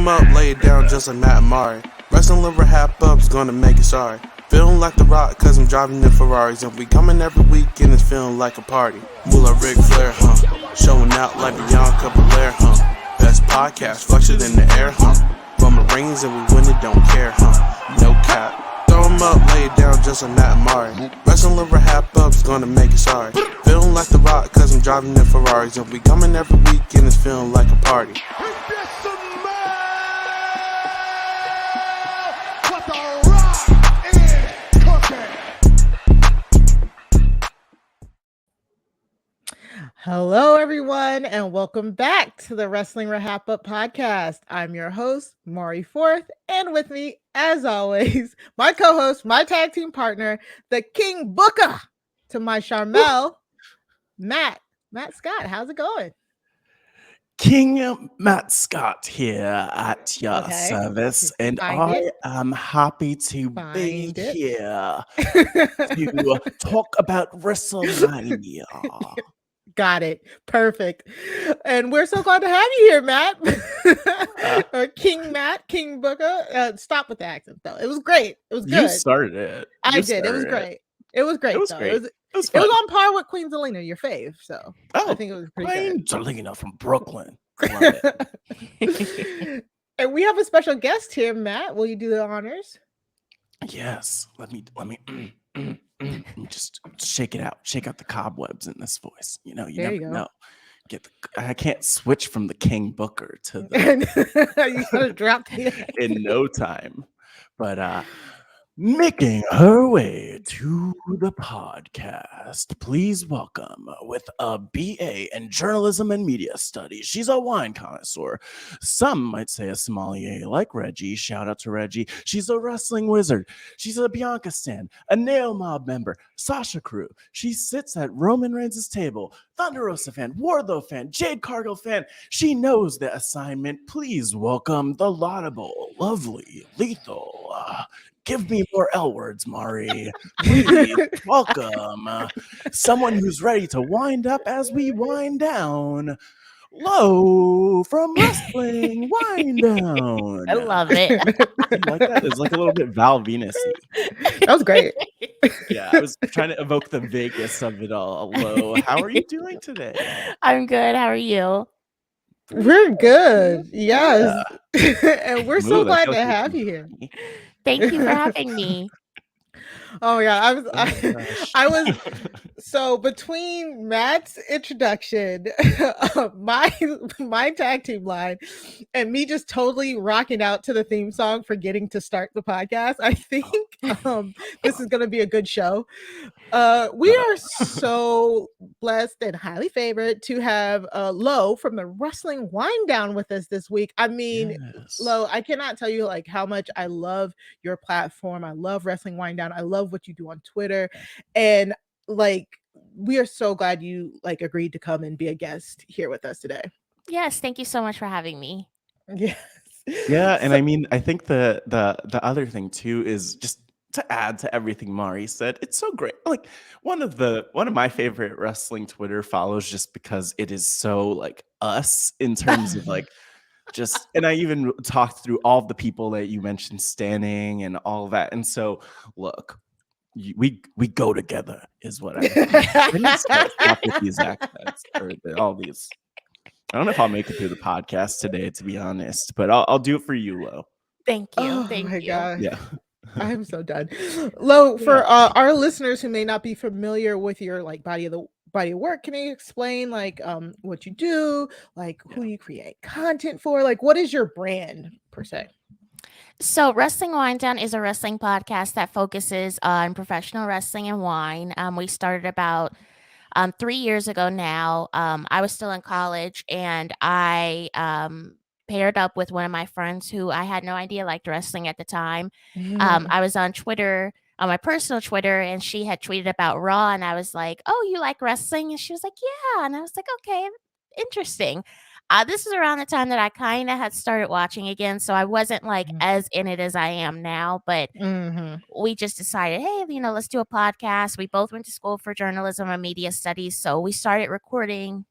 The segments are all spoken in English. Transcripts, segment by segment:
'em up, lay it down just like Matt Amari. Wrestling RHAPup's gonna make it sorry. Feeling like The Rock cause I'm driving in Ferraris. And we coming every weekend, it's feeling like a party. Moolah Ric Flair, showing out like Bianca, Belair, Best podcast, flush it in the air, Roman Reigns and we win it, don't care, No cap. Throw 'em up, lay it down just like Matt Amari. Wrestling RHAPup's gonna make it sorry. Feeling like The Rock cause I'm driving in Ferraris. And we coming every weekend, it's feeling like a party. Hello, everyone, and welcome back to the Wrestling RHAPup podcast. I'm your host, Maury Forth, and with me, as always, my co-host, my tag team partner, the King Booker, to my Charmel, Matt Scott. How's it going? King Matt Scott here at your service, and I am happy to be here to talk about WrestleMania. Got it. Perfect. And we're so glad to have you here, Matt. Or King Matt, King Booker. Stop with the accent, though. It was great. It was good. You started it. I did. It was great. It was great. It was great. It was on par with Queen Zelina, your fave. So I think it was pretty Queen good. Zelina from Brooklyn. Love it. And we have a special guest here, Matt. Will you do the honors? Yes. Let me just shake it out. Shake out the cobwebs in this voice. You never know. I can't switch from the King Booker to the you gotta drop in no time. But making her way to the podcast, please welcome, with a BA in journalism and media studies. She's a wine connoisseur. Some might say a sommelier like Reggie. Shout out to Reggie. She's a wrestling wizard. She's a Bianca stan, a Nail Mob member, Sasha Crew. She sits at Roman Reigns' table. Thunder Rosa fan, Wardlow fan, Jade Cargill fan. She knows the assignment. Please welcome the laudable, lovely, lethal, give me more L words, Mari. Please welcome someone who's ready to wind up as we wind down. Lo from Wrestling Winedown. I love it. You like that? It's like a little bit Val Venus-y. That was great. Yeah, I was trying to evoke the Vegas of it all. Lo, how are you doing today? I'm good. How are you? We're good. Yes. Yeah. And we're so glad to have you here. Thank you for having me. Oh yeah, I was so between Matt's introduction, my tag team line, and me just totally rocking out to the theme song, forgetting to start the podcast. I think this is gonna be a good show. We are so blessed and highly favored to have Lo from the Wrestling Winedown with us this week. I mean, yes. Lo, I cannot tell you like how much I love your platform. I love Wrestling Winedown. I love what you do on Twitter, and like we are so glad you like agreed to come and be a guest here with us today. Yes, thank you so much for having me. Yes. Yeah, and I mean, I think the other thing too is just to add to everything Mari said. It's so great. Like one of my favorite wrestling Twitter follows, just because it is so like us in terms of like just, and I even talked through all the people that you mentioned standing and all that. And so look, we go together is what I need to stop with these accents or all these. I don't know if I'll make it through the podcast today, to be honest, but I'll do it for you, Lo. Thank you. Oh, Thank my you. God. Yeah. I'm so done. Lo, for our listeners who may not be familiar with your like body of work, can you explain like what you do, like who you create content for, like what is your brand per se? So Wrestling Winedown is a wrestling podcast that focuses on professional wrestling and wine. We started about 3 years ago now. I was still in college, and I paired up with one of my friends who I had no idea liked wrestling at the time. I was on Twitter, on my personal Twitter, and she had tweeted about Raw, and I was like, "Oh, you like wrestling?" And she was like, "Yeah." And I was like, "Okay, interesting." This is around the time that I kind of had started watching again, so I wasn't like as in it as I am now, but we just decided, hey, let's do a podcast. We both went to school for journalism and media studies, so we started recording.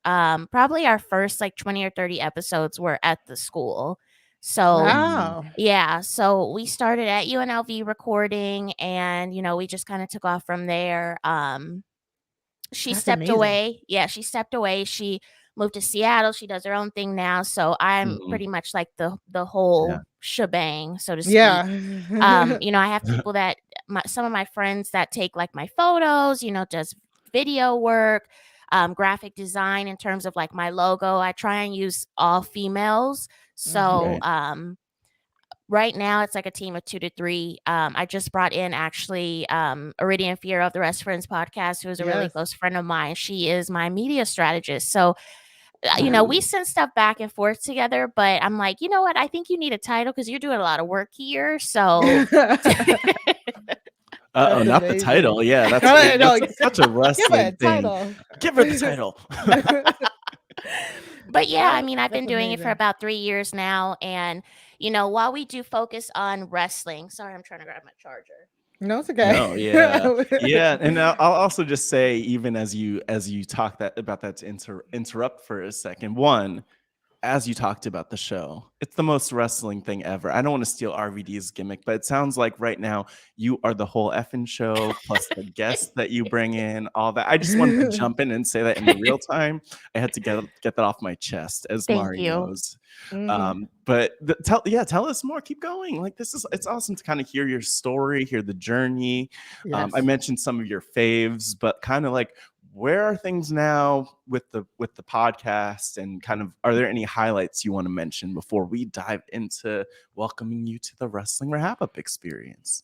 Probably our first like 20 or 30 episodes were at the school. So Wow. yeah, so we started at UNLV recording, and we just kind of took off from there. She That's stepped amazing. away. Yeah, she stepped away. She moved to Seattle. She does her own thing now. So I'm Mhm. pretty much like the Yeah. whole shebang, so to Yeah. speak. I have people that some of my friends that take like my photos, does video work, graphic design in terms of like my logo. I try and use all females. So Right. right now it's like a team of 2 to 3. I just brought in actually Iridian Fiero of the Rest Friends podcast, who is a really Yes. close friend of mine. She is my media strategist. So we Ooh. send stuff back and forth together, but I'm like, you know what? I think you need a title because you're doing a lot of work here. So Uh-oh, That's not the amazing. title. Yeah, that's No, such a give wrestling it a thing. title. Give her the title. but yeah, I mean, I've That's been doing it for amazing. about 3 years now. And, while we do focus on wrestling, sorry, I'm trying to grab my charger. No, it's okay. No, yeah, and I'll also just say, even as you talk about that, to interrupt for a second. One, as you talked about the show, it's the most wrestling thing ever. I don't want to steal RVD's gimmick, but it sounds like right now you are the whole effing show, plus the guests that you bring in, all that. I just wanted to jump in and say that in the real time. I had to get that off my chest, as Thank Mari you. knows. Mhm. But tell us more. Keep going. Like, it's awesome to kind of hear your story, hear the journey. Yes. I mentioned some of your faves, but kind of like, where are things now with the podcast, and kind of, are there any highlights you want to mention before we dive into welcoming you to the Wrestling RHAPup experience?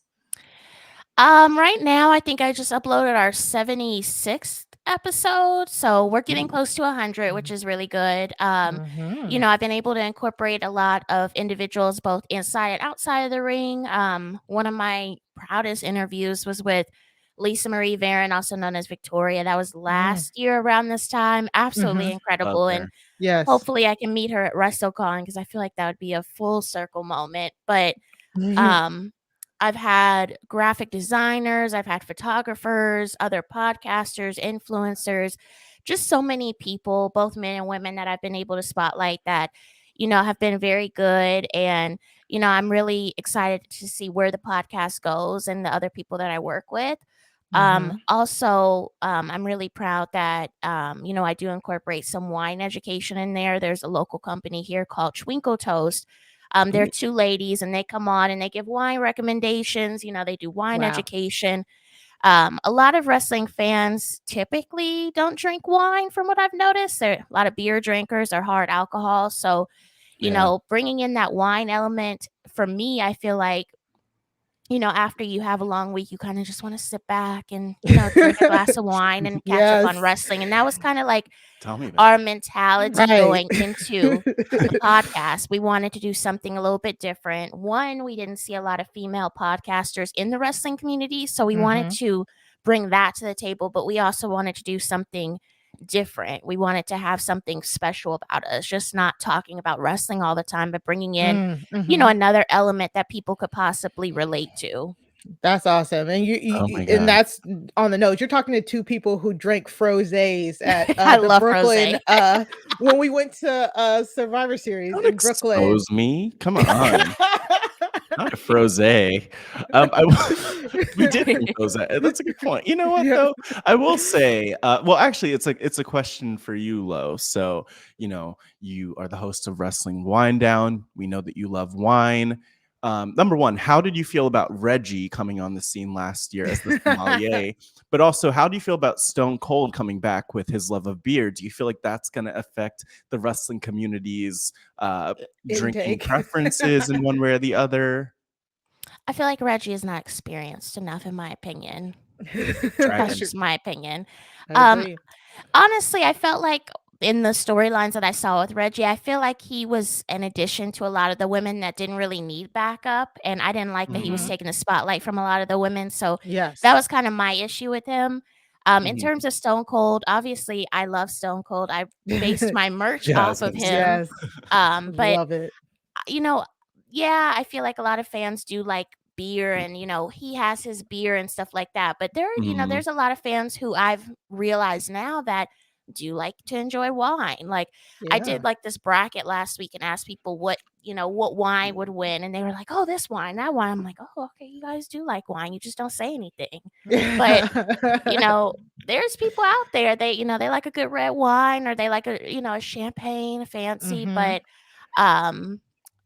Right now, I think I just uploaded our 76th episode, so we're getting close to 100, which is really good. Mhm. I've been able to incorporate a lot of individuals both inside and outside of the ring. One of my proudest interviews was with Lisa Marie Varon, also known as Victoria. That was last year around this time. Absolutely Mhm. incredible, Love and her. Yes. hopefully I can meet her at WrestleCon because I feel like that would be a full circle moment. But Mhm. I've had graphic designers, I've had photographers, other podcasters, influencers, just so many people, both men and women, that I've been able to spotlight that, have been very good. And, I'm really excited to see where the podcast goes and the other people that I work with. Mhm. Also, I'm really proud that, I do incorporate some wine education in there. There's a local company here called Twinkle Toast. They're 2 ladies, and they come on and they give wine recommendations. They do wine Wow. education. A lot of wrestling fans typically don't drink wine, from what I've noticed. A lot of beer drinkers are hard alcohol. So, Yeah. bringing in that wine element, for me, I feel like, after you have a long week, you kind of just want to sit back and, drink a glass of wine and catch up on Yes. wrestling. And that was kind of like Tell me about our it. mentality Right. going into the podcast. We wanted to do something a little bit different. One, we didn't see a lot of female podcasters in the wrestling community, so we wanted Mhm. to bring that to the table, but we also wanted to do something different. We wanted to have something special about us, just not talking about wrestling all the time, but bringing in, Mhm. another element that people could possibly relate to. That's awesome. And Oh my and god. that's on the nose. You're talking to 2 people who drank frosés at I the love Brooklyn rosé. when we went to Survivor Series Don't in Brooklyn. expose me. Come on. Not a frosé. We did drink rosé. That's a good point. You know what, Yes. though? I will say, well, actually, it's a question for you, Lo. So, you are the host of Wrestling Winedown. We know that you love wine. Number one, how did you feel about Reggie coming on the scene last year as the sommelier? But also, how do you feel about Stone Cold coming back with his love of beer? Do you feel like that's going to affect the wrestling community's drinking Intake. preferences in one way or the other? I feel like Reggie is not experienced enough, in my opinion. That's Dragons. just my opinion. I Um, agree. honestly, I felt like in the storylines that I saw with Reggie, I feel like he was an addition to a lot of the women that didn't really need backup. And I didn't like that he was Mhm. taking the spotlight from a lot of the women. So Yes. that was kind of my issue with him. In Mhm. terms of Stone Cold, obviously, I love Stone Cold. I based my merch Yeah, I off was of gonna say. him. Yes. But Love it. you know, yeah, I feel like a lot of fans do like beer, and he has his beer and stuff like that. But there, Mhm. there's a lot of fans who I've realized now that do you like to enjoy wine? Like I did like this bracket last week and asked people what wine would win, and they were like, oh, this wine, that wine. I'm like, oh, okay, you guys do like wine, you just don't say anything. But there's people out there, they like a good red wine, or they like a champagne, a fancy. But I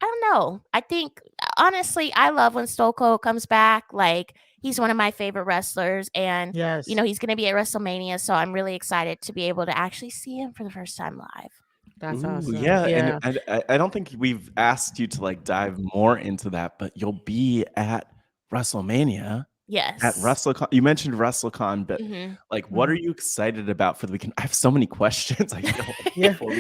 don't know. I think honestly, I love when Stone Cold comes back. Like he's one of my favorite wrestlers, and yes, he's going to be at WrestleMania, so I'm really excited to be able to actually see him for the first time live. that's Ooh, awesome. yeah, Yeah. and I don't think we've asked you to like dive more into that, but you'll be at WrestleMania. Yes. At WrestleCon, you mentioned WrestleCon, but like, what are you excited about for the weekend? I have so many questions. I feel like before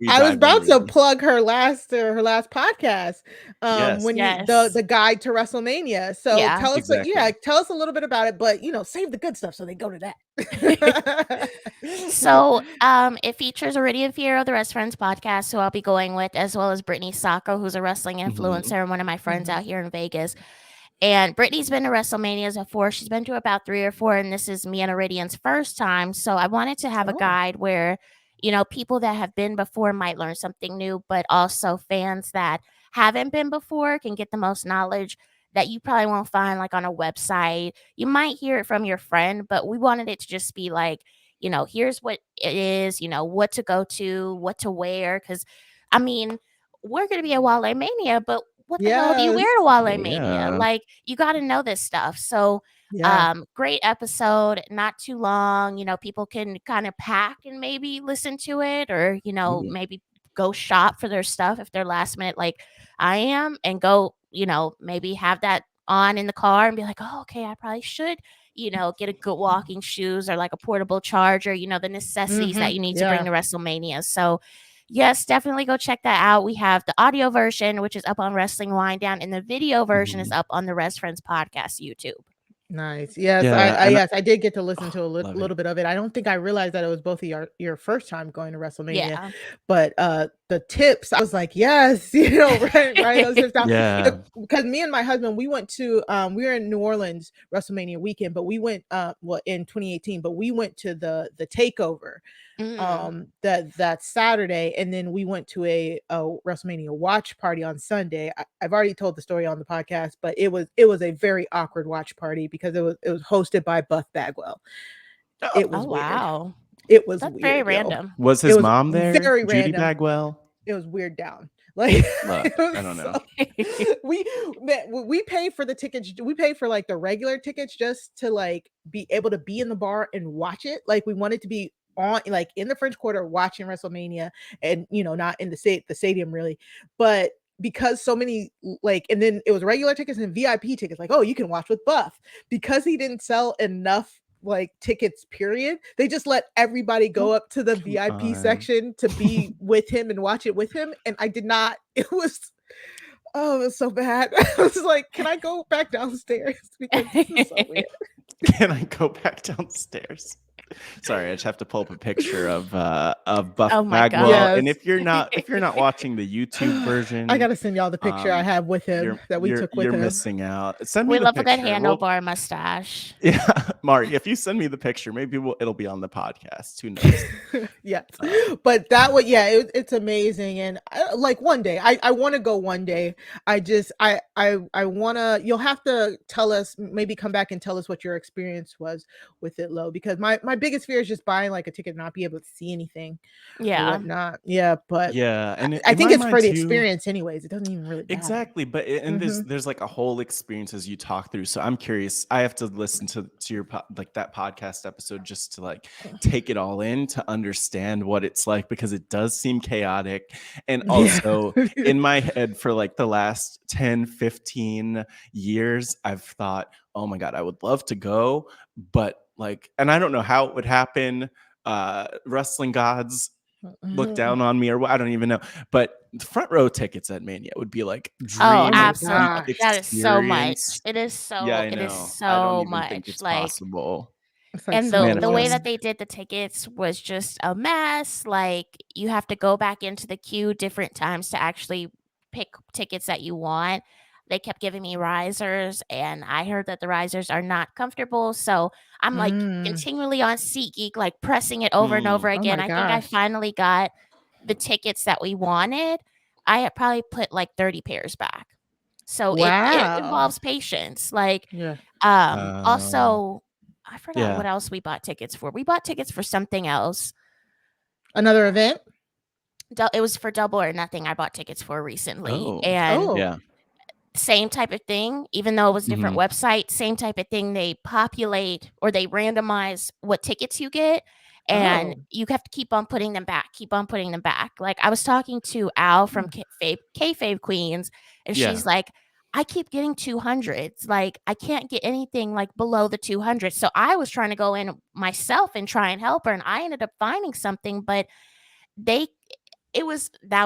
I was about to plug her last podcast. Yes. When Yes. the guide to WrestleMania. So Yeah. tell us, Exactly. tell us a little bit about it. But save the good stuff so they go to that. So it features Iridian Fiero, the Rest Friends podcast, who I'll be going with, as well as Brittany Sacco, who's a wrestling influencer and one of my friends out here in Vegas. And Brittany's been to WrestleManias before. She's been to about 3 or 4, and this is me and Iridian's first time. So I wanted to have a guide where, people that have been before might learn something new, but also fans that haven't been before can get the most knowledge that you probably won't find like on a website. You might hear it from your friend, but we wanted it to just be like, here's what it is, what to go to, what to wear. Because, I mean, we're going to be at Wale Mania, but what the hell do you wear to Wale Mania? Yeah. Like, you got to know this stuff. So, great episode, not too long. People can kind of pack and maybe listen to it, or, maybe go shop for their stuff if they're last minute like I am, and go, maybe have that on in the car and be like, oh, okay, I probably should, get a good walking shoes or like a portable charger, the necessities that you need to bring to WrestleMania. So yes, definitely go check that out. We have the audio version, which is up on Wrestling Winedown, and the video version is up on the Rest Friends podcast YouTube. Nice. Yes, Yeah, I did get to listen to a love little bit of it. I don't think I realized that it was both of your first time going to WrestleMania. Yeah. But the tips, I was like, yes, right those tips down. Yeah. Because me and my husband, we went to we were in New Orleans WrestleMania weekend, but we went in 2018, but we went to the takeover that Saturday, and then we went to a WrestleMania watch party on Sunday. I've already told the story on the podcast, but it was a very awkward watch party because it was hosted by Buff Bagwell. It was weird. Wow. It was That's weird, very random. Was his mom there? Very Judy random. Bagwell? It was weird down. Like Look, I don't know. We paid for the tickets. We paid for like the regular tickets just to like be able to be in the bar and watch it. Like we wanted to be on like in the French Quarter watching WrestleMania, and not in the stadium really, but because so many like, and then it was regular tickets and VIP tickets, like, oh, you can watch with Buff, because he didn't sell enough like tickets period. They just let everybody go up to the VIP section to be with him and watch it with him, and I did not. It was so bad. I was like, can I go back downstairs, because this is so weird. Can I go back downstairs? Sorry, I just have to pull up a picture of Buff Bagwell. Yes. And if you're not watching the YouTube version, I gotta send y'all the picture I have with him that we took with him. You're missing out. Send me We the love picture. a good handlebar mustache. Yeah, Mari, if you send me the picture, maybe it'll be on the podcast. Who knows? Yes, but that would it's amazing, and like one day I want to go one day. I want to. You'll have to tell us, maybe come back and tell us what your experience was with it, Lo, because my biggest fear is just buying like a ticket and not be able to see anything. Yeah. Whatnot. Yeah, but yeah, and I think it's for the experience anyways. It doesn't even really matter. Exactly, but there's like a whole experience as you talk through. So I'm curious. I have to listen to your like that podcast episode just to like take it all in, to understand what it's like, because it does seem chaotic. And also in my head for like the last 10-15 years, I've thought, oh my God, I would love to go, but like, and I don't know how it would happen. Wrestling gods look down on me, or I don't even know. But the front row tickets at Mania would be like dream. Absolutely. That is so much. It is so. Yeah, I know. It is I don't so even much. think it's like possible. And the way that they did the tickets was just a mess. Like, you have to go back into the queue different times to actually pick tickets that you want. they kept giving me risers, and I heard that the risers are not comfortable. So I'm like continually on SeatGeek, like pressing it over and over Oh again. my I think I gosh. finally got the tickets that we wanted. I had probably put like 30 pairs back. So it Wow. involves patience. Like, Yeah. also, I forgot Yeah. what else we bought tickets for. We bought tickets for something else. Another event? It was for Double or Nothing. I bought tickets for recently, Oh. and Yeah. same type of thing. Even though it was different websites, same type of thing. They populate or they randomize what tickets you get, and you have to keep on putting them back. Keep on putting them back. Like I was talking to Al from Kayfabe Queens, and Yeah. she's like, I keep getting 200s. Like I can't get anything like below the 200. So I was trying to go in myself and try and help her, and I ended up finding something, but that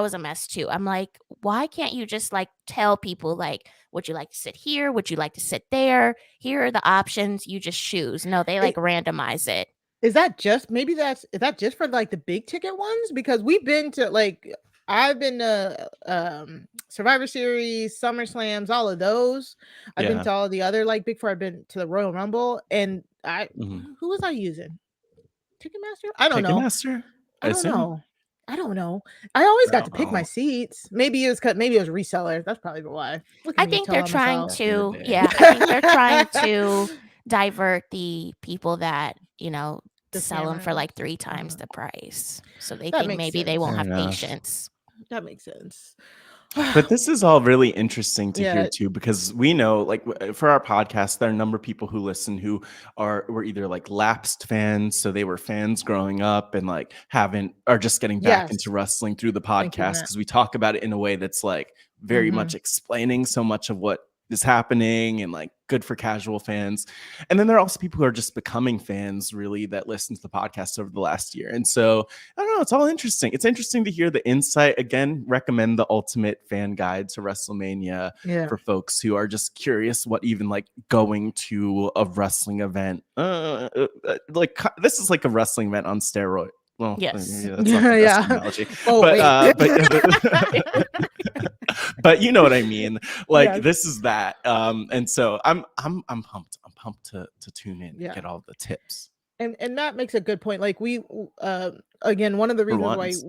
was a mess too. I'm like, why can't you just like tell people like, would you like to sit here? Would you like to sit there? Here are the options. You just choose. No, they like randomize it. Is that just is that just for like the big ticket ones? Because we've been to like I've been to Survivor Series, SummerSlams, all of those. I've been to all the other like big four. I've been to the Royal Rumble, and who was I using? Ticketmaster? I don't know. Ticketmaster? I don't know. I always got to pick my know. seats. Maybe it was resellers. That's probably why. I think they're trying to. Yeah, I think they're trying to divert the people that sell them for like 3 times the price, so they think maybe they won't have patience. That makes sense. But this is all really interesting to hear too, because we know, like, for our podcast, there are a number of people who listen who were either like lapsed fans, so they were fans growing up and like are just getting back into wrestling through the podcast, because we talk about it in a way that's like very much explaining so much of what is happening and like good for casual fans. And then there are also people who are just becoming fans really that listen to the podcast over the last year. And so I don't know, it's all interesting. It's interesting to hear the insight. Again, recommend the Ultimate Fan Guide to Wrestlemania for folks who are just curious what even like going to a wrestling event like this is like a wrestling event on steroid. Well, yes, that's not the best analogy. But you know what I mean. Like this is that. And so I'm pumped. I'm pumped to tune in and get all the tips. And that makes a good point. Like we again, one of the reasons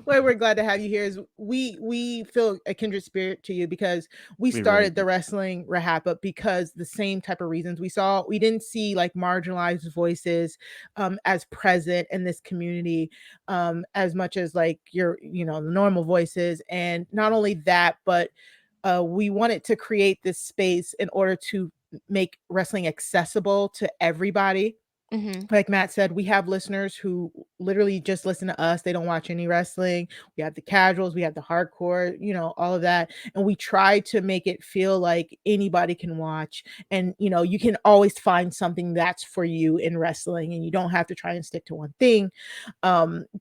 why we're glad to have you here is we feel a kindred spirit to you, because we started the Wrestling RHAPup because the same type of reasons we didn't see like marginalized voices as present in this community as much as like the normal voices. And not only that, but we wanted to create this space in order to make wrestling accessible to everybody. Like Matt said, we have listeners who literally just listen to us. They don't watch any wrestling. We have the casuals, we have the hardcore, all of that. And we try to make it feel like anybody can watch. And, you can always find something that's for you in wrestling, and you don't have to try and stick to one thing.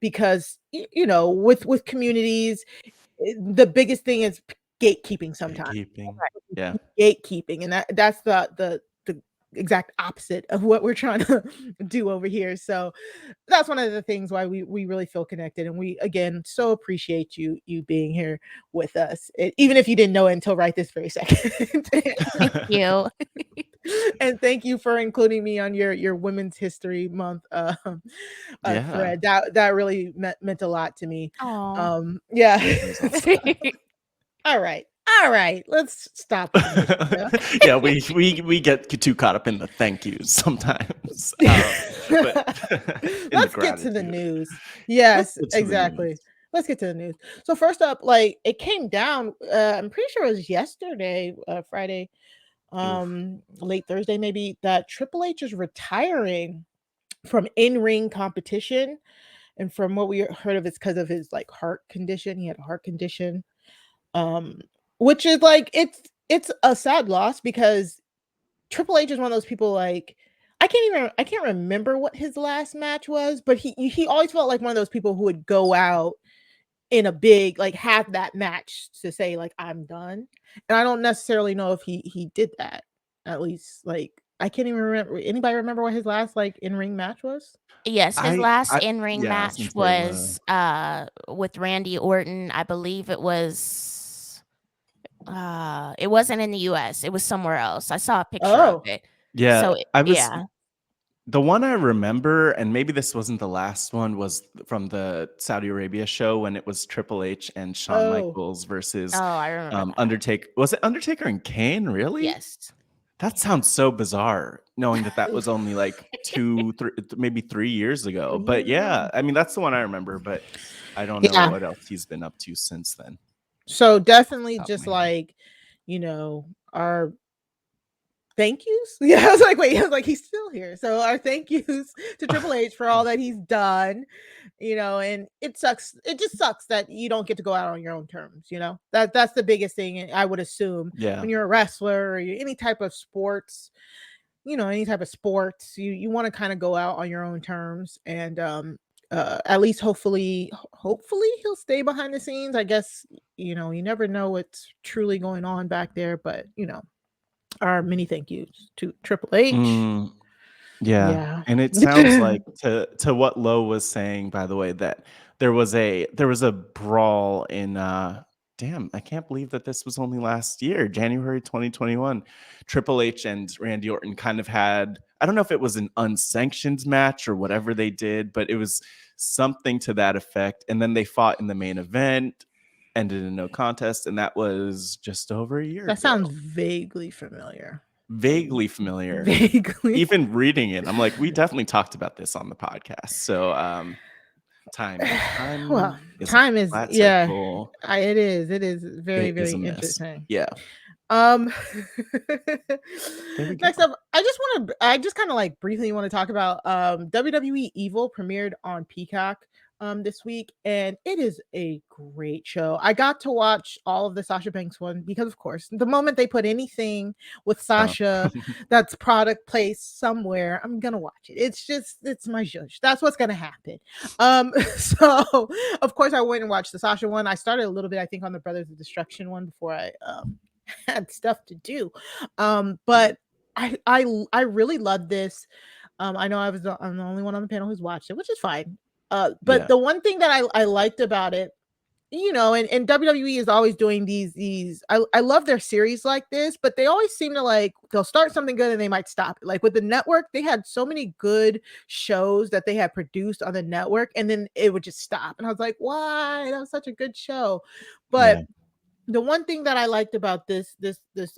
Because, with communities, the biggest thing is gatekeeping sometimes. Gatekeeping. And that's the exact opposite of what we're trying to do over here. So that's one of the things why we really feel connected, and we again so appreciate you being here with us, even if you didn't know it until right this very second. Thank you. And thank you for including me on your Women's History Month thread. That really meant a lot to me. All right, let's stop. Yeah, we get too caught up in the thank yous sometimes. Let's get to the news. Yes, exactly. Let's get to the news. So first up, like it came down. I'm pretty sure it was yesterday, Friday, late Thursday, maybe, that Triple H is retiring from in-ring competition. And from what we heard of, it's because of his like heart condition. He had a heart condition. Which is like it's a sad loss, because Triple H is one of those people, like I can't remember what his last match was, but he always felt like one of those people who would go out in a big, like, have that match to say like I'm done. And I don't necessarily know if he did that. At least like I can't even remember. Anybody remember what his last like in-ring match was? Yes, his last in-ring match was with Randy Orton. I believe it was It wasn't in the US. It was somewhere else. I saw a picture of Oh, it. Yeah, So I was yeah. the one I remember, and maybe this wasn't the last one, was from the Saudi Arabia show when it was Triple H and Shawn oh, Michaels versus Oh, I remember that. Undertaker. Was it Undertaker and Kane? Really? Yes. That sounds so bizarre, knowing that that was only like 3 years ago. But yeah. yeah, I mean, that's the one I remember, but I don't know Yeah. what else he's been up to since then. So definitely Top of just my head. like, our thank yous. Yeah, I was like, wait, I was like, he's still here. So our thank yous to Triple H for all that he's done, and it sucks. It just sucks that you don't get to go out on your own terms, that's the biggest thing I would assume Yeah. when you're a wrestler or any type of sports, any type of sports, you want to kind of go out on your own terms. And at least hopefully he'll stay behind the scenes. I guess, you never know what's truly going on back there, but our many thank yous to Triple H. Mm, yeah. Yeah. And it sounds like to what Lo was saying, by the way, that there was a brawl in damn, I can't believe that this was only last year, January 2021. Triple H and Randy Orton kind of had, I don't know if it was an unsanctioned match or whatever they did, but it was something to that effect. And then they fought in the main event, ended in no contest, and that was just over a year That ago. sounds vaguely familiar. Vaguely familiar. Vaguely. Even reading it, I'm like, we definitely talked about this on the podcast. So time Well, is a time is, flat yeah, circle. it is very, It is very a mess. interesting. Yeah. Um There we go. Next up, I just kind of like briefly want to talk about WWE EVIL premiered on Peacock this week, and it is a great show. I got to watch all of the Sasha Banks one because, of course, the moment they put anything with Sasha that's product placed somewhere, I'm gonna watch it. It's my judge. That's what's gonna happen. So of course I went and watched the Sasha one. I started a little bit, I think, on the Brothers of Destruction one before I had stuff to do. But I really love this. I know I'm the only one on the panel who's watched it, which is fine. But Yeah. the one thing that I liked about it, and WWE is always doing these I love their series like this, but they always seem to like they'll start something good and they might stop it. Like with the network, they had so many good shows that they had produced on the network, and then it would just stop. And I was like, why? That was such a good show. But Yeah. the one thing that I liked about this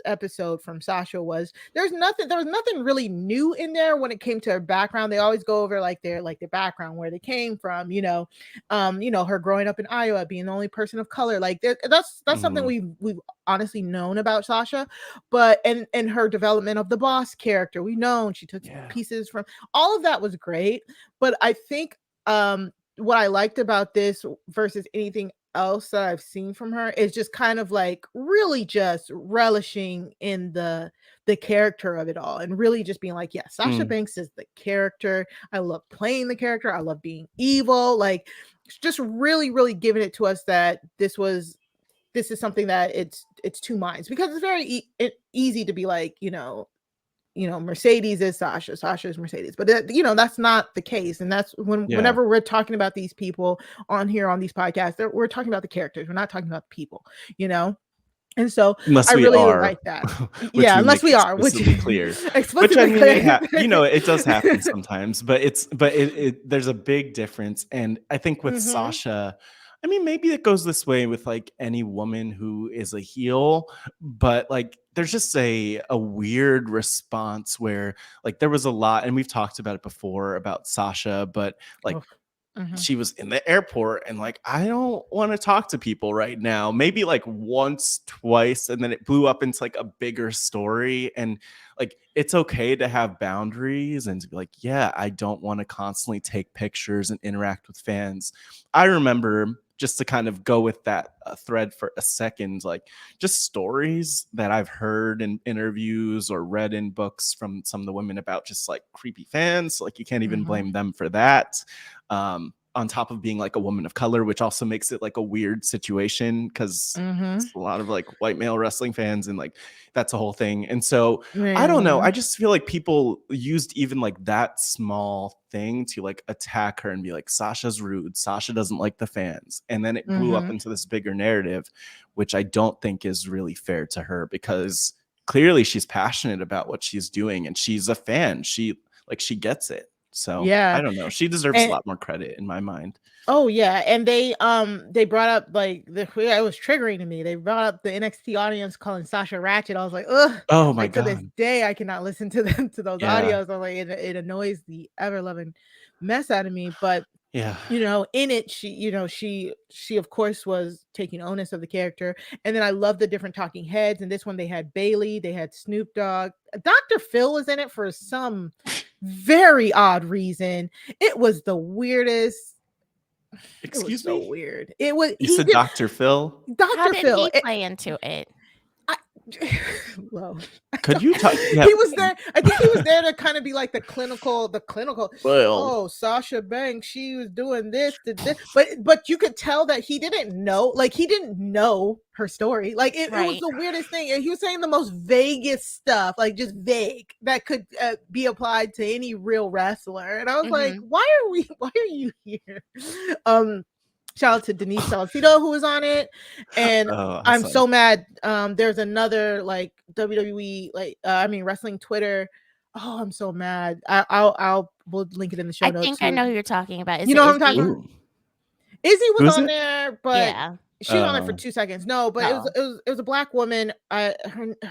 episode from Sasha was there was nothing really new in there when it came to her background. They always go over like their background, where they came from, her growing up in Iowa, being the only person of color. Like that's something we've honestly known about Sasha, but and her development of the boss character, we known she took pieces from all of that was great. But I think what I liked about this versus anything else that I've seen from her is just kind of like really just relishing in the character of it all, and really just being like, yeah, Sasha Banks is the character. I love playing the character. I love being evil. Like just really, really giving it to us that this is something that it's two minds, because it's very easy to be like, Mercedes is Sasha, Sasha is Mercedes, but that's not the case. And that's whenever we're talking about these people on here on these podcasts, we're talking about the characters. We're not talking about the people, And so unless I we really are, like that. which Yeah, we unless make we are, which explicitly clear. Which I mean, it does happen sometimes, but there's a big difference. And I think with Sasha, I mean, maybe it goes this way with like any woman who is a heel, but like there's just a weird response where like there was a lot, and we've talked about it before about Sasha, but like she was in the airport and like, I don't want to talk to people right now. Maybe like once, twice, and then it blew up into like a bigger story. And like, it's okay to have boundaries and to be like, yeah, I don't want to constantly take pictures and interact with fans. I remember, just to kind of go with that thread for a second, like just stories that I've heard in interviews or read in books from some of the women about just like creepy fans. Like you can't even blame them for that. on top of being like a woman of color, which also makes it like a weird situation because it's a lot of like white male wrestling fans and like that's a whole thing. And so I don't know. I just feel like people used even like that small thing to like attack her and be like, Sasha's rude. Sasha doesn't like the fans. And then it blew up into this bigger narrative, which I don't think is really fair to her because clearly she's passionate about what she's doing and she's a fan. She gets it. So Yeah. I don't know. She deserves a lot more credit in my mind. Oh yeah, and they brought up like it was triggering to me. They brought up the NXT audience calling Sasha ratchet. I was like, ugh. Oh my like, god. To this day, I cannot listen to them to those audios. I'm like, it annoys the ever loving mess out of me. But yeah, you know, in it, she of course was taking onus of the character. And then I love the different talking heads. And this one they had Bailey, they had Snoop Dogg, Dr. Phil was in it for some very odd reason. It was the weirdest. Excuse me? So weird. It was. You said Dr. Phil? How did he play into it? Well, could you talk? Yeah. He was there. I think he was there to kind of be like the clinical. Well, oh, Sasha Banks, she was doing this, but you could tell that he didn't know. Like he didn't know her story. Like it was the weirdest thing. And he was saying the most vaguest stuff, like just vague that could be applied to any real wrestler. And I was like, why are you here? Shout out to Denise Salcedo who was on it, and I'm so mad. There's another like WWE wrestling Twitter. Oh, I'm so mad. We'll link it in the show notes. I think I know who you're talking about. You know what I'm talking about? Izzy was on there, but yeah. She was on there for 2 seconds. No, but it was a black woman. Her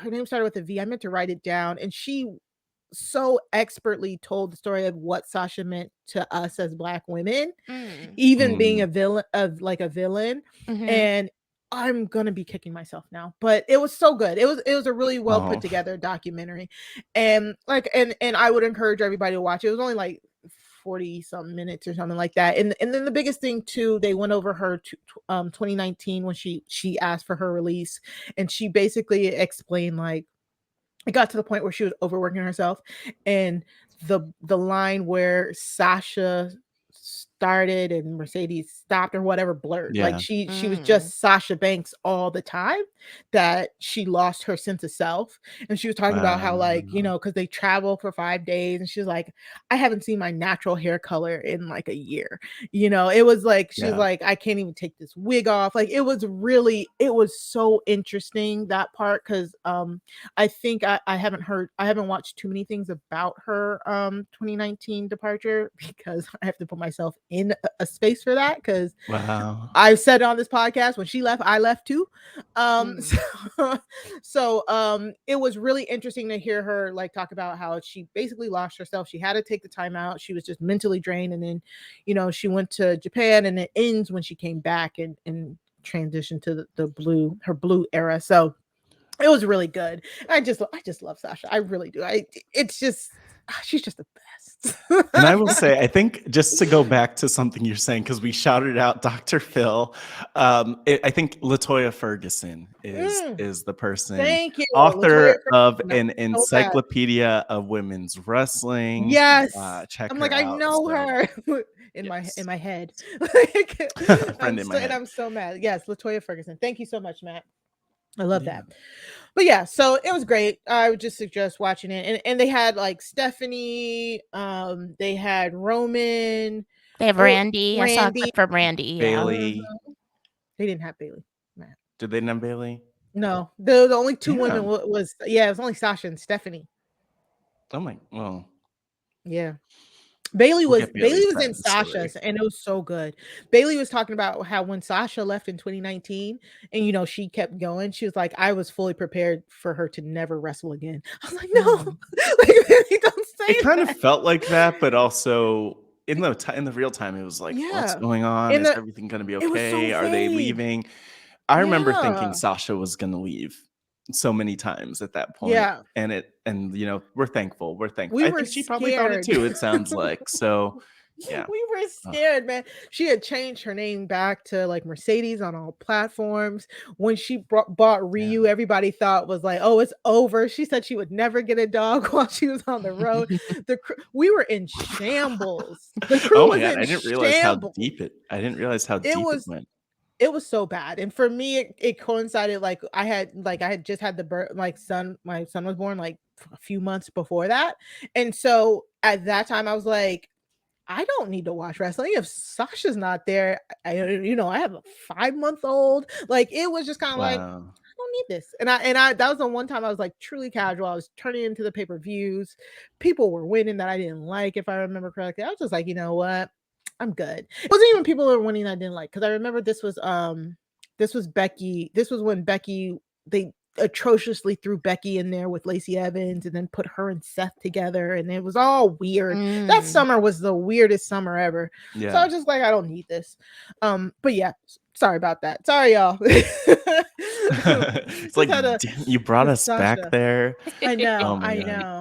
name started with a V. I meant to write it down, and she so expertly told the story of what Sasha meant to us as black women, even being a villain and I'm gonna be kicking myself now, but it was so good. It was a really well put together documentary, and I would encourage everybody to watch it. It was only like 40 something minutes or something like that, and then the biggest thing too, they went over her 2019 when she asked for her release, and she basically explained like it got to the point where she was overworking herself, and the line where Sasha started and Mercedes stopped or whatever blurred. Like she was just Sasha Banks all the time, that she lost her sense of self. And she was talking about how like, you know, because they travel for 5 days, and she's like, I haven't seen my natural hair color in like a year. You know, it was like she's like, I can't even take this wig off. Like it was so interesting, that part, because I think I haven't watched too many things about her 2019 departure, because I have to put myself in a space for that, because I've said on this podcast, when she left, I left too. So it was really interesting to hear her like talk about how she basically lost herself. She had to take the time out. She was just mentally drained, and then, you know, she went to Japan, and it ends when she came back and transitioned to her blue era. So it was really good. I just love Sasha. I really do. She's just the best. And I will say, I think, just to go back to something you're saying, because we shouted out Dr. Phil, I think Latoya Ferguson is the person. Thank you. Author of an encyclopedia of women's wrestling. Yes. Check I'm her like, out, I know her in my head. I'm so mad. Yes, Latoya Ferguson. Thank you so much, Matt. I love that. But yeah, so it was great. I would just suggest watching it. And they had like Stephanie, they had Roman, they have Randy. I saw a clip from Randy. Bailey. They didn't have Bailey. Matt. Did they not have Bailey? No, the only two women it was only Sasha and Stephanie. Oh my, well. Yeah. Bailey was in Sasha's, and it was so good. Bailey was talking about how when Sasha left in 2019, and you know, she kept going, she was like, I was fully prepared for her to never wrestle again. I was like, no, like, don't say it kind of felt like that, but also in the real time, it was like, what's going on? Is everything going to be okay? Are they leaving? I remember thinking Sasha was going to leave so many times at that point. And you know, we're thankful. I think she probably thought it too, it sounds like. So Yeah. We were scared, man. She had changed her name back to like Mercedes on all platforms. When she bought Ryu, everybody thought was like, oh, it's over. She said she would never get a dog while she was on the road. We were in shambles. The crew Oh my was God, in I didn't realize how shambles. deep it went. It was so bad, and for me it coincided, like I had just had the birth, my son was born like a few months before that, and so at that time I was like, I don't need to watch wrestling if Sasha's not there. I have a 5-month-old. Like, it was just kind of like, I Wow. don't need this. And I that was the one time I was like truly casual. I was turning into the pay-per-views. People were winning that I didn't like, if I remember correctly. I was just like, you know what? I'm good. It wasn't even people who were winning I didn't like, because I remember this was Becky. This was when Becky, they atrociously threw Becky in there with Lacey Evans and then put her and Seth together, and it was all weird. That summer was the weirdest summer ever. So I was just like, I don't need this. But yeah, sorry about that. Sorry, y'all. It's like, you brought us back there. I know.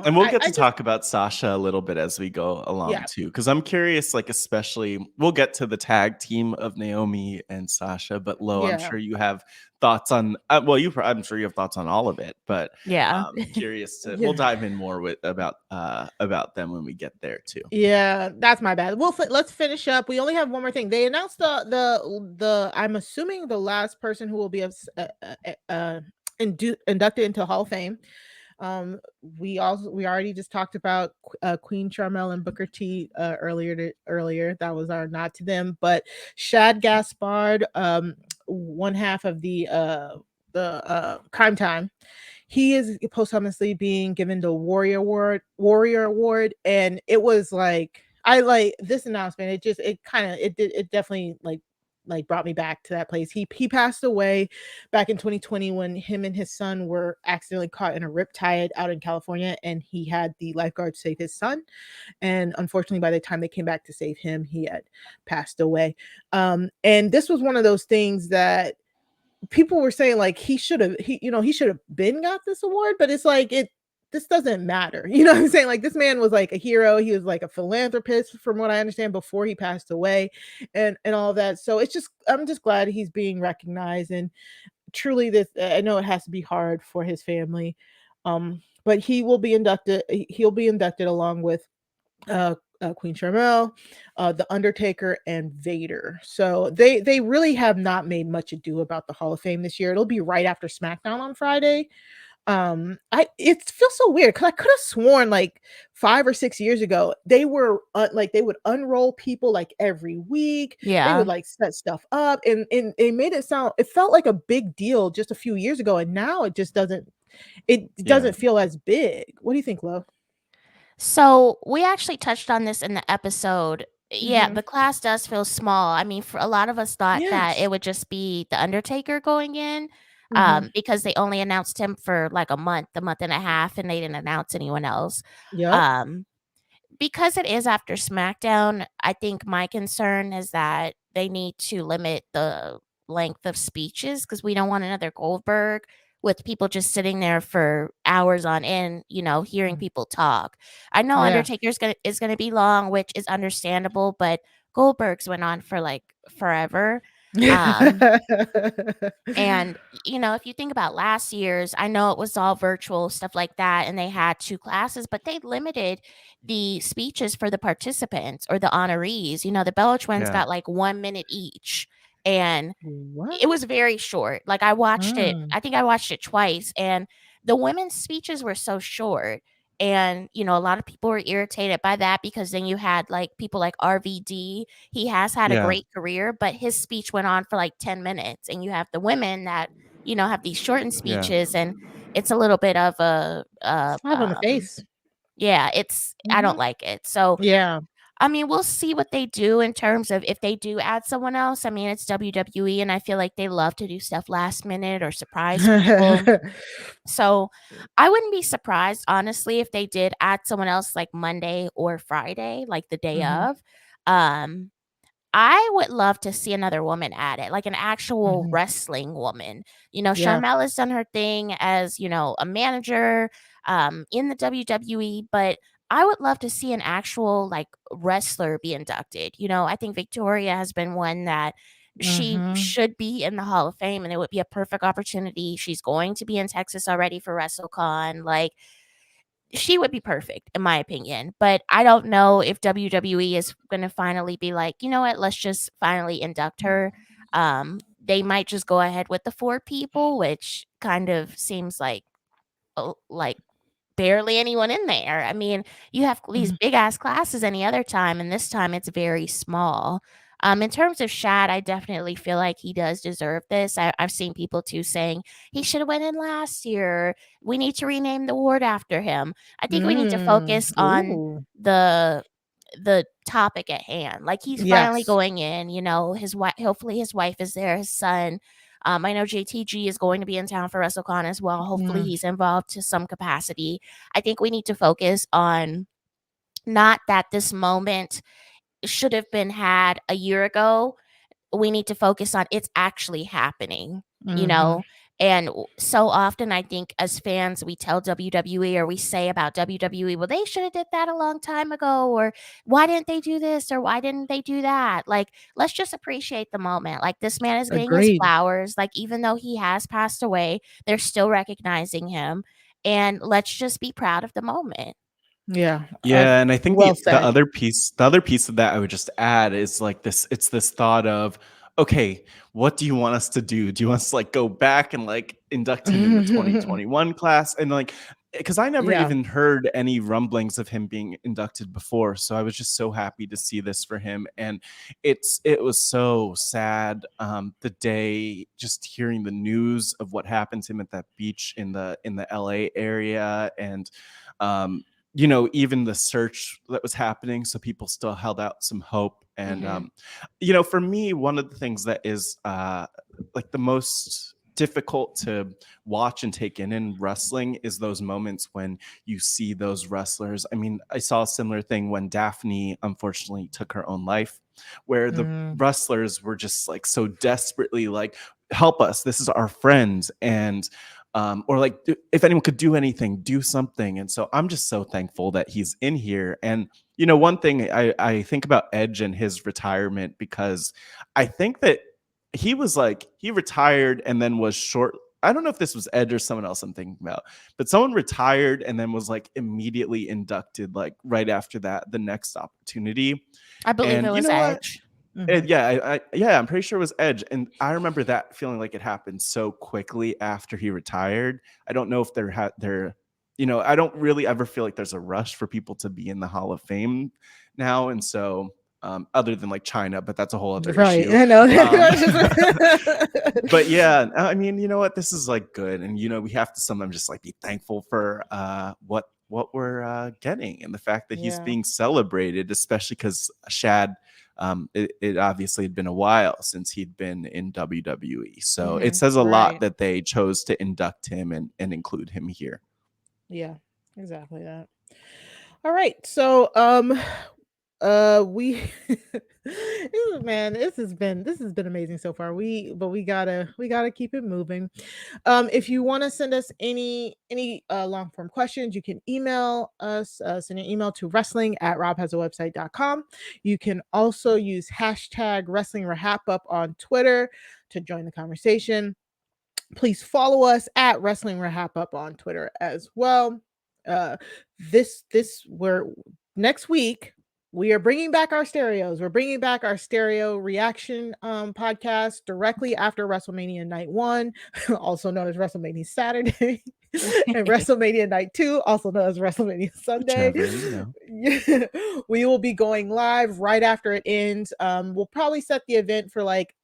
And we'll get to talk about Sasha a little bit as we go along too, because I'm curious, like, especially we'll get to the tag team of Naomi and Sasha, but Lo, I'm sure you have thoughts on I'm sure you have thoughts on all of it, but curious to we'll dive in more about them when we get there too. Yeah, that's my bad. Let's finish up. We only have one more thing. They announced the I'm assuming the last person who will be inducted into Hall of Fame. We already just talked about Queen Charmel and Booker T earlier. That was our nod to them. But Shad Gaspard, one half of the Crime Time, he is posthumously being given the Warrior Award, and it was like, I like this announcement. It definitely like brought me back to that place. He passed away back in 2020 when him and his son were accidentally caught in a riptide out in California, and he had the lifeguard save his son, and unfortunately by the time they came back to save him, he had passed away. And this was one of those things that people were saying like he should have been got this award, but it's like this doesn't matter. You know what I'm saying? Like, this man was like a hero. He was like a philanthropist, from what I understand, before he passed away, and all of that. So I'm just glad he's being recognized. And truly, I know it has to be hard for his family, but he will be inducted. He'll be inducted along with Queen Charmel, The Undertaker, and Vader. So they really have not made much ado about the Hall of Fame this year. It'll be right after SmackDown on Friday. It feels so weird because I could have sworn like 5 or 6 years ago they were like they would unroll people like every week. They would like set stuff up, and it made it felt like a big deal just a few years ago, and now it just doesn't feel as big. What do you think, Lo? So we actually touched on this in the episode. Yeah, the class does feel small. I mean, for a lot of us thought that it would just be The Undertaker going in, because they only announced him for like a month and a half, and they didn't announce anyone else. Because it is after SmackDown, I think my concern is that they need to limit the length of speeches, because we don't want another Goldberg with people just sitting there for hours on end, hearing people talk. I know Undertaker's is gonna be long, which is understandable, but Goldberg's went on for like forever. And if you think about last year's, I know it was all virtual stuff like that, and they had 2 classes, but they limited the speeches for the participants or the honorees. The Bella Twins got like 1 minute each, and it was very short. Like, I watched it. I think I watched it twice, and the women's speeches were so short. And, a lot of people were irritated by that, because then you had like people like RVD. He has had a great career, but his speech went on for like 10 minutes. And you have the women that, have these shortened speeches, and it's a little bit of a slap on the face. Yeah, I don't like it. So I mean, we'll see what they do in terms of if they do add someone else. I mean, it's WWE, and I feel like they love to do stuff last minute or surprise people. So I wouldn't be surprised, honestly, if they did add someone else like Monday or Friday, like the day of. I would love to see another woman at it, like an actual wrestling woman. Charmel has done her thing as, a manager in the WWE, but I would love to see an actual like wrestler be inducted. I think Victoria has been one that she should be in the Hall of Fame, and it would be a perfect opportunity. She's going to be in Texas already for WrestleCon. Like, she would be perfect in my opinion, but I don't know if WWE is going to finally be like, you know what, let's just finally induct her. They might just go ahead with the 4 people, which kind of seems like barely anyone in there. I mean, you have these big ass classes any other time, and this time it's very small. In terms of Shad, I definitely feel like he does deserve this. I've seen people too saying he should have went in last year. We need to rename the award after him. I think we need to focus on the topic at hand. Like, he's finally going in. His wife. Hopefully, his wife is there. His son. I know JTG is going to be in town for WrestleCon as well. Hopefully, he's involved to some capacity. I think we need to focus on not that this moment should have been had a year ago. We need to focus on it's actually happening, And so often I think as fans, we tell WWE or we say about WWE, well, they should have did that a long time ago, or why didn't they do this, or why didn't they do that? Like, let's just appreciate the moment. Like, this man is getting his flowers. Like, even though he has passed away, they're still recognizing him. And let's just be proud of the moment. Yeah, and I think the other piece of that I would just add is like this. It's this thought of, okay, what do you want us to do? Do you want us to like go back and like induct him in the 2021 class? And like, because I never even heard any rumblings of him being inducted before, so I was just so happy to see this for him. And it was so sad the day just hearing the news of what happened to him at that beach in the LA area, and even the search that was happening, so people still held out some hope. And for me, one of the things that is like the most difficult to watch and take in wrestling is those moments when you see those wrestlers. I mean, I saw a similar thing when Daphne unfortunately took her own life, where the wrestlers were just like so desperately like, help us, this is our friends, and or like, if anyone could do anything, do something. And so I'm just so thankful that he's in here. And one thing I think about Edge and his retirement, because I think that he retired and then was short. I don't know if this was Edge or someone else I'm thinking about, but someone retired and then was like immediately inducted, like right after that, the next opportunity. I believe it was Edge. I'm pretty sure it was Edge. And I remember that feeling like it happened so quickly after he retired. I don't know if I don't really ever feel like there's a rush for people to be in the Hall of Fame now. And so other than like China, but that's a whole other issue. I know. But yeah, I mean, you know what? This is like good. And, we have to sometimes just like be thankful for what we're getting, and the fact that he's being celebrated, especially because Shad, it obviously had been a while since he'd been in WWE. So it says a lot that they chose to induct him and include him here. Yeah, exactly that. All right. So we this has been amazing so far. We gotta keep it moving. If you want to send us any long form questions, you can email us, send an email to wrestling@RHAPhasawebsite.com. You can also use hashtag Wrestling RHAPup on Twitter to join the conversation. Please follow us at Wrestling RHAPup on Twitter as well. Next week we are bringing back our stereos. We're bringing back our stereo reaction podcast directly after WrestleMania Night 1, also known as WrestleMania Saturday, and WrestleMania Night 2, also known as WrestleMania Sunday. We will be going live right after it ends. We'll probably set the event for like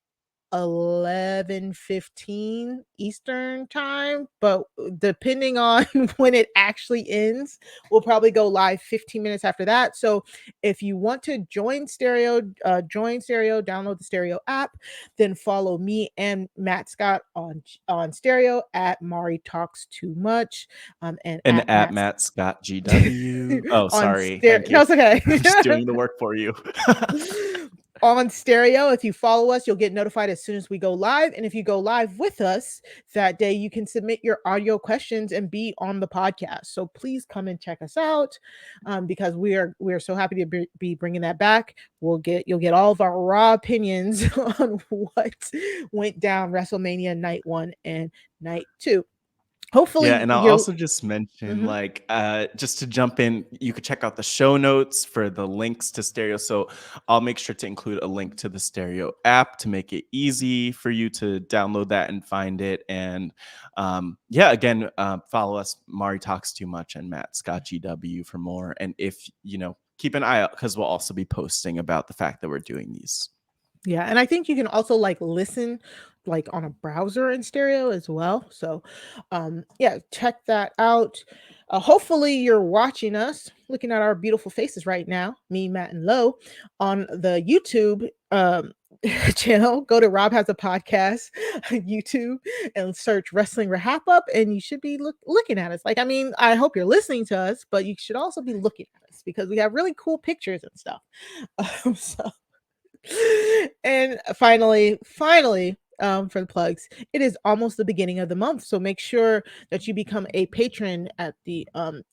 11:15 Eastern time, but depending on when it actually ends, we'll probably go live 15 minutes after that. So if you want to join Stereo, download the Stereo app, then follow me and Matt Scott on Stereo at Mari Talks Too Much, and at Matt Scott GW. Oh, sorry. No, it's okay. I'm just doing the work for you. on stereo. If you follow us, you'll get notified as soon as we go live. And if you go live with us that day, you can submit your audio questions and be on the podcast. So please come and check us out, because we are so happy to be bringing that back. You'll get all of our raw opinions on what went down WrestleMania night 1 and night 2. Hopefully, Yeah, and I'll also just mention, Mhm. like, just to jump in, you could check out the show notes for the links to Stereo. So I'll make sure to include a link to the Stereo app to make it easy for you to download that and find it. And yeah, again, follow us, Mari Talks Too Much and Matt Scott GW for more. And if, keep an eye out, because we'll also be posting about the fact that we're doing these. Yeah, and I think you can also listen on a browser in stereo as well. So yeah, check that out. Hopefully you're watching us, looking at our beautiful faces right now, me, Matt, and Lo, on the YouTube channel. Go to Rob Has a Podcast YouTube and search Wrestling RHAPup, and you should be looking at us. I hope you're listening to us, but you should also be looking at us because we have really cool pictures and stuff. So and finally, for the plugs, it is almost the beginning of the month, so make sure that you become a patron at the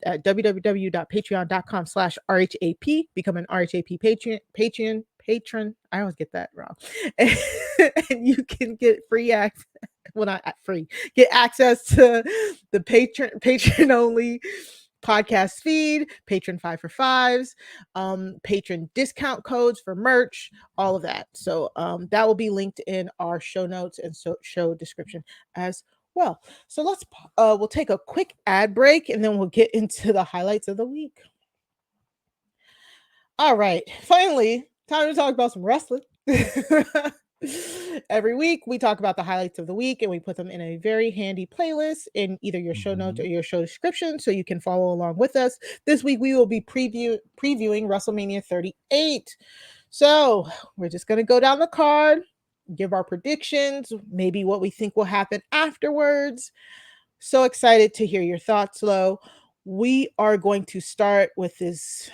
at www.patreon.com/RHAP. Become an RHAP patron. I always get that wrong. And you can get free access. Well, not free. Get access to the patron only podcast feed, patron 5 for 5s, patron discount codes for merch, all of that. So that will be linked in our show notes and show description as well. So we'll take a quick ad break and then we'll get into the highlights of the week. All right, finally, time to talk about some wrestling. Every week we talk about the highlights of the week and we put them in a very handy playlist in either your show notes or your show description so you can follow along with us. This week we will be previewing WrestleMania 38. So we're just going to go down the card, give our predictions, maybe what we think will happen afterwards. So excited to hear your thoughts, Lo. We are going to start with this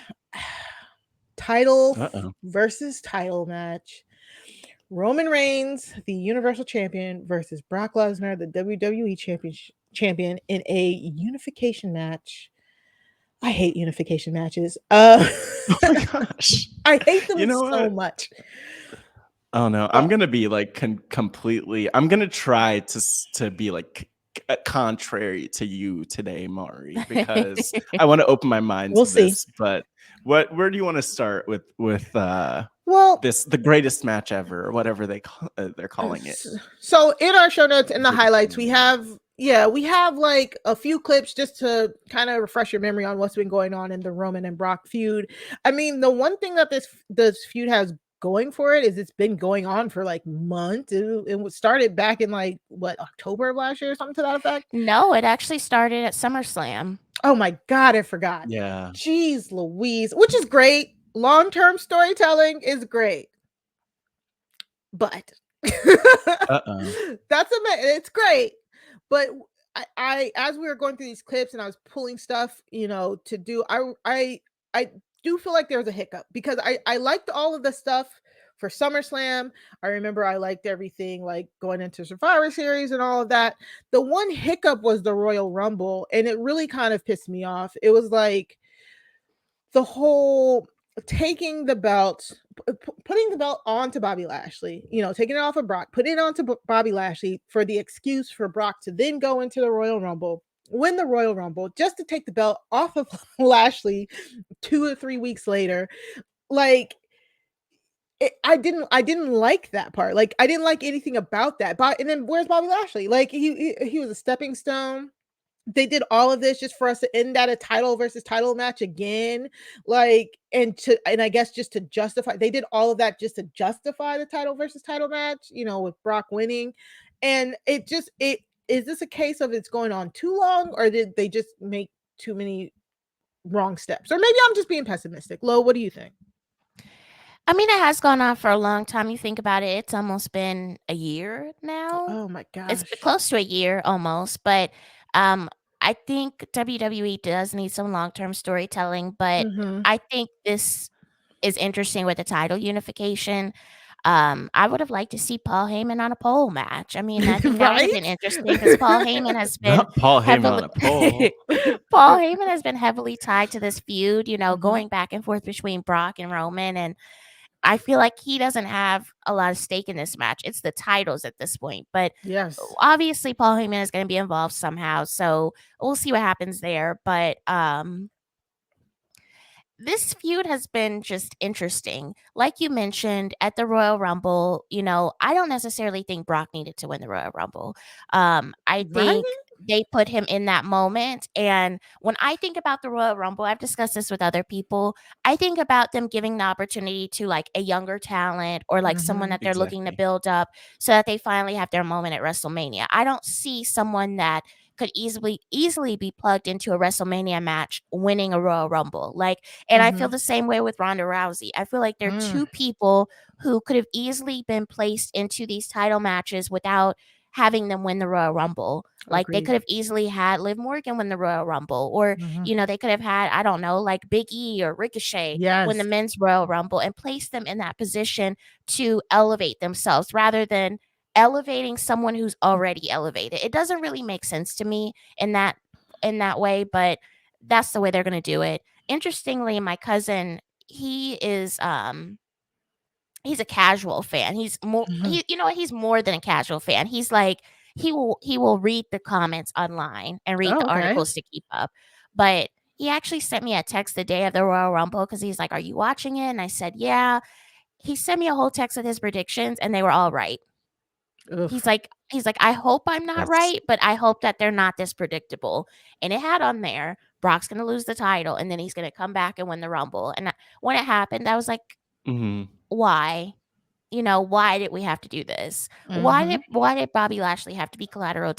title versus title match. Roman Reigns, the Universal Champion, versus Brock Lesnar, the WWE Champion, in a unification match. I hate unification matches. Oh my gosh. I hate them so much. Oh no, I'm gonna be completely. I'm gonna try to be contrary to you today, Mari, because I want to open my mind to this. But where do you want to start with the greatest match ever, or whatever they're calling it? So in our show notes and the highlights, we have a few clips just to kind of refresh your memory on what's been going on in the Roman and Brock feud. I mean, the one thing that this feud has going for it is it's been going on for months. It started back in October of last year or something to that effect. No, it actually started at SummerSlam. Oh my God, I forgot. Yeah. Jeez Louise, which is great. Long-term storytelling is great. But it's great. But I as we were going through these clips and I was pulling stuff, to do, I do feel like there was a hiccup because I liked all of the stuff for SummerSlam. I remember I liked everything going into Survivor Series and all of that. The one hiccup was the Royal Rumble, and it really kind of pissed me off. It was the whole taking the belt, putting the belt onto Bobby Lashley, taking it off of Brock, putting it onto Bobby Lashley for the excuse for Brock to then go into the Royal Rumble, win the Royal Rumble, just to take the belt off of Lashley 2 or 3 weeks later. I didn't like that part. I didn't like anything about that. And then where's Bobby Lashley? He was a stepping stone. They did all of this just for us to end at a title versus title match again. And I guess just to justify, they did all of that just to justify the title versus title match, with Brock winning. And is this a case of it's going on too long, or did they just make too many wrong steps? Or maybe I'm just being pessimistic. Lo, what do you think? I mean, it has gone on for a long time. You think about it, it's almost been a year now. Oh my gosh. It's close to a year almost, but I think WWE does need some long-term storytelling, but I think this is interesting with the title unification. I would have liked to see Paul Heyman on a pole match. I mean, I think that would have been Right? interesting because Paul Heyman has been Not Paul Heyman on heavily a pole. Paul Heyman has been heavily tied to this feud, Mhm. going back and forth between Brock and Roman, and I feel like he doesn't have a lot of stake in this match. It's the titles at this point, but Yes. obviously Paul Heyman is going to be involved somehow, so we'll see what happens there. But this feud has been just interesting. Like you mentioned at the Royal Rumble, I don't necessarily think Brock needed to win the Royal Rumble. I Right? think they put him in that moment. And when I think about the Royal Rumble, I've discussed this with other people. I think about them giving the opportunity to like a younger talent or like someone that they're looking to Exactly. build up so that they finally have their moment at WrestleMania. I don't see someone that could easily be plugged into a WrestleMania match winning a Royal Rumble. And I feel the same way with Ronda Rousey. I feel like there are two people who could have easily been placed into these title matches without having them win the Royal Rumble. Like they Agreed. could have easily had Liv Morgan win the Royal Rumble, or they could have had, I don't know, like Big E or Ricochet win the Yes. men's Royal Rumble and place them in that position to elevate themselves rather than elevating someone who's already elevated. It doesn't really make sense to me in that way, but that's the way they're going to do it. Interestingly, my cousin, he is he's a casual fan. He's more he's more than a casual fan. He's like he will read the comments online and read Oh, the okay. articles to keep up. But he actually sent me a text the day of the Royal Rumble because he's like, "Are you watching it?" And I said, "Yeah." He sent me a whole text with his predictions and they were all right. He's like, I hope I'm not That's right, but I hope that they're not this predictable. And it had on there, Brock's going to lose the title and then he's going to come back and win the Rumble. And when it happened, I was like, mhm. why? Why did we have to do this? Why did Bobby Lashley have to be collateral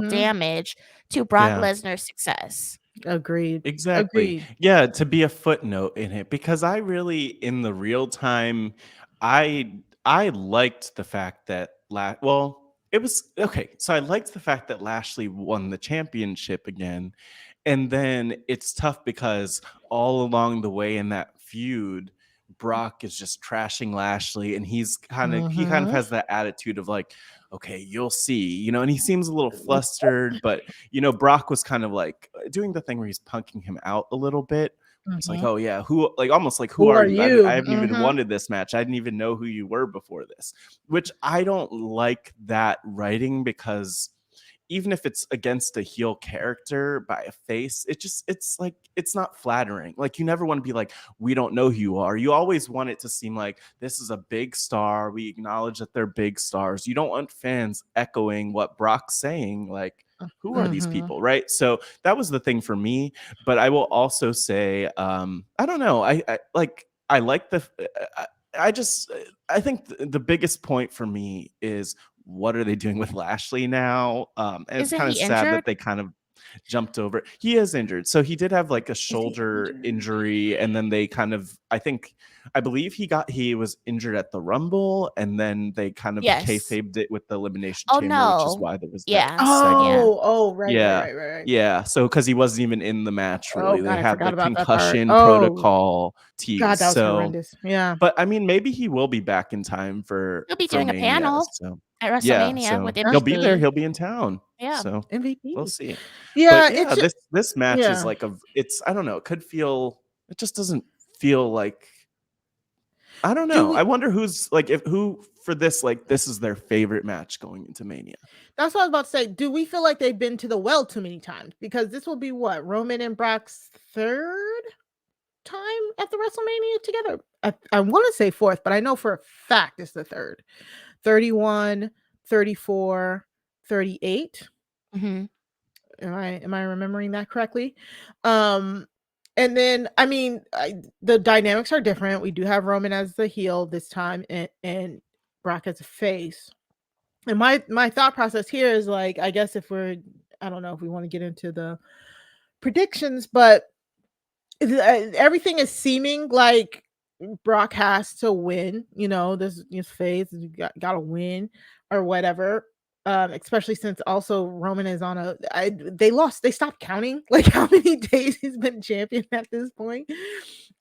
damage to Brock Yeah. Lesnar's success? Agreed. Exactly. Agreed. Yeah, to be a footnote in it because I really in the real time I liked the fact that it was okay. So I liked the fact that Lashley won the championship again. And then it's tough because all along the way in that feud, Brock is just trashing Lashley and he kind of has that attitude of like, okay, you'll see, and he seems a little flustered, but Brock was kind of like doing the thing where he's punking him out a little bit. It's like, oh yeah, almost like who are you? I haven't even wanted this match. I didn't even know who you were before this, which I don't like that writing because even if it's against a heel character by a face, it's like it's not flattering. Like you never want to be like, we don't know who you are. You always want it to seem like this is a big star. We acknowledge that they're big stars. You don't want fans echoing what Brock's saying, like, who are these people, right? So that was the thing for me. But I will also say, I don't know. I like the. I think the biggest point for me is what are they doing with Lashley now? And it's Isn't kind of he sad injured? that they kind of jumped over. He is injured. So he did have like a shoulder injury. And then they kind of, I believe he was injured at the Rumble. And then they kind of Yes. kayfabed it with the Elimination Oh, Chamber, which is no. why there was Yeah. that segment. Right. Yeah. So because he wasn't even in the match, really. God, They I had forgot the about that part. concussion Oh, protocol tease. God, that was So horrendous. Yeah. but I mean, maybe he will be back in time for He'll be doing a Mania. panel So at yeah, WrestleMania so with he'll be there. MVP. He'll be in town. Yeah. So we'll MVP. see. Yeah, But yeah, it's this match is yeah. like I don't know. It just doesn't feel like. I don't know. I wonder who's like who for this this is their favorite match going into Mania. That's what I was about to say. Do we feel like they've been to the well too many times? Because this will be what, Roman and Brock's third time at the WrestleMania together. I want to say fourth, but I know for a fact it's the third. 31, 34, 38. Mhm. Am I remembering that correctly? And then I mean, the dynamics are different. We do have Roman as the heel this time, and Brock as a face. And my thought process here is like, I guess I don't know if we want to get into the predictions, but everything is seeming like Brock has to win. This phase got to win or whatever. Especially since also Roman is on they stopped counting like how many days he's been champion at this point.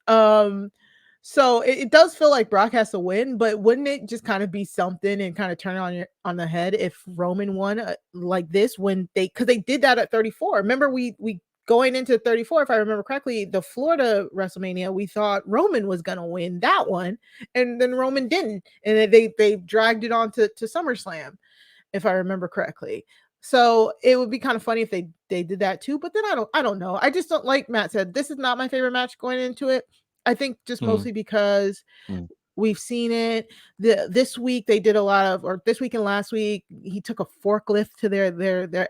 So it does feel like Brock has to win, but wouldn't it just kind of be something and kind of turn it on the head if Roman won like this when because they did that at 34. Remember we going into 34, if I remember correctly, the Florida WrestleMania, we thought Roman was gonna win that one, and then Roman didn't, and then they dragged it on to SummerSlam, if I remember correctly. So it would be kind of funny if they did that too, but then I don't know. I just don't, like Matt said, this is not my favorite match going into it. I think just mostly because we've seen it. This week they did a lot of, or this week and last week, he took a forklift to their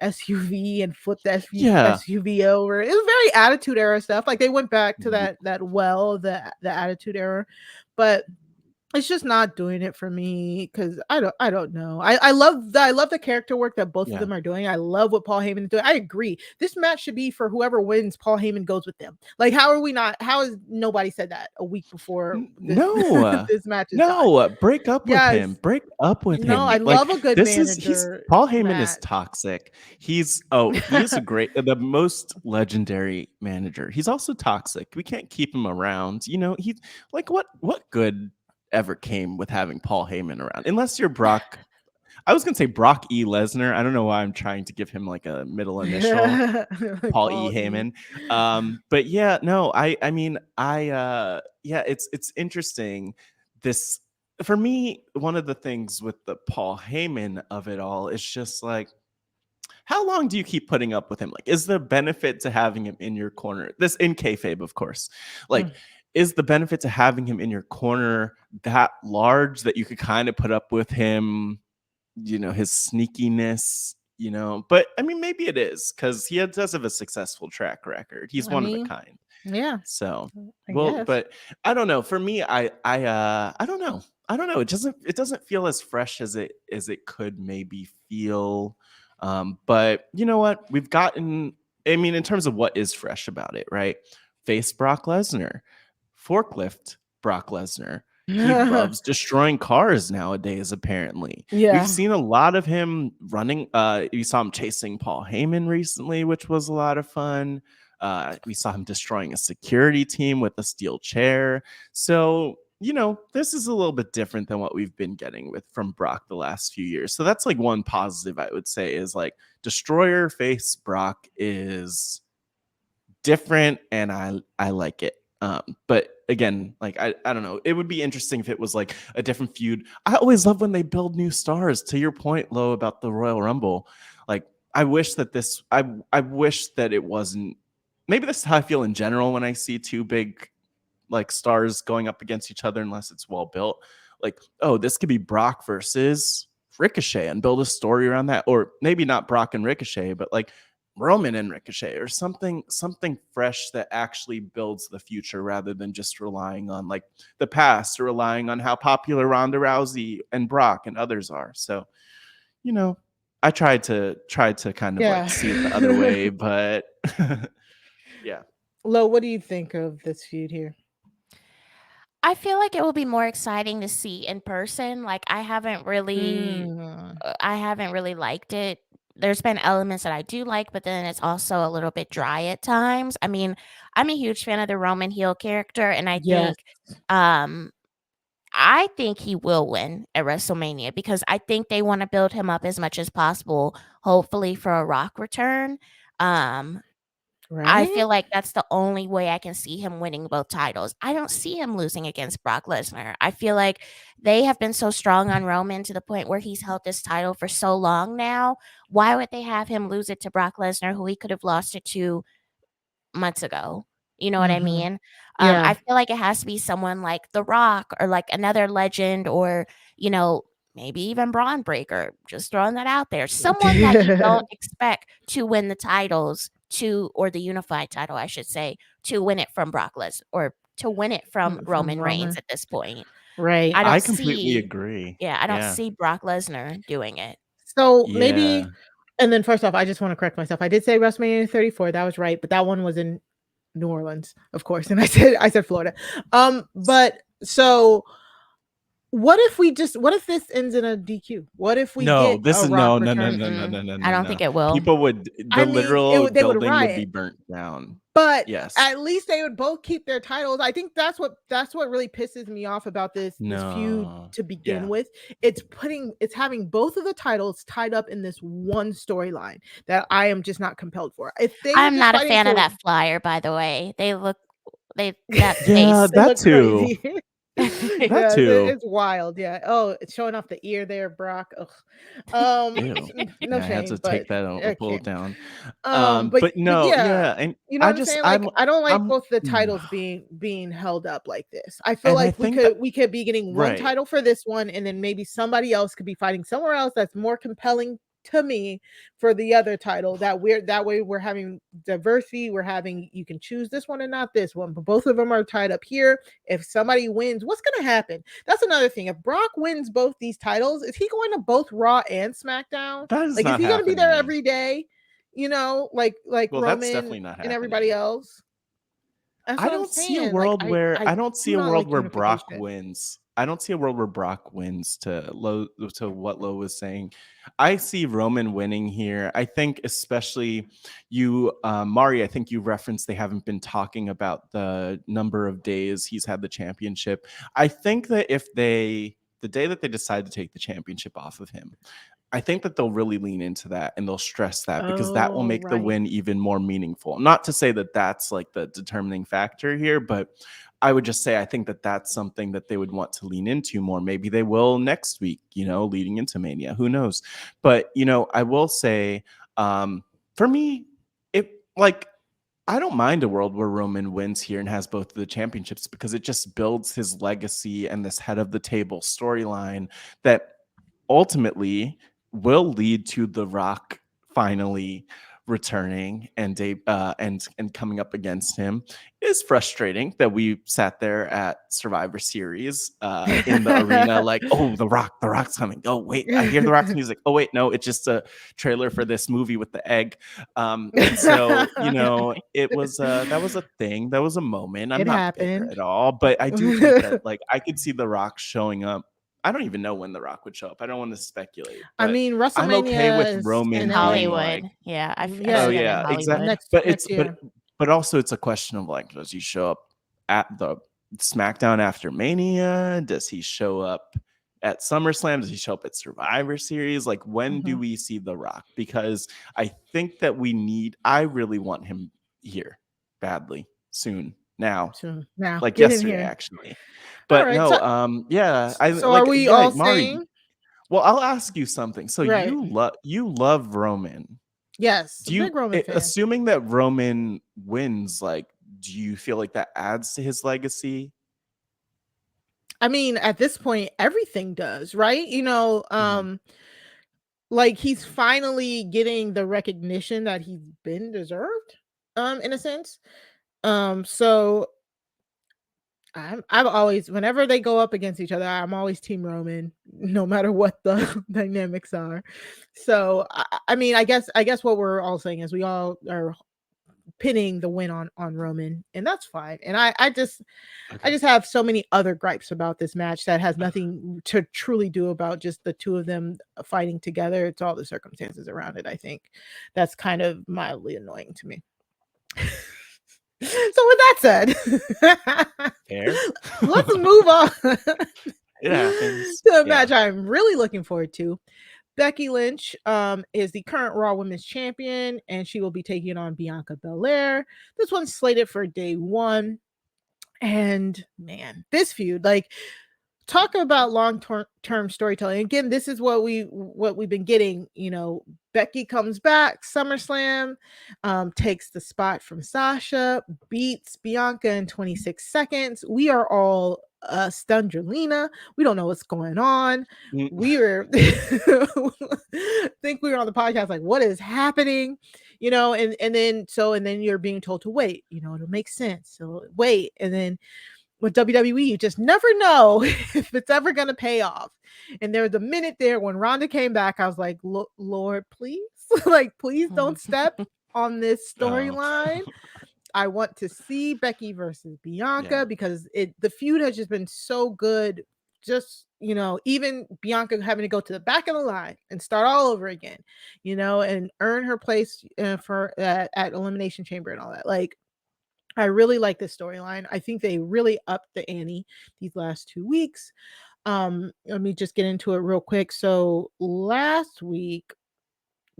SUV and flipped the SUV over. It was very Attitude Era stuff. Like they went back to the Attitude Era, but it's just not doing it for me because I don't know. I love the character work that both of them are doing. I love what Paul Heyman is doing. I agree. This match should be for whoever wins. Paul Heyman goes with them. Like, how has nobody said that a week before? This match is done? Break up with him. Break up with him. No, I love a good manager. Paul Heyman is toxic. He's a great, the most legendary manager. He's also toxic. We can't keep him around. You know, he's like what good ever came with having Paul Heyman around, unless you're Brock. I was gonna say Brock E. Lesnar. I don't know why I'm trying to give him like a middle initial, Paul E. Heyman. But yeah, no, it's interesting. This, for me, one of the things with the Paul Heyman of it all is just like, how long do you keep putting up with him? Like, is the benefit to having him in your corner? This in kayfabe, of course. Like, is the benefit to having him in your corner that large that you could kind of put up with him, you know, his sneakiness, you know? But I mean, maybe it is because he does have a successful track record. He's one of a kind. Yeah. So, guess. but I don't know. For me, I don't know. I don't know. It doesn't feel as fresh as it could maybe feel. But you know what? We've gotten, I mean, in terms of what is fresh about it, right? Face Brock Lesnar. Forklift Brock Lesnar. He loves destroying cars nowadays, apparently. Yeah. We've seen a lot of him running. You saw him chasing Paul Heyman recently, which was a lot of fun. We saw him destroying a security team with a steel chair. So, you know, this is a little bit different than what we've been getting from Brock the last few years. So that's like one positive I would say is like Destroyer face Brock is different, and I like it. But again, like I don't know. It would be interesting if it was like a different feud. I always love when they build new stars. To your point, Lo, about the Royal Rumble. Like I wish that I wish that it wasn't. Maybe this is how I feel in general when I see two big like stars going up against each other, unless it's well built. Like, oh, this could be Brock versus Ricochet and build a story around that, or maybe not Brock and Ricochet, but like Roman and Ricochet or something fresh that actually builds the future rather than just relying on like the past or relying on how popular Ronda Rousey and Brock and others are. So, you know, I tried to kind of like see it the other way, but yeah. Lo, what do you think of this feud here? I feel like it will be more exciting to see in person. Like I haven't really liked it. There's been elements that I do like, but then it's also a little bit dry at times. I mean, I'm a huge fan of the Roman heel character, and I think he will win at WrestleMania because I think they want to build him up as much as possible, hopefully for a Rock return. I feel like that's the only way I can see him winning both titles. I don't see him losing against Brock Lesnar. I feel like they have been so strong on Roman to the point where he's held this title for so long now. Why would they have him lose it to Brock Lesnar, who he could have lost it to months ago? You know what I mean? I feel like it has to be someone like The Rock or like another legend or, you know, maybe even Braun Breaker. Just throwing that out there. Someone that you don't expect to win the titles or the unified title, I should say, to win it from Brock Lesnar or to win it from Roman Reigns at this point. Right. I completely agree. Yeah, I don't see Brock Lesnar doing it. So maybe, and then first off, I just want to correct myself. I did say WrestleMania 34. That was right, but that one was in New Orleans, of course, and I said Florida. But so What if this ends in a DQ? What if we No, get this a is Rock no. return? I don't think it will. People would, I the mean, literal they would building would be riot. burnt down. But Yes. at least they would both keep their titles. I think that's what really pisses me off about this feud No. to begin Yeah. with. It's having both of the titles tied up in this one storyline that I am just not compelled for. If they I'm were just not a fighting fan of for- that flyer, by the way. That Yeah, face. they that look too. crazy. That Yeah, too. it's wild. Yeah. Oh, it's showing off the ear there, Brock. Ugh. Ew. No Yeah, I had shame, to take but that out, okay. pull it down. But No, yeah, and you know I what I'm just, saying? Like, I don't like I'm, both the titles being held up like this. I feel and I like think that, we could be getting one right. title for this one, and then maybe somebody else could be fighting somewhere else that's more compelling to me for the other title. That way we're having diversity. We're having, you can choose this one and not this one, but both of them are tied up here. If somebody wins, what's gonna happen? That's another thing. If Brock wins both these titles, is he going to both Raw and SmackDown? That is Like, not is he going to be there happening. every day? You know, like Well, that's Roman definitely not and everybody happening. else. That's I what I'm don't see a saying. Like, world where I I don't see do a not world like where Brock unification. wins. I don't see a world where Brock wins, to what Lo was saying. I see Roman winning here. I think especially you, Mari, I think you referenced they haven't been talking about the number of days he's had the championship. I think that the day that they decide to take the championship off of him, I think that they'll really lean into that and they'll stress that, because that will Oh, make the right. win even more meaningful. Not to say that that's like the determining factor here, but I would just say I think that that's something that they would want to lean into more. Maybe they will next week, leading into Mania. Who knows? But, I will say, for me, I don't mind a world where Roman wins here and has both of the championships, because it just builds his legacy and this head of the table storyline that ultimately will lead to The Rock finally returning and coming up against him. It is frustrating that we sat there at Survivor Series in the arena like, oh, the Rock's coming. Oh, wait, I hear The Rock's music. Oh, wait, no, it's just a trailer for this movie with the egg. And so, it was that was a thing. That was a moment. I'm It not bitter happened. at all, but I do think that I could see The Rock showing up. I don't even know when The Rock would show up. I don't want to speculate. I But mean, I'm okay WrestleMania with is Roman in being Hollywood. like, Yeah, I Yeah. see that in Hollywood. exactly. next year. But also it's a question of like, does he show up at the SmackDown after Mania? Does he show up at SummerSlam? Does he show up at Survivor Series? Like, when do we see The Rock? Because I think that I really want him here badly, soon, now. So now, Like get in yesterday, here. actually. But right, no, so- yeah. So are we all Mari, saying? well, I'll ask you something. So Right. you love Roman. Yes, Do you, big Roman fan. assuming that Roman wins, like, do you feel like that adds to his legacy? I mean, at this point, everything does, right? Like, he's finally getting the recognition that he's been deserved, in a sense. So I've always, whenever they go up against each other, I'm always Team Roman, no matter what the dynamics are. So I mean, I guess what we're all saying is we all are pinning the win on Roman, and that's fine. And I just have so many other gripes about this match that has nothing to truly do about just the two of them fighting together. It's all the circumstances around it. I think that's kind of mildly annoying to me. So with that said, Fair. let's move on It happens. to a match I'm really looking forward to. Becky Lynch is the current Raw Women's Champion, and she will be taking on Bianca Belair. This one's slated for day 1. And man, this feud, like, talk about long-term storytelling. Again, this is what we've been getting. Becky comes back, SummerSlam, takes the spot from Sasha, beats Bianca in 26 seconds. We are all stunned. We don't know what's going on. We were think we were on the podcast like, what is happening? And then you're being told to wait. It'll make sense. So wait, and then with WWE, you just never know if it's ever going to pay off. And there was a minute there when Ronda came back, I was like, Lord, please, like, please don't step on this storyline. I want to see Becky versus Bianca because the feud has just been so good just, you know, even Bianca having to go to the back of the line and start all over again, you know, and earn her place for at Elimination Chamber and all that. Like, I really like this storyline. I think they really upped the ante these last 2 weeks. Let me just get into it real quick. So last week,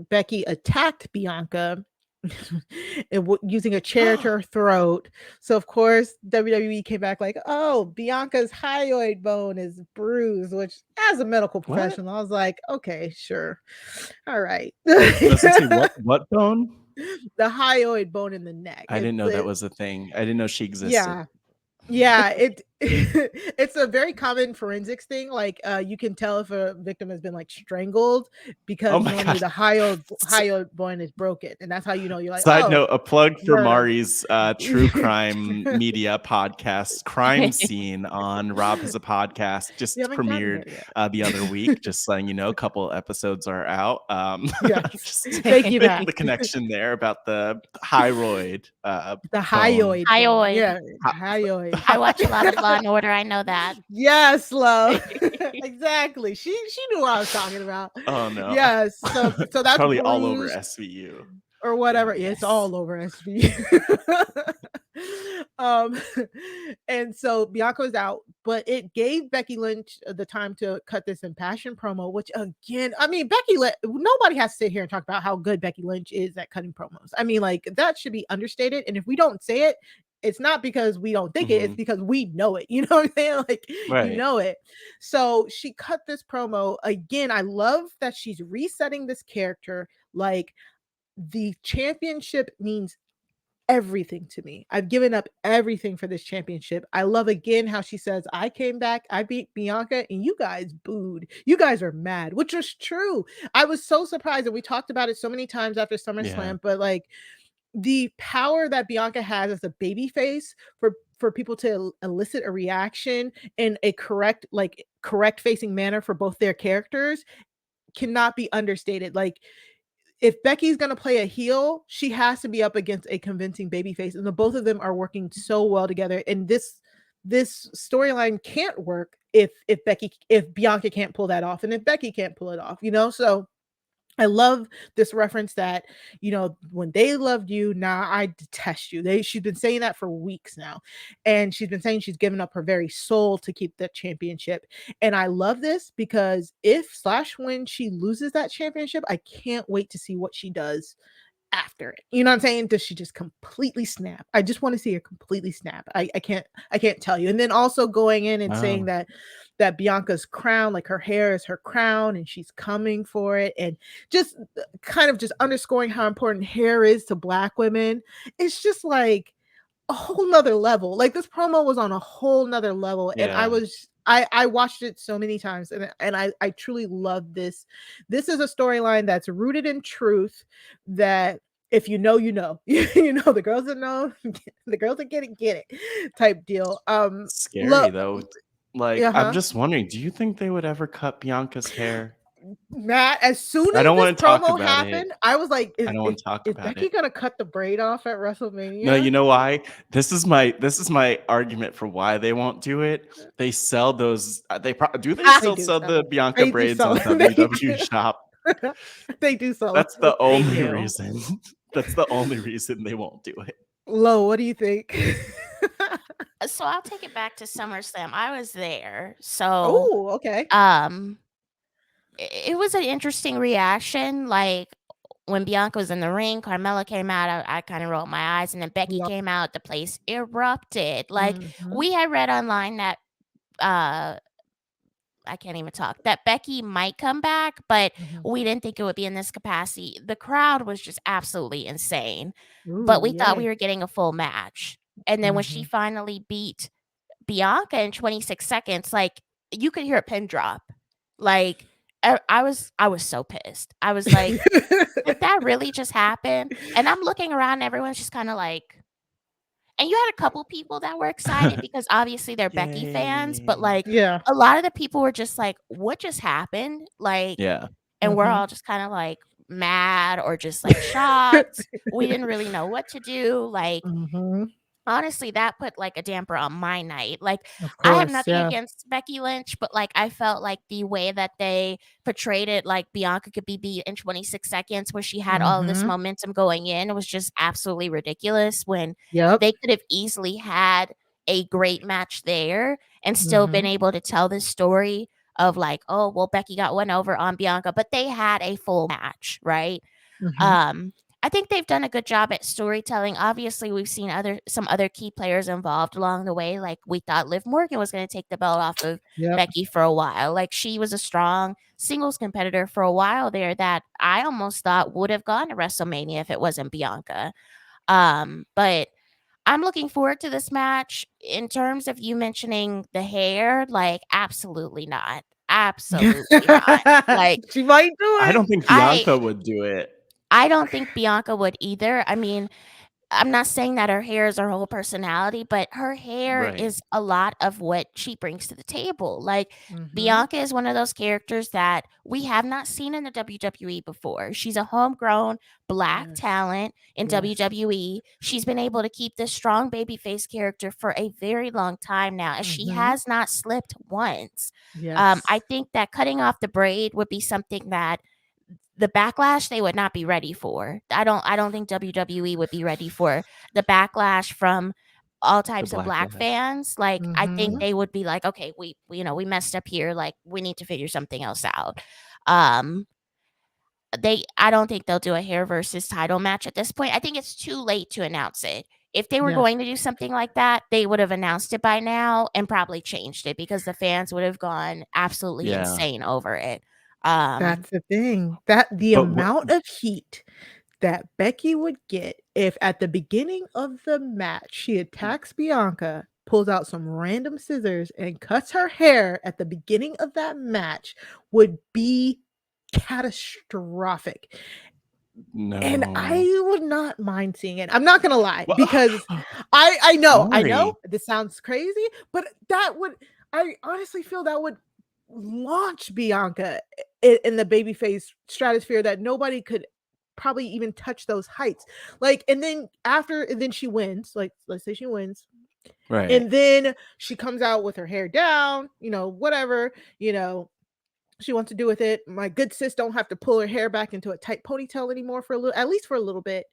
Becky attacked Bianca using a chair to her throat. So of course WWE came back like, oh, Bianca's hyoid bone is bruised, which as a medical professional, I was like, okay, sure. All right. What bone? The hyoid bone in the neck. I didn't know that was a thing. I didn't know she existed. Yeah. Yeah, it's a very common forensics thing. Like, you can tell if a victim has been like strangled because normally the hyoid bone is broken, and that's how you know. You're like, side note, a plug for murder. Mari's true crime media podcast, Crime Scene on RHAP is a podcast. Just premiered the other week. Just letting you know, a couple episodes are out. Yes. Thank you, Matt. The connection there about the hyoid. The hyoid. Hyoid. Yeah, hyoid. I watch a lot of Law and Order. I know that. Yes, love. Exactly. She knew what I was talking about. Oh no. Yes. So that's probably all over SVU or whatever. Yes. It's all over SVU. And so Bianca was out, but it gave Becky Lynch the time to cut this impassioned promo, which again, I mean, nobody has to sit here and talk about how good Becky Lynch is at cutting promos. I mean, like, that should be understated. And if we don't say it, it's not because we don't think it, it's because we know it. You know what I'm saying? Like, you know it. So she cut this promo. Again, I love that she's resetting this character. Like, the championship means everything to me. I've given up everything for this championship. I love again how she says, I came back, I beat Bianca, and you guys booed. You guys are mad, which was true. I was so surprised, and we talked about it so many times after SummerSlam, but like, the power that Bianca has as a baby face for people to elicit a reaction in a correct facing manner for both their characters cannot be understated. Like, if Becky's going to play a heel, she has to be up against a convincing baby face, and the both of them are working so well together. And this storyline can't work if Bianca can't pull that off, and if Becky can't pull it off, you know. So I love this reference that, you know, when they loved you, now I detest you. She's been saying that for weeks now. And she's been saying she's given up her very soul to keep the championship. And I love this because when she loses that championship, I can't wait to see what she does after it. You know what I'm saying? Does she just completely snap? I just want to see her completely snap. I can't tell you. And then also going in and saying that Bianca's crown, like her hair is her crown and she's coming for it, and just kind of just underscoring how important hair is to Black women. It's just like a whole nother level. Like, this promo was on a whole nother level. And I watched it so many times, and I truly love this. This is a storyline that's rooted in truth, that if you know, you know. You know, the girls that know, the girls that get it type deal. Scary though. Like, I'm just wondering, do you think they would ever cut Bianca's hair? Matt, as soon as this promo happened, I was like, is Becky gonna cut the braid off at WrestleMania? No, you know why? This is my argument for why they won't do it. They sell those. They still sell the Bianca braids on WWE Shop. They do sell. That's the only reason. That's the only reason they won't do it. Lo, what do you think? So I'll take it back to SummerSlam. I was there. So okay. It was an interesting reaction. Like, when Bianca was in the ring, Carmella came out, I kind of rolled my eyes, and then Becky came out, the place erupted. Like, we had read online that I can't even talk, that Becky might come back, but we didn't think it would be in this capacity. The crowd was just absolutely insane. But we thought we were getting a full match. And then when she finally beat Bianca in 26 seconds, like, you could hear a pin drop. Like, I was so pissed. I was like, did that really just happen? And I'm looking around, and everyone's just kind of like, and you had a couple people that were excited because obviously they're Becky fans, but like, a lot of the people were just like, what just happened? Like, and we're all just kind of like mad or just like shocked. We didn't really know what to do. Like, honestly, that put like a damper on my night. Like, Of I have course, nothing yeah. against Becky Lynch, but like, I felt like the way that they portrayed it, like Bianca could be beat in 26 seconds, where she had all this Mm-hmm. momentum going in, was just absolutely ridiculous. When Yep. they could have easily had a great match there and still been Mm-hmm. able to tell this story of like, oh, well, Becky got one over on Bianca, but they had a full match, right? Mm-hmm. Um, I think they've done a good job at storytelling. Obviously, we've seen some other key players involved along the way. Like, we thought Liv Morgan was going to take the belt off of Yep. Becky for a while. Like, she was a strong singles competitor for a while there that I almost thought would have gone to WrestleMania if it wasn't Bianca. But I'm looking forward to this match. In terms of you mentioning the hair, like, absolutely not. Absolutely not. Like, She might do I it. don't think I Bianca would do it. I don't think Bianca would either. I mean, I'm not saying that her hair is her whole personality, but her hair Right. is a lot of what she brings to the table. Like, Mm-hmm. Bianca is one of those characters that we have not seen in the WWE before. She's a homegrown black Yes. talent in Yes. WWE. She's been able to keep this strong babyface character for a very long time now, and she Mhm. has not slipped once. Yes. I think that cutting off the braid would be something that the backlash they would not be ready for. I don't think WWE would be ready for the backlash from all types of black backlash. fans. Like, I think Mhm. they would be like, okay, we messed up here. Like, we need to figure something else out. Um, I don't think they'll do a hair versus title match at this point. I think it's too late to announce it. If they were Yes. going to do something like that, they would have announced it by now and probably changed it, because the fans would have gone absolutely Yeah. insane over it. That's the thing. That the But amount of heat that Becky would get if at the beginning of the match she attacks Bianca, pulls out some random scissors and cuts her hair at the beginning of that match would be catastrophic. And I no. would not mind seeing it. I'm not gonna lie, because I know Sorry. this sounds crazy, but I honestly feel that would launch Bianca in the babyface stratosphere that nobody could probably even touch those heights. Like, and then she wins. Like, let's say she wins, Right. and then she comes out with her hair down, whatever, she wants to do with it. My good sis don't have to pull her hair back into a tight ponytail anymore at least for a little bit.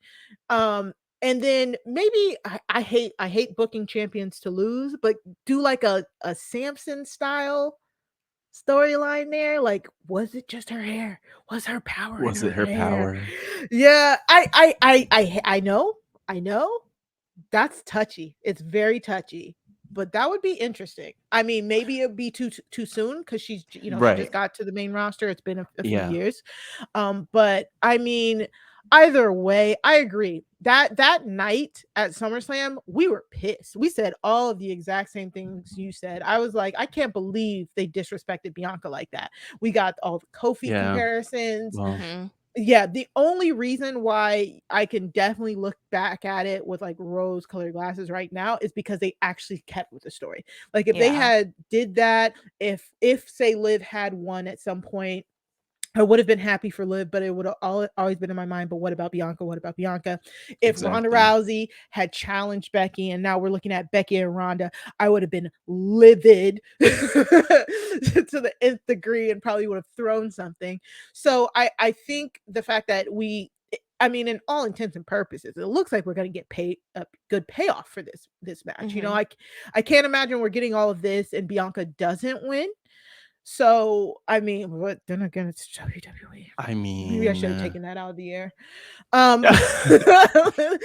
And then maybe I hate booking champions to lose, but do like a Samson style storyline there. Like, was it just her hair? Was her power Was in it her hair? power? Yeah, I know. That's touchy. It's very touchy. But that would be interesting. I mean, maybe it'd be too soon because she just Right. got to the main roster. It's been a few Yeah. years. But I mean, either way, I agree. That night at SummerSlam, we were pissed. We said all of the exact same things you said. I was like, I can't believe they disrespected Bianca like that. We got all the Kofi Yeah. comparisons. Well, Mhm. Yeah, the only reason why I can definitely look back at it with like rose colored glasses right now is because they actually kept with the story. Like, if they Yeah. had did that, if say Liv had won at some point, I would have been happy for Liv, but it would have always been in my mind. But what about Bianca? What about Bianca? If Ronda exactly. Rousey had challenged Becky, and now we're looking at Becky and Ronda, I would have been livid to the nth degree and probably would have thrown something. So I think the fact that I mean, in all intents and purposes, it looks like we're going to get paid a good payoff for this match. Mhm. I can't imagine we're getting all of this and Bianca doesn't win. So, I mean, but then again, it's WWE. I Maybe I should have mean, taken that out of the air. I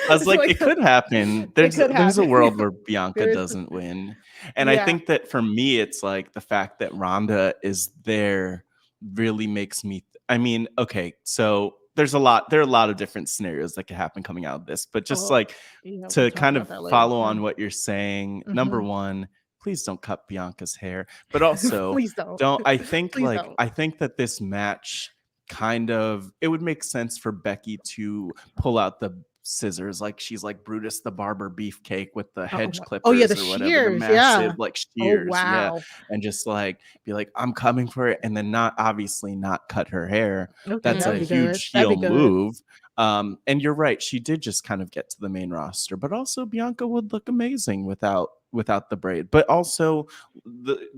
was It's like, it could happen. it There's could a happen. world where Bianca There is doesn't win. And I Yeah. think that for me, it's like the fact that Ronda is there really makes me I mean, okay, so there are a lot of different scenarios that could happen coming out of this, but just Oh, like yeah, we'll to talk kind about of that later. follow Yeah. on what you're saying, number Mhm. one, please don't cut Bianca's hair. But also Please don't. I think Please don't. I think that this match it would make sense for Becky to pull out the scissors, like she's like Brutus the Barber Beefcake with the hedge clippers Oh yeah, the or whatever, the shears. massive Yeah. like Oh shears, yeah, wow. and just like be like, I'm coming for it, and then not cut her hair. Okay, That's that'd a be good. huge That'd be heel good. move. And you're right, she did just kind of get to the main roster, but also Bianca would look amazing without the braid. But also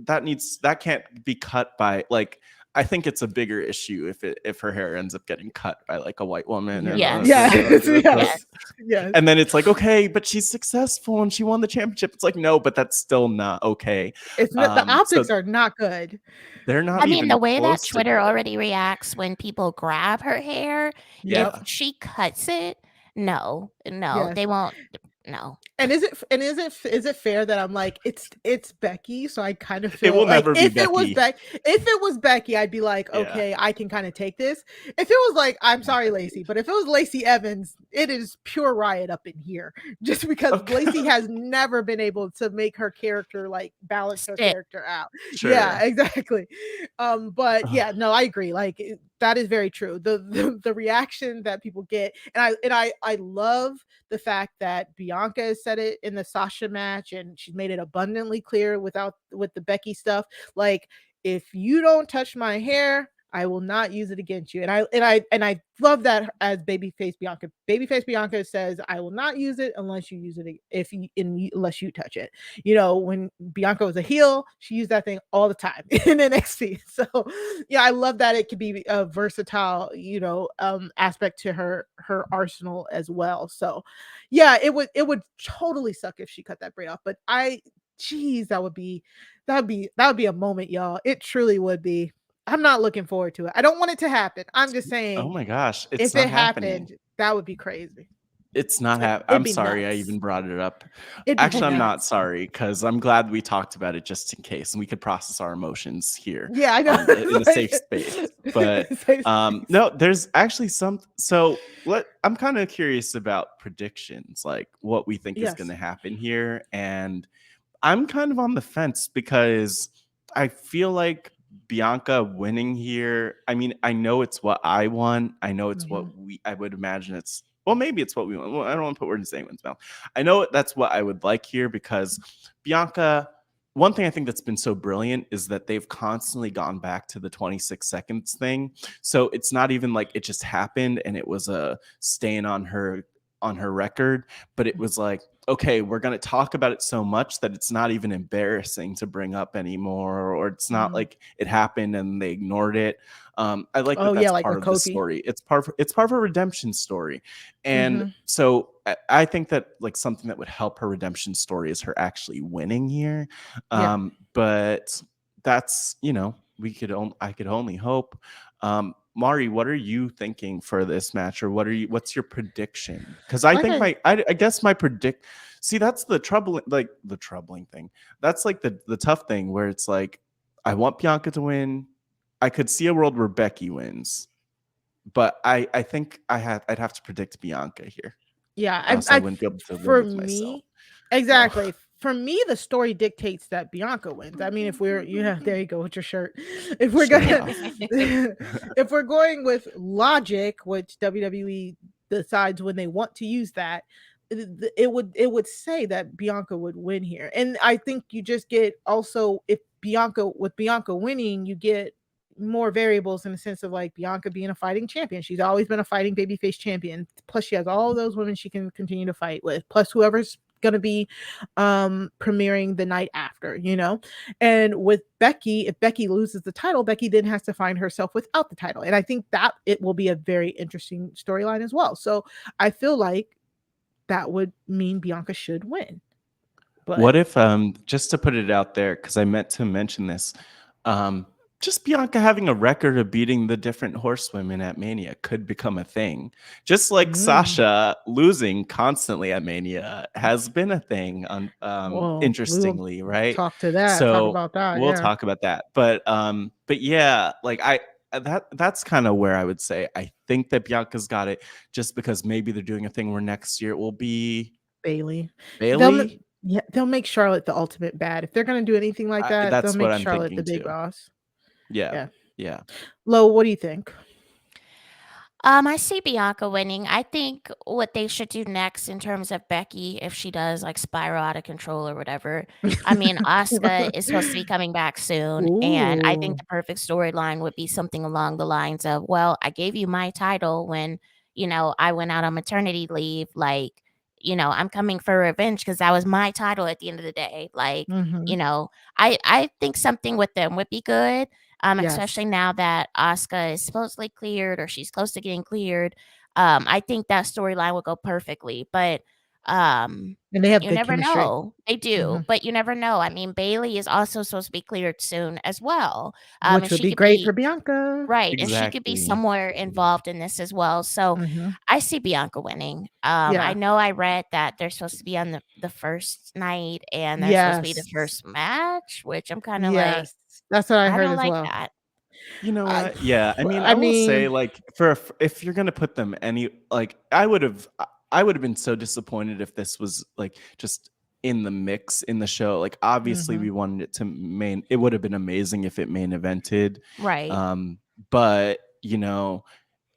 that can't be cut by like, I think it's a bigger issue if her hair ends up getting cut by like a white woman. Yes. Yes. And then it's like, okay, but she's successful and she won the championship. It's like, no, but that's still not okay. It's not, the optics are not good. They're not. I mean, even the way that close to Twitter good. already reacts when people grab her hair, Yeah. if she cuts it, no, Yes. they won't. No. And is it fair that I'm like, it's Becky, so I kind of feel It will like never be if it was Becky. if it was Becky, I'd be like, Yeah. okay, I can kind of take this. If it was like, I'm sorry, Lacey, but if it was Lacey Evans, it is pure riot up in here. Just because Lacey has never been able to make her character like balance her character out. Sure. Yeah, exactly. But yeah, no, I agree. Like that is very true. The reaction that people get, and I love the fact that Bianca has said it in the Sasha match, and she's made it abundantly clear with the Becky stuff. Like, if you don't touch my hair, I will not use it against you. And I love that as babyface Bianca. Babyface Bianca says, I will not use it unless you use it unless you touch it. You know, when Bianca was a heel, she used that thing all the time in NXT. So yeah, I love that it could be a versatile, aspect to her arsenal as well. So yeah, it would totally suck if she cut that braid off. But that would be a moment, y'all. It truly would be. I'm not looking forward to it. I don't want it to happen. I'm just saying. Oh my gosh, if it happened, that would be crazy. It's not happening. I'm sorry I even brought it up. Actually, I'm not sorry, because I'm glad we talked about it just in case, and we could process our emotions here. Yeah, I know. In a safe space. But no, there's actually I'm kind of curious about predictions, like what we think is going to happen here. And I'm kind of on the fence because I feel like Bianca winning here, I mean, I know it's what I want. I know it's what I would imagine it's. Well, maybe it's what we want. Well, I don't want to put words in anyone's mouth. I know that's what I would like here, because Bianca, one thing I think that's been so brilliant is that they've constantly gone back to the 26 seconds thing. So it's not even like it just happened and it was a stain on her record, but it was like, okay, we're going to talk about it so much that it's not even embarrassing to bring up anymore, or it's not like it happened and they ignored it. I like that's like part of Kofi. the story. It's part of a redemption story. And so I think that like something that would help her redemption story is her actually winning here. But that's, I could only hope. Mari, what are you thinking for this match, or what's your prediction? Because I think I guess my see, that's the troubling thing. That's like the tough thing, where it's like, I want Bianca to win. I could see a world where Becky wins, but I think I'd have to predict Bianca here. Yeah, I wouldn't be able to live with myself. Exactly. For me, the story dictates that Bianca wins. I mean, if we're there you go with your shirt. If we're if we're going with logic, which WWE decides when they want to use that, it would say that Bianca would win here. And I think you just get also, with Bianca winning, you get more variables in the sense of like Bianca being a fighting champion. She's always been a fighting babyface champion. Plus she has all of those women she can continue to fight with, plus whoever's going to be premiering the night after, and with Becky, if Becky loses the title, Becky then has to find herself without the title. And I think that it will be a very interesting storyline as well. So I feel like that would mean Bianca should win. But what if, just to put it out there, because I meant to mention this, just Bianca having a record of beating the different horsewomen at Mania could become a thing. Just like Sasha losing constantly at Mania has been a thing, interestingly, right? Talk about that. We'll talk about that. But yeah, like that's kind of where I would say I think that Bianca's got it, just because maybe they're doing a thing where next year it will be Bailey. They'll make Charlotte the ultimate bad. If they're going to do anything like that, they'll make Charlotte the big boss. Yeah. Lo, what do you think? I see Bianca winning. I think what they should do next in terms of Becky, if she does like spiral out of control or whatever. I mean, Asuka is supposed to be coming back soon, and I think Ooh. the perfect storyline would be something along the lines of, "Well, I gave you my title when I went out on maternity leave. Like, I'm coming for revenge because that was my title at the end of the day. Like, Mhm. I think something with them would be good." Yes. Especially now that Asuka is supposedly cleared or she's close to getting cleared. I think that storyline would go perfectly. But And they have you good never chemistry. know. They do, Mhm. but you never know. I mean, Bailey is also supposed to be cleared soon as well. Which And would she be could great for be Bianca. right, and she could be Exactly. somewhere involved in this as well. So Mhm. I see Bianca winning. I Yeah. know I read that they're supposed to be on the first night and they're supposed to be the Yes. first match, which I'm kind of like, Yes. That's what I I heard don't as like well. that. You know I what? Yeah, I mean, I I will say, mean, like, if you're gonna put them any, like, I would have been so disappointed if this was like just in the mix in the show. Like, obviously, we mhm. wanted it to main. It would have been amazing if it main evented. Right. But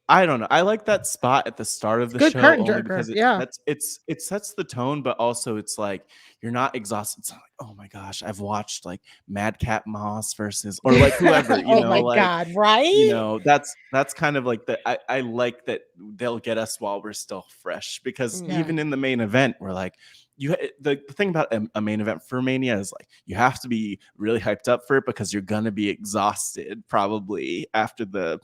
I don't know. I like that spot at the start of It's the good show curtain only jerker. because it Yeah. sets it sets the tone, but also it's like you're not exhausted. It's not like, oh my gosh, I've watched like Madcap Moss versus or like whoever, Oh my god, right? that's kind of like I like that they'll get us while we're still fresh because Yeah. even in the main event, we're like the thing about a main event for Mania is like you have to be really hyped up for it because you're gonna be exhausted probably after the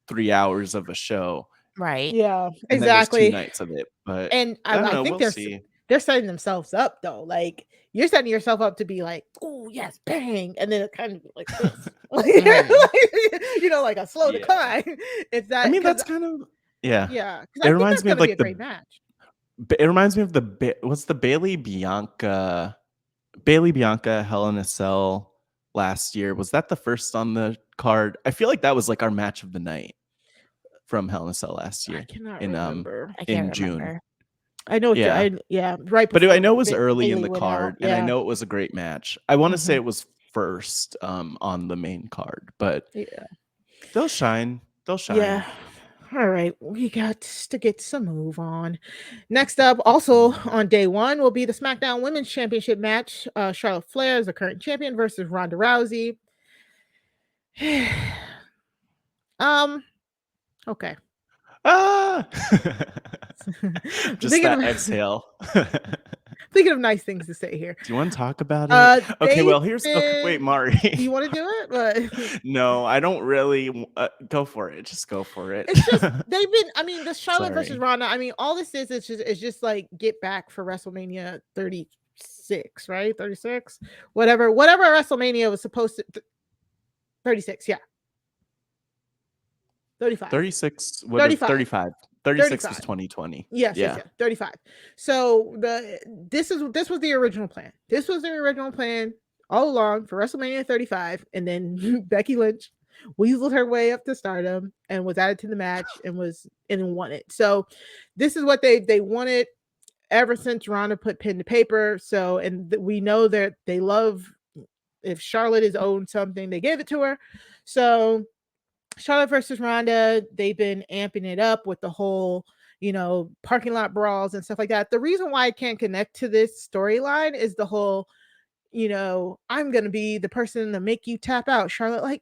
3 hours of a show, Right. Yeah, and then there's 2 exactly. nights of it, but And I don't I know, think we'll see. they're setting themselves up though. Like you're setting yourself up to be like, oh yes, bang, and then it kind of like this, like, Mhm. like a slow Yeah. decline. It's I that mean, because that's kind of yeah. yeah, because It I think reminds that's me of, gonna be like, a great match. it reminds me of what's the Bailey Bianca Hell in a Cell last year, was that the first on the card? I feel like that was, like, our match of the night from Hell in a Cell last I year cannot in, remember. I can't in June. remember. I know what Yeah. yeah, right But I before know it was early in Bailey the went out. card, and I Yeah. know it was a great match. I wanna say Mhm. it was first, on the main card, but Yeah. they'll shine. They'll shine. Yeah. All right, we got to get some move on. Next up, also on day one, will be the SmackDown Women's Championship match. Charlotte Flair is the current champion versus Ronda Rousey. um, okay. Ah! I'm Just thinking that of exhale. thinking of nice things to say here. Do you wanna talk about it? Okay, They've well, here's okay, wait, been. Mari. Do you want to do it? But No, I don't really go for it. Just go for it. it's just they've been. I mean, the Charlotte versus Sorry. Ronda. I mean, all this is just like get back for WrestleMania 36, right? 36, whatever WrestleMania was supposed to. 36, yeah. 35. 36 would have 35. 35. 36 was 35. 2020. Yes, yes, Yeah. yes. 35. So this was the original plan. This was the original plan all along for WrestleMania 35, and then Becky Lynch weaseled her way up to stardom and was added to the match and won it. So this is what they wanted ever since Ronda put pen to paper. So we know that they love if Charlotte is owed something, they gave it to her. So Charlotte versus Ronda, they've been amping it up with the whole, parking lot brawls and stuff like that. The reason why I can't connect to this storyline is the whole, I'm going to be the person to make you tap out. Charlotte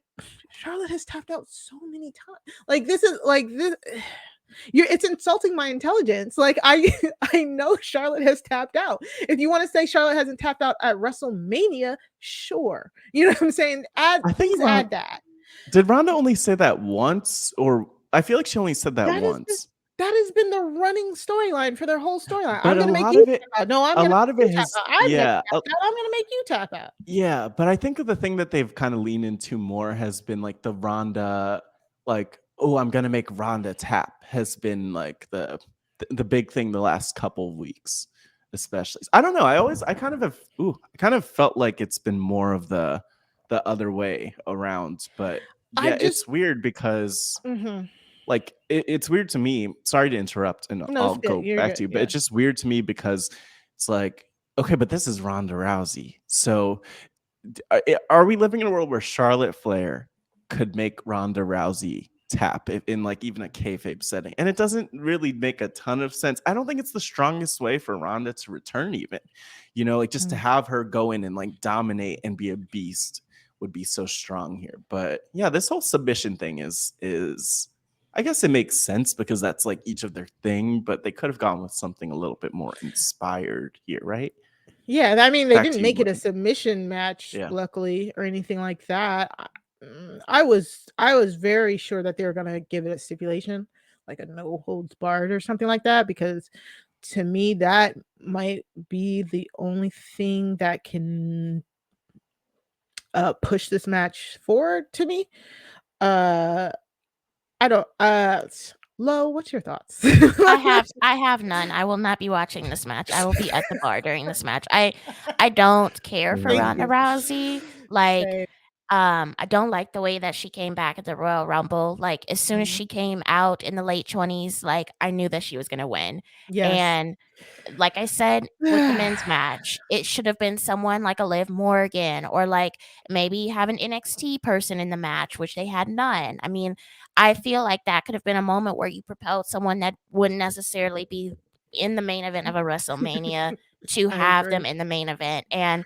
has tapped out so many times. Like, this is like this. It's insulting my intelligence. Like I know Charlotte has tapped out. If you want to say Charlotte hasn't tapped out at WrestleMania, sure. You know what I'm saying? I think Please add that. Did Ronda only say that once, or I feel like she only said that That is once. that has been the running storyline for their whole storyline. But I'm a gonna make lot you of it tap out. No, I'm a gonna lot make of you it tap has out. I've never yeah, tapped out. I'm gonna make you tap out. yeah, but I think the thing that they've kind of leaned into more has been like the Ronda, like, oh, I'm gonna make Ronda tap has been like the big thing the last couple of weeks, especially. I don't know. I kind of felt like it's been more of the other way around, but I yeah, just it's weird because mhm. like it's weird to me. Sorry to interrupt, and No, I'll it's good. go You're back good. to you, but Yeah. it's just weird to me because it's like, okay, but this is Ronda Rousey. So are we living in a world where Charlotte Flair could make Ronda Rousey tap in like even a kayfabe setting, and it doesn't really make a ton of sense. I don't think it's the strongest way for Ronda to return, even, you know, like just to have her go in and like dominate and be a beast would be so strong here. But yeah, this whole submission thing is I guess it makes sense because that's like each of their thing, but they could have gone with something a little bit more inspired here, right? Yeah, I mean, they Back to didn't you, make it a Morgan. submission match, Yeah. luckily, or anything like that. I was very sure that they were gonna give it a stipulation, like a no holds barred or something like that, because to me that might be the only thing that can push this match forward to me. I don't Lo, what's your thoughts? I have none. I will not be watching this match. I will be at the bar during this match. I don't care for Thank Ronda you. Rousey. Like, Same. I don't like the way that she came back at the Royal Rumble. Like, as soon as she came out in the late 20s, like, I knew that she was gonna win. Yes. And like I said with the men's match, it should have been someone like a Liv Morgan, or like maybe have an NXT person in the match, which they had none. I mean, I feel like that could have been a moment where you propelled someone that wouldn't necessarily be in the main event of a WrestleMania to I have agree. them in the main event. And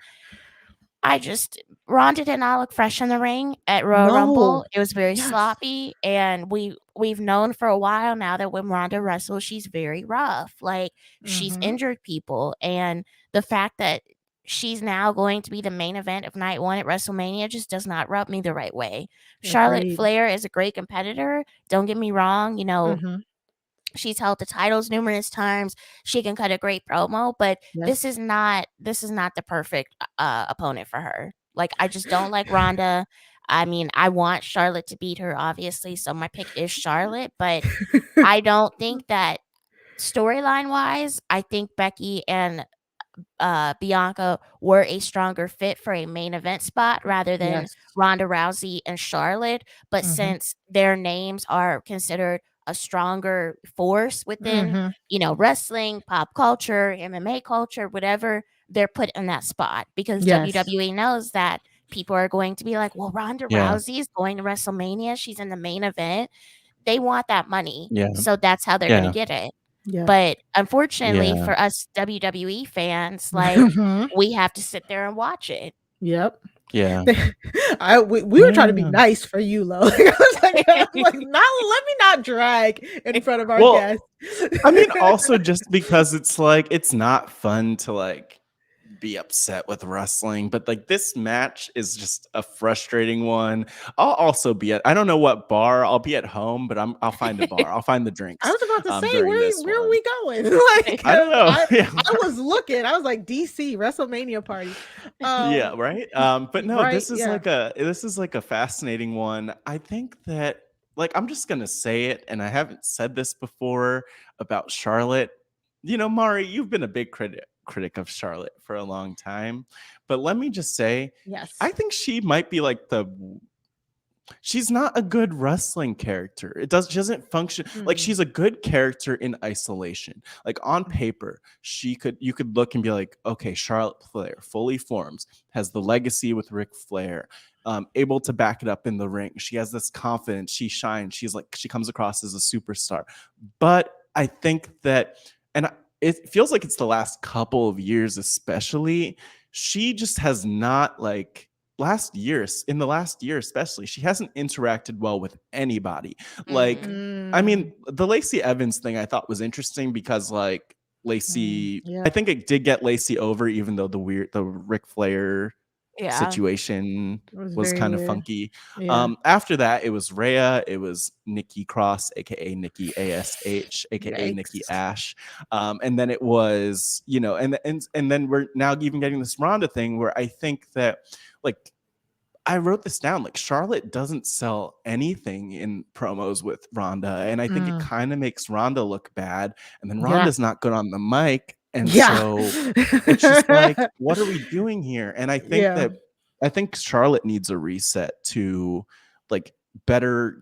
Ronda did not look fresh in the ring at Royal Rumble. No. It was very Yes. sloppy, and we've known for a while now that when Ronda wrestles, she's very rough. Like, she's injured people, and the fact that she's now going to be the main event of night 1 at WrestleMania just does not rub me the right way. Charlotte Agreed. Flair is a great competitor. Don't get me wrong, you know, Mhm. she's held the titles numerous times. She can cut a great promo, but this Yes. is not the perfect opponent for her. Like, I just don't like Ronda. I mean, I want Charlotte to beat her, obviously, so my pick is Charlotte, but I don't think that storyline wise, I think Becky and Bianca were a stronger fit for a main event spot rather than Yes. Ronda Rousey and Charlotte. But Mhm. since their names are considered a stronger force within, Mhm. you know, wrestling, pop culture, MMA culture, whatever, they're put in that spot because Yes. WWE knows that people are going to be like, well, Ronda Yeah. Rousey is going to WrestleMania. She's in the main event. They want that money. Yeah. So that's how they're going Yeah. to get it. Yeah. But unfortunately Yeah. for us WWE fans, like, Mhm. we have to sit there and watch it. Yep. Yeah. We were trying to be Yeah. nice for you, Lo. I was like, let me not drag in front of our Well, guests. I mean, also just because it's like it's not fun to like be upset with wrestling, but like this match is just a frustrating one. I'll also be at, I don't know what bar, I'll be at home, but I'll find a bar. I'll find the drinks I was about to say, during this where are one. we going? Like, I don't know. I was looking. I was like, DC WrestleMania party. Yeah, right. But no, Right, this is yeah. like a fascinating one. I think that, like, I'm just gonna say it, and I haven't said this before about Charlotte. You know, Mari, you've been a big critic of Charlotte for a long time, but let me just say, Yes. I think she might be like she's not a good wrestling character. She doesn't function like she's a good character in isolation. Like on paper, you could look and be like, okay, Charlotte Flair fully forms, has the legacy with Ric Flair, able to back it up in the ring. She has this confidence, she shines, she comes across as a superstar. But I think that, and it feels like it's the last couple of years, especially, she just has not like in the last year especially, she hasn't interacted well with anybody. Like, I mean, the Lacey Evans thing I thought was interesting because like Lacey, Yeah. I think it did get Lacey over, even though the Ric Flair Yeah. situation was very kind of weird. funky. Yeah. After that, it was Rhea, it was Nikki Cross, aka Nikki ASH, aka Yikes. Nikki Ash, and then it was, you know, and then we're now even getting this Ronda thing where I think that, like, I wrote this down, like, Charlotte doesn't sell anything in promos with Ronda, and I think it kind of makes Ronda look bad, and then Ronda's not good on the mic, and so it's just like, what are we doing here? And I think Charlotte needs a reset to, like, better.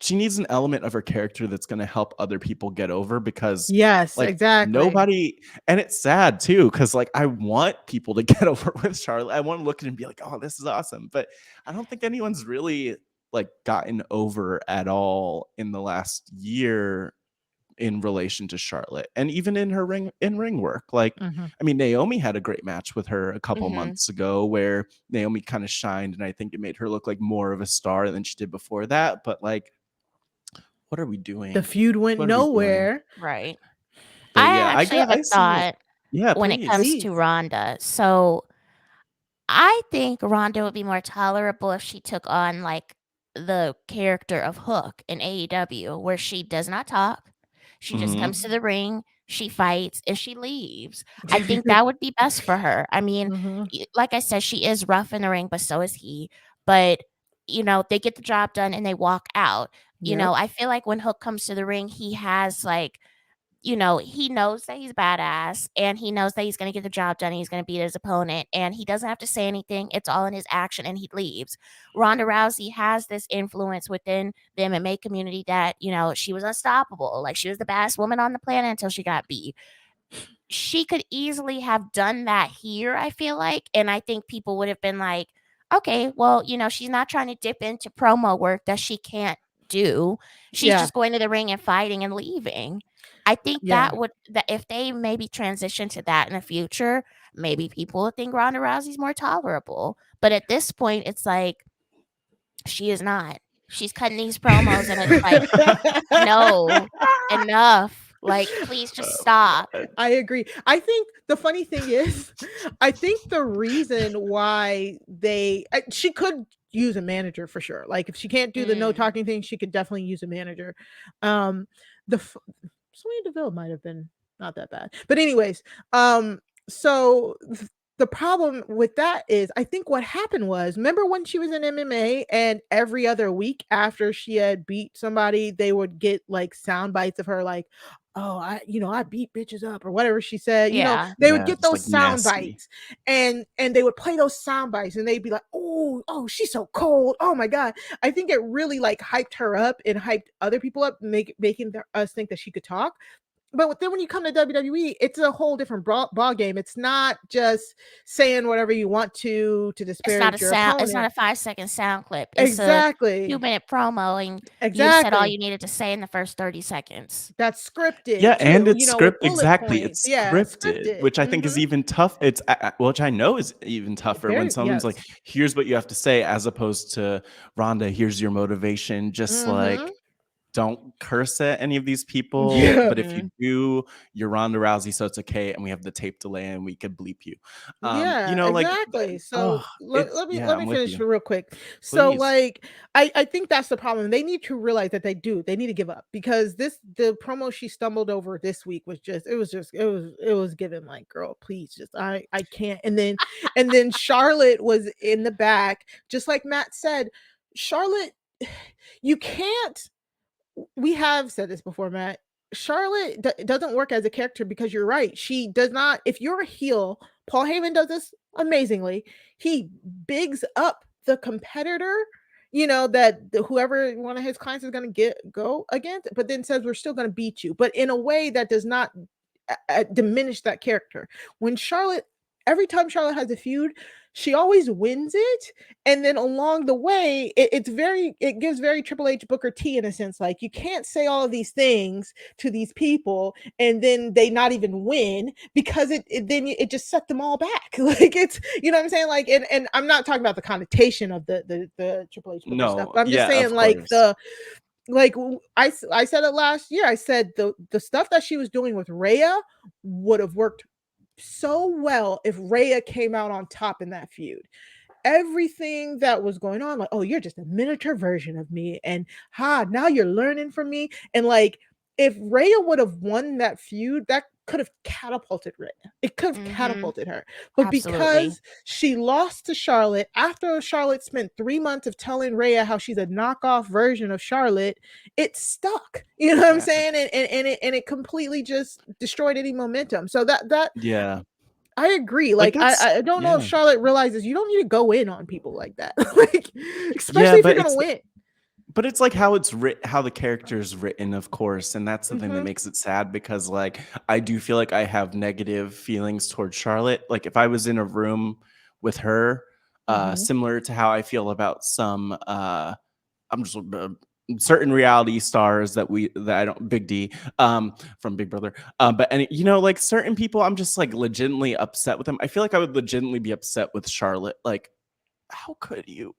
She needs an element of her character that's going to help other people get over, because Yes, like exactly. nobody, and it's sad too, because like I want people to get over with Charlotte. I want to look at it and be like, oh, this is awesome, but I don't think anyone's really like gotten over at all in the last year in relation to Charlotte, and even in her ring work. Like, Mhm. I mean, Naomi had a great match with her a couple Mhm. months ago where Naomi kind of shined, and I think it made her look like more of a star than she did before that. But like, what are we doing? The feud went What are we doing? nowhere. Right. But I yeah, actually have a I see what. thought Yeah, when it please. comes to Please. Rhonda. So I think Rhonda would be more tolerable if she took on like the character of Hook in AEW, where she does not talk. She just Mhm. comes to the ring, she fights, and she leaves. I think that would be best for her. I mean, Mhm. like I said, she is rough in the ring, but so is he. But they get the job done and they walk out. Yep. I feel like when Hook comes to the ring, he has like he knows that he's badass and he knows that he's going to get the job done. And he's going to beat his opponent and he doesn't have to say anything. It's all in his action and he leaves. Ronda Rousey has this influence within the MMA community that, she was unstoppable. Like she was the baddest woman on the planet until she got beat. She could easily have done that here, I feel like. And I think people would have been like, okay, well, she's not trying to dip into promo work that she can't do. She's Yeah. just going to the ring and fighting and leaving. I think Yeah. that if they maybe transition to that in the future, maybe people would think Ronda Rousey's more tolerable. But at this point, it's like she is not. She's cutting these promos and it's like, no, enough. Like, please just stop. I agree. I think the funny thing is, I think the reason why she could use a manager for sure. Like if she can't do the no talking thing, she could definitely use a manager. Sonya Deville might have been not that bad, but anyways, so the problem with that is I think what happened was, remember when she was in MMA and every other week after she had beat somebody, they would get like sound bites of her like, oh, I beat bitches up or whatever she said. Yeah. They would Yeah, get just, those like, sound nasty. bites and they would play those sound bites and they'd be like, oh, she's so cold. Oh my God. I think it really like hyped her up and hyped other people up, making us think that she could talk. But then when you come to WWE, it's a whole different ball game. It's not just saying whatever you want to disparage your opponent. It's not a 5-second sound clip. It's Exactly. a 2-minute promo, and you said all you needed to say in the first 30 seconds. That's scripted. Yeah, and too, it's with script bullet exactly. points. It's Yeah, scripted, which I think is even tough. It's which I know is even tougher when someone's like, "Here's what you have to say," as opposed to Rhonda, "Here's your motivation." Just like, don't curse at any of these people. Yeah. But if you do, you're Ronda Rousey, so it's okay. And we have the tape delay and we could bleep you. Exactly. So let me I'm with finish you. real quick. So Please. like I think that's the problem. They need to realize that they need to give up, because the promo she stumbled over this week was it was given like, girl, please just I can't. And then Charlotte was in the back, just like Matt said. Charlotte, you can't. We have said this before, Matt. Charlotte doesn't work as a character, because you're right. She does not. If you're a heel, Paul Heyman does this amazingly. He bigs up the competitor, that whoever one of his clients is going to go against, but then says we're still going to beat you, but in a way that does not diminish that character. Every time Charlotte has a feud, she always wins it, and then along the way, it gives very Triple H Booker T in a sense. Like, you can't say all of these things to these people and then they not even win, because it just set them all back. Like, it's, what I'm saying, like, and I'm not talking about the connotation of the Triple H Booker stuff, but I'm just saying, like, I said it last year. I said the stuff that she was doing with Rhea would have worked so well if Rhea came out on top in that feud. Everything that was going on, like, oh, you're just a miniature version of me, and now you're learning from me. And like, if Rhea would have won that feud, that could have catapulted Rhea. It could have catapulted her. But because she lost to Charlotte, after Charlotte spent 3 months of telling Rhea how she's a knockoff version of Charlotte, it stuck. You know what I'm saying? And it completely just destroyed any momentum. So that I agree. Like I don't know if Charlotte realizes you don't need to go in on people like that. Like, especially if you're gonna win. But it's like how it's written, how the character is written, of course, and that's the thing that makes it sad, because like I do feel like I have negative feelings towards Charlotte. Like if I was in a room with her, similar to how I feel about some I'm just certain reality stars that I don't Big D from Big Brother. But and like certain people, I'm just like legitimately upset with them. I feel like I would legitimately be upset with Charlotte. Like, how could you?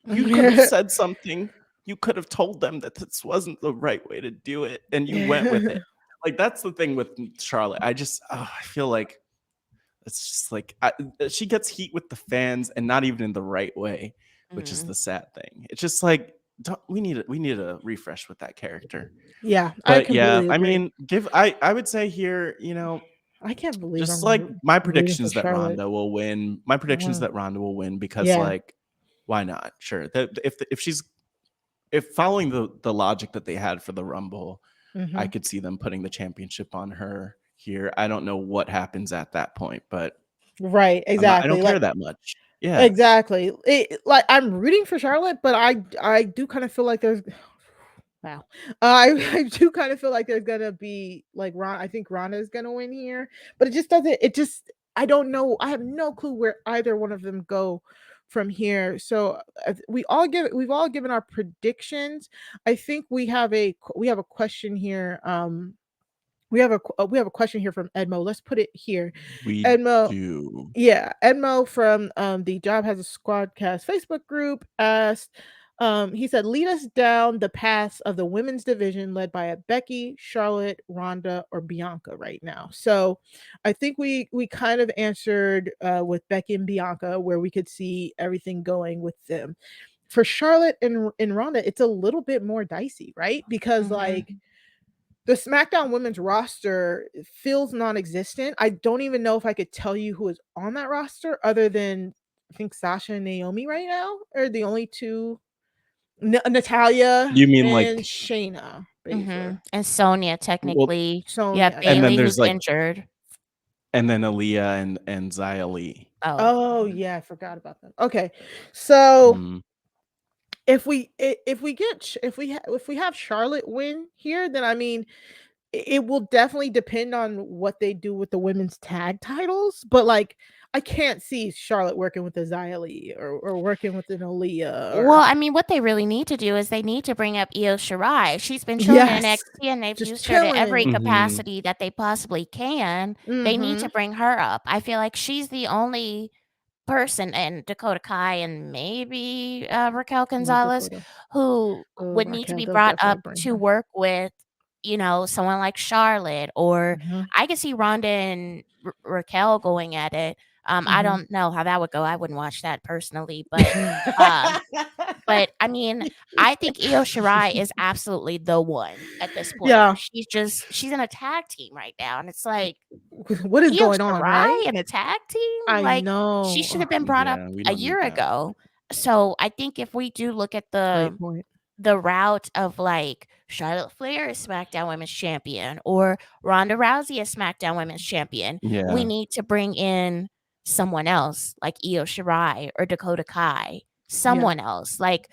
You could have said something. You could have told them that this wasn't the right way to do it, and you went with it. Like, that's the thing with Charlotte. I feel like it's just like she gets heat with the fans, and not even in the right way, which is the sad thing. It's just like we need a refresh with that character. Yeah, but I mean, I would say here, I can't believe just I'm like my rooting predictions for that Charlotte. Ronda will win. My predictions that Ronda will win because like, why not? Sure, if following the logic that they had for the Rumble, I could see them putting the championship on her here. I don't know what happens at that point, but right, exactly. I don't care that much. Yeah, exactly. Like I'm rooting for Charlotte, but I do kind of feel like there's wow. I do kind of feel like there's gonna be like I think Ronda is gonna win here, but it just doesn't. It just I don't know. I have no clue where either one of them go from here. So we've all given our predictions. I think we have a question here. We have a question here from Edmo. Let's put it here. we Edmo, do. yeah, Edmo from the Job Has a Squadcast Facebook group asked, he said, lead us down the path of the women's division led by a Becky, Charlotte, Ronda, or Bianca right now. So I think we kind of answered with Becky and Bianca where we could see everything going with them. For Charlotte and Ronda, it's a little bit more dicey, right? Because like the SmackDown women's roster feels non-existent. I don't even know if I could tell you who is on that roster other than I think Sasha and Naomi right now are the only two. Natalia, You mean and like Shayna Baszler. And Sonya technically. Sonya, Yeah, and then Bailey there's who's like injured. and then Aaliyah and Xia Li. Oh yeah, I forgot about them. Okay, so Mm. if we have Charlotte win here, then I mean it will definitely depend on what they do with the women's tag titles. But like, I can't see Charlotte working with the Xia Li or working with an Aaliyah. Well, I mean, what they really need to do is they need to bring up Io Shirai. She's been chilling in NXT, and they've just used her to every chilling. capacity that they possibly can. They need to bring her up. I feel like she's the only person, and Dakota Kai and maybe Raquel Gonzalez, who would need to be brought up to work with, someone like Charlotte, or I could see Ronda and Raquel going at it. I don't know how that would go. I wouldn't watch that personally, but I mean, I think Io Shirai is absolutely the one at this point. Yeah. She's in a tag team right now, and it's like, what is Io going on, Shirai right? in a tag team? I She know. should have been brought up we a don't year need that. ago. So I think if we do look at Great point. the route of like Charlotte Flair is SmackDown Women's Champion or Ronda Rousey is SmackDown Women's Champion, we need to bring in someone else like Io Shirai or Dakota Kai, someone else. Like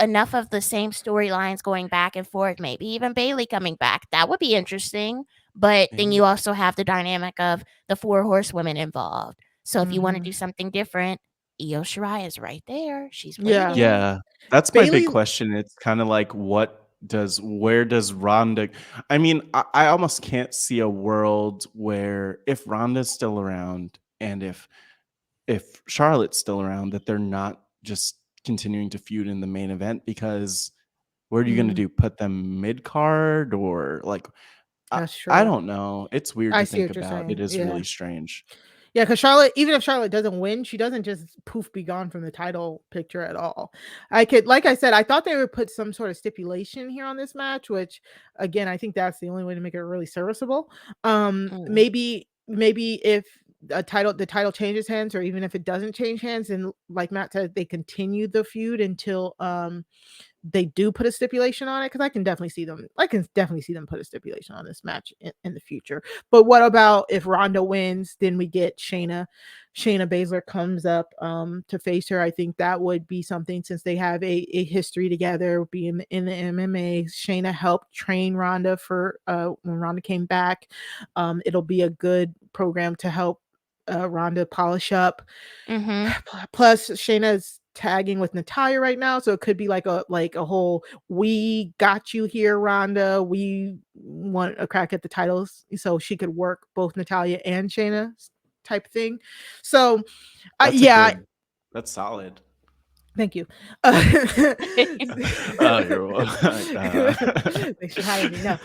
enough of the same storylines going back and forth, maybe even Bailey coming back. That would be interesting. But then you also have the dynamic of the 4 horsewomen involved. So if you want to do something different, Io Shirai is right there. She's waiting. Yeah. That's my big question. It's kind of like where does Ronda I mean, I almost can't see a world where if Ronda's still around and if Charlotte's still around, that they're not just continuing to feud in the main event, because what are you going to do? Put them mid card or like That's true. I don't know. It's weird I to see think what you're about. saying. It is really strange. Yeah, because Charlotte, even if Charlotte doesn't win, she doesn't just poof be gone from the title picture at all. Like I said, I thought they would put some sort of stipulation here on this match, which again, I think that's the only way to make it really serviceable. Maybe if the title changes hands, or even if it doesn't change hands, and like Matt said, they continue the feud until they do put a stipulation on it, because I can definitely see them put a stipulation on this match in the future. But what about if Ronda wins, then we get Shayna Baszler comes up to face her. I think that would be something, since they have a history together, being in the MMA. Shayna helped train Ronda for when Ronda came back. It'll be a good program to help Ronda polish up. Plus Shayna's tagging with Natalya right now, so it could be like a whole "we got you here, Ronda. We want a crack at the titles," so she could work both Natalya and Shayna type thing. So, That's solid. Thank you. Oh, you're welcome. They should hire me. No.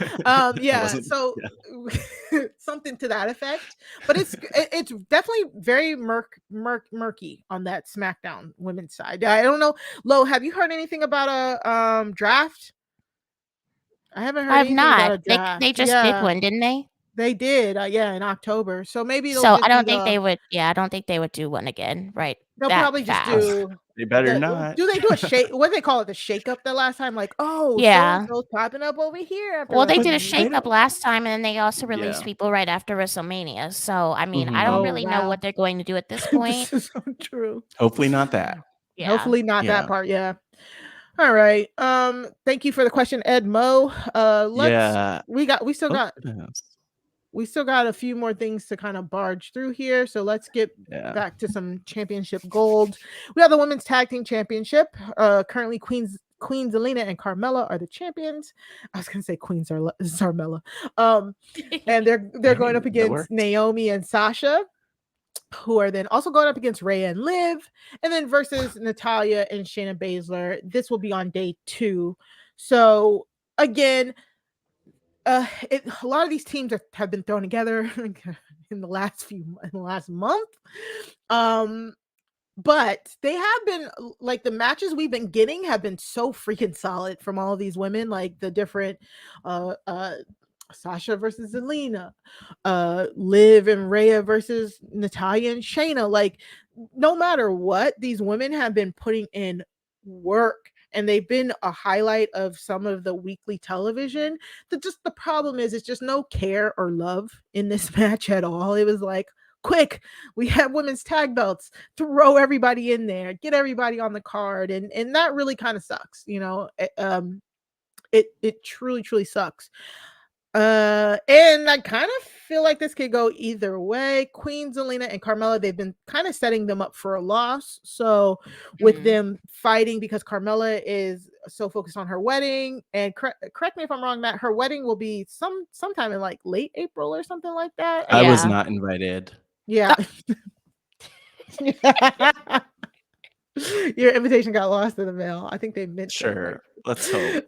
So something to that effect. But it's definitely very murky on that SmackDown women's side. I don't know. Lo, have you heard anything about a draft? I haven't heard anything about a draft. They just did one, didn't they? They did, in October. So maybe I don't think they would. Yeah, I don't think they would do one again, right? They'll probably just do. They better not. Do they do a shake? What do they call it? The shake up the last time? Like, so popping up over here. Well, they did a shake up last time, and then they also released people right after WrestleMania. So, I mean, I don't really know what they're going to do at this point. This is so true. Hopefully not that. Yeah. Hopefully not that part. Yeah. All right. Thank you for the question, Ed Mo. We still got a few more things to kind of barge through here. So let's get back to some championship gold. We have the Women's Tag Team Championship. Currently, Queen Zelina and Carmella are the champions. I was going to say Queen Zarmella. And they're going up against Naomi and Sasha, who are then also going up against Rhea and Liv, and then versus Natalya and Shayna Baszler. This will be on day 2. So again, a lot of these teams have been thrown together in the last month. But they have been, like, the matches we've been getting have been so freaking solid from all of these women, like the different Sasha versus Zelina, Liv and Rhea versus Natalya and Shayna. Like, no matter what, these women have been putting in work, and they've been a highlight of some of the weekly television. The problem is, it's just no care or love in this match at all. It was like, quick, we have women's tag belts, throw everybody in there, get everybody on the card, and that really kind of sucks. It truly sucks. And I kind of feel like this could go either way. Queen Zelina and Carmella, they've been kind of setting them up for a loss. So with them fighting, because Carmella is so focused on her wedding, and correct me if I'm wrong, Matt, her wedding will be sometime in like late April or something like that. I was not invited. Yeah. Your invitation got lost in the mail. I think they meant sure. Let's hope.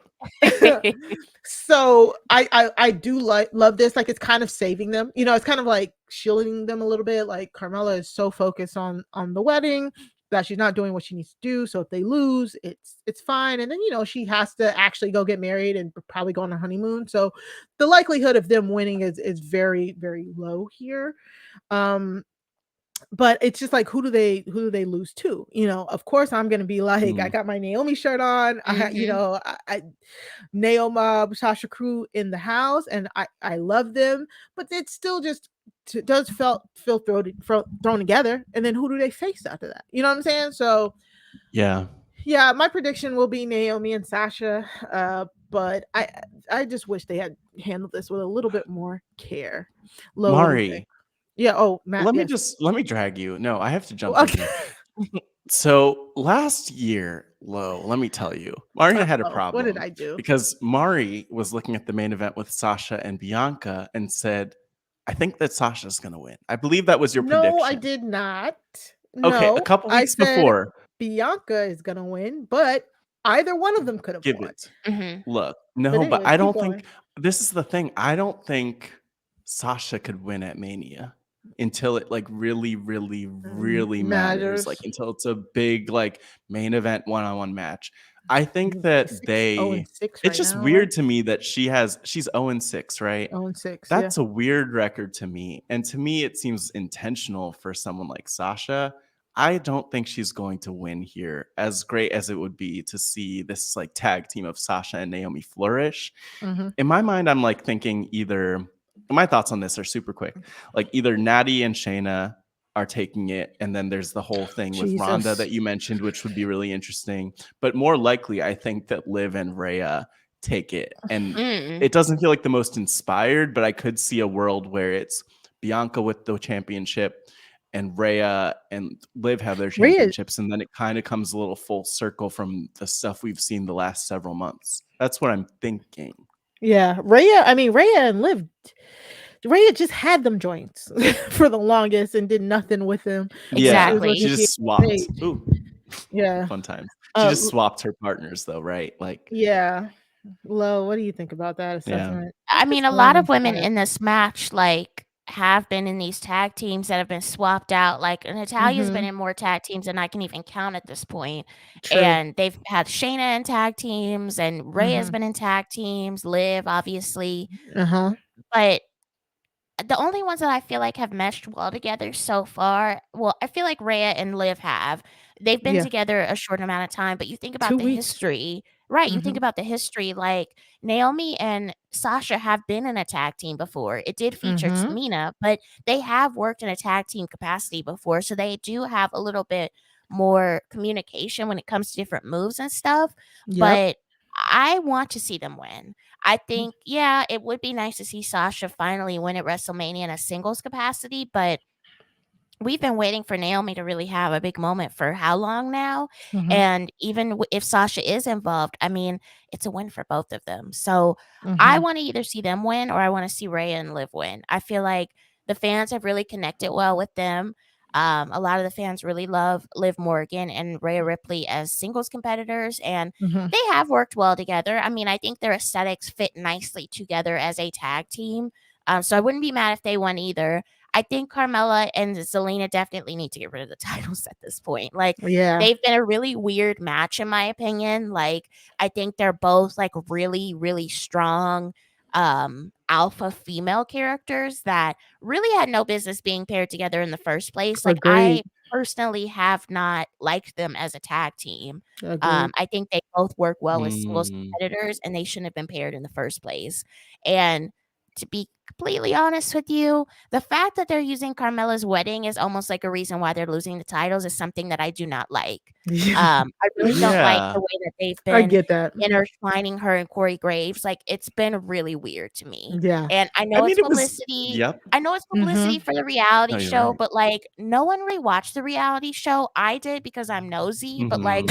So I do love this. Like, it's kind of saving them. It's kind of like shielding them a little bit. Like, Carmella is so focused on the wedding that she's not doing what she needs to do. So if they lose, it's fine. And then she has to actually go get married and probably go on a honeymoon. So the likelihood of them winning is very, very low here. But it's just like, who do they lose to? Of course I'm gonna be like, I got my Naomi shirt on. I Naomi, Sasha crew in the house, and I love them, but it's still just does feel thrown together. And then who do they face after that? You know what I'm saying? So yeah, my prediction will be Naomi and Sasha. But I just wish they had handled this with a little bit more care. Mari. Yeah. Oh, Matt. Let me drag you. No, I have to jump in. So last year, let me tell you, Mari had a problem. What did I do? Because Mari was looking at the main event with Sasha and Bianca and said, I think that Sasha's going to win. I believe that was your prediction. No, I did not. Okay, a couple weeks before. Bianca is going to win, but either one of them could have won. Look, no, but I don't think, this is the thing. I don't think Sasha could win at Mania until it like really matters, like until it's a big like main event one-on-one match. I think that it's just weird to me that she's 0-6, right? 0-6. That's a weird record to me. And to me, it seems intentional for someone like Sasha. I don't think she's going to win here, as great as it would be to see this like tag team of Sasha and Naomi flourish. In my mind, I'm like thinking my thoughts on this are super quick. Like, either Natty and Shayna are taking it, and then there's the whole thing with Ronda that you mentioned, which would be really interesting. But more likely, I think that Liv and Rhea take it. And it doesn't feel like the most inspired, but I could see a world where it's Bianca with the championship and Rhea and Liv have their Rhea- championships, and then it kind of comes a little full circle from the stuff we've seen the last several months. That's what I'm thinking. Yeah, Rhea and Liv. Rhea just had them joints for the longest and did nothing with them. Exactly. She just swapped. Ooh, Yeah. fun times. She just swapped her partners, though, right? Like, yeah. Lo, what do you think about that assessment? I mean, a lot of women in this match, like, have been in these tag teams that have been swapped out. Like, Natalia's been in more tag teams than I can even count at this point. True. And they've had Shayna in tag teams, and Rhea's been in tag teams, Liv, obviously. But the only ones that I feel like have meshed well together so far, well, I feel like Rhea and Liv have. They've been together a short amount of time, but you think about 2 the weeks. history, right? You think about the history, like Naomi and Sasha have been in a tag team before. It did feature Tamina, but they have worked in a tag team capacity before, so they do have a little bit more communication when it comes to different moves and stuff. But I want to see them win. I think, yeah, it would be nice to see Sasha finally win at WrestleMania in a singles capacity, but we've been waiting for Naomi to really have a big moment for how long now? And even if Sasha is involved, I mean, it's a win for both of them. So I want to either see them win or I want to see Rhea and Liv win. I feel like the fans have really connected well with them. A lot of the fans really love Liv Morgan and Rhea Ripley as singles competitors, and they have worked well together. I mean, I think their aesthetics fit nicely together as a tag team. So I wouldn't be mad if they won either. I think Carmella and Zelina definitely need to get rid of the titles at this point. Like, they've been a really weird match, in my opinion. Like, I think they're both like really, really strong alpha female characters that really had no business being paired together in the first place. Like, I personally have not liked them as a tag team. I think they both work well as singles competitors, and they shouldn't have been paired in the first place. And to be completely honest with you, the fact that they're using Carmella's wedding is almost like a reason why they're losing the titles is something that I do not like. I really don't like the way that they've been I get that. intertwining her and Corey Graves. Like, it's been really weird to me. Yeah. And I know it's publicity. I know it's publicity for the reality show, but like, no one really watched the reality show. I did because I'm nosy, but like,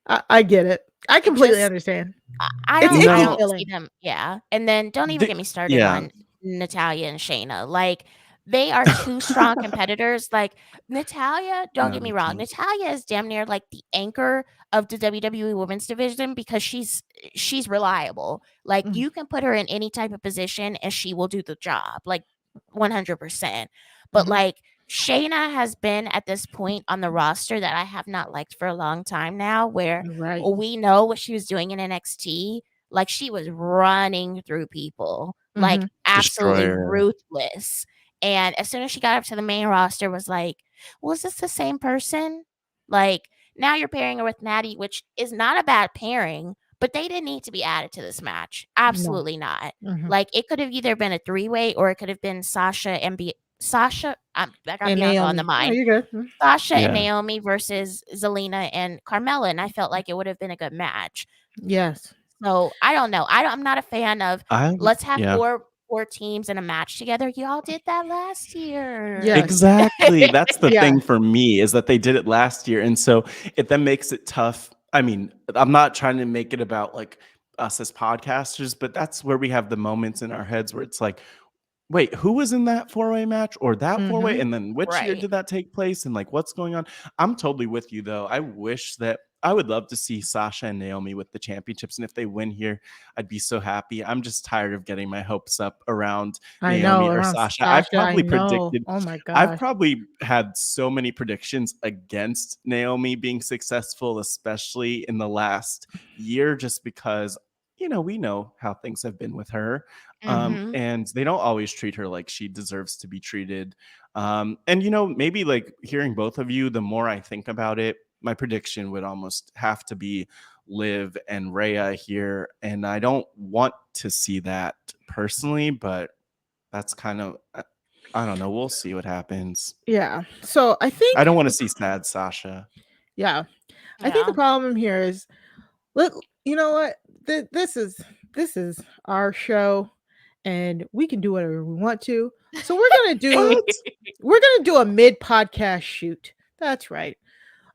I get it. I completely understand. I don't see them. Yeah. And then don't even get me started on Natalya and Shayna. Like, they are two strong competitors. Like, Natalya, don't get me wrong, Natalya is damn near like the anchor of the WWE women's division because she's reliable. Like, you can put her in any type of position and she will do the job, like 100%. But like, Shayna has been at this point on the roster that I have not liked for a long time now, where we know what she was doing in NXT. Like, she was running through people, like absolutely ruthless. And as soon as she got up to the main roster, was like, well, is this the same person? Like, now you're pairing her with Natty, which is not a bad pairing, but they didn't need to be added to this match. Absolutely not. Like, it could have either been a 3-way or it could have been Sasha and I got Bianca on the mind. you're good. Sasha and Naomi versus Zelina and Carmella, and I felt like it would have been a good match. Yes. So I don't know. I'm not a fan of let's have four teams in a match together. Y'all did that last year. Yes. Exactly. That's the thing for me, is that they did it last year, and so it then makes it tough. I mean, I'm not trying to make it about like us as podcasters, but that's where we have the moments in our heads where it's like, wait, who was in that 4-way match or that 4-way? And then which year did that take place? And like, what's going on? I'm totally with you, though. I would love to see Sasha and Naomi with the championships. And if they win here, I'd be so happy. I'm just tired of getting my hopes up around Naomi or Sasha. I've probably predicted. Oh my God. I've probably had so many predictions against Naomi being successful, especially in the last year, just because, we know how things have been with her. And they don't always treat her like she deserves to be treated. And, maybe like hearing both of you, the more I think about it, my prediction would almost have to be Liv and Rhea here. And I don't want to see that personally, but that's kind of, I don't know. We'll see what happens. Yeah. So I think I don't want to see sad Sasha. Yeah. I think the problem here is, you know what? This is our show, and we can do whatever we want to. So we're gonna do a mid-podcast shoot. That's right.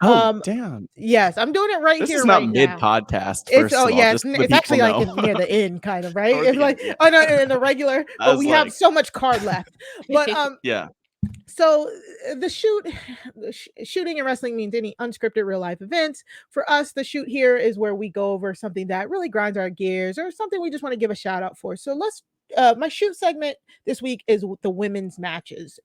Oh, damn. Yes, I'm doing it right This here, is not right mid now. podcast. It's First of all, yeah, just so it's people actually like know. near the end, kind of, right? It's Okay, like yeah. oh no, in the regular, I but was we have like- so much card left. But Yeah. so the shooting in wrestling means any unscripted real life events. For us, the shoot here is where we go over something that really grinds our gears or something we just want to give a shout out for. So let's my shoot segment this week is the women's matches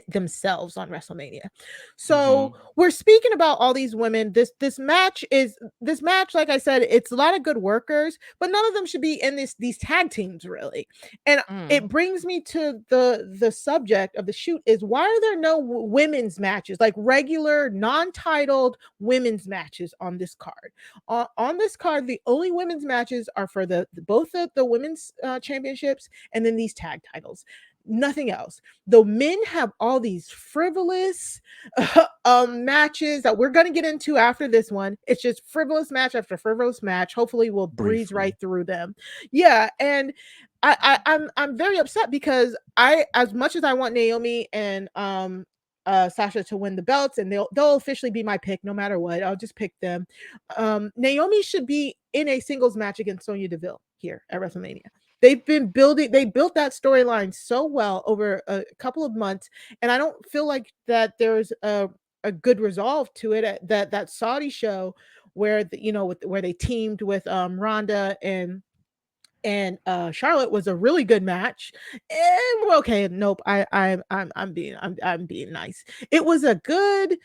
themselves on WrestleMania. So we're speaking about all these women. This match, like I said, it's a lot of good workers, but none of them should be in these tag teams really. And it brings me to the subject of the shoot is why are there no women's matches, like regular non-titled women's matches on this card? On this card, the only women's matches are for both the women's championships and then these tag titles. Nothing else. The men have all these frivolous matches that we're going to get into after this one. It's just frivolous match after frivolous match. Hopefully we'll breeze right through them. Yeah, and I'm very upset because as much as I want Naomi and Sasha to win the belts, and they'll officially be my pick no matter what. I'll just pick them. Naomi should be in a singles match against Sonya Deville here at WrestleMania. They built that storyline so well over a couple of months, and I don't feel like that there's a good resolve to it at that Saudi show where where they teamed with Ronda and Charlotte was a really good match. And okay, nope, I'm being nice. It was a good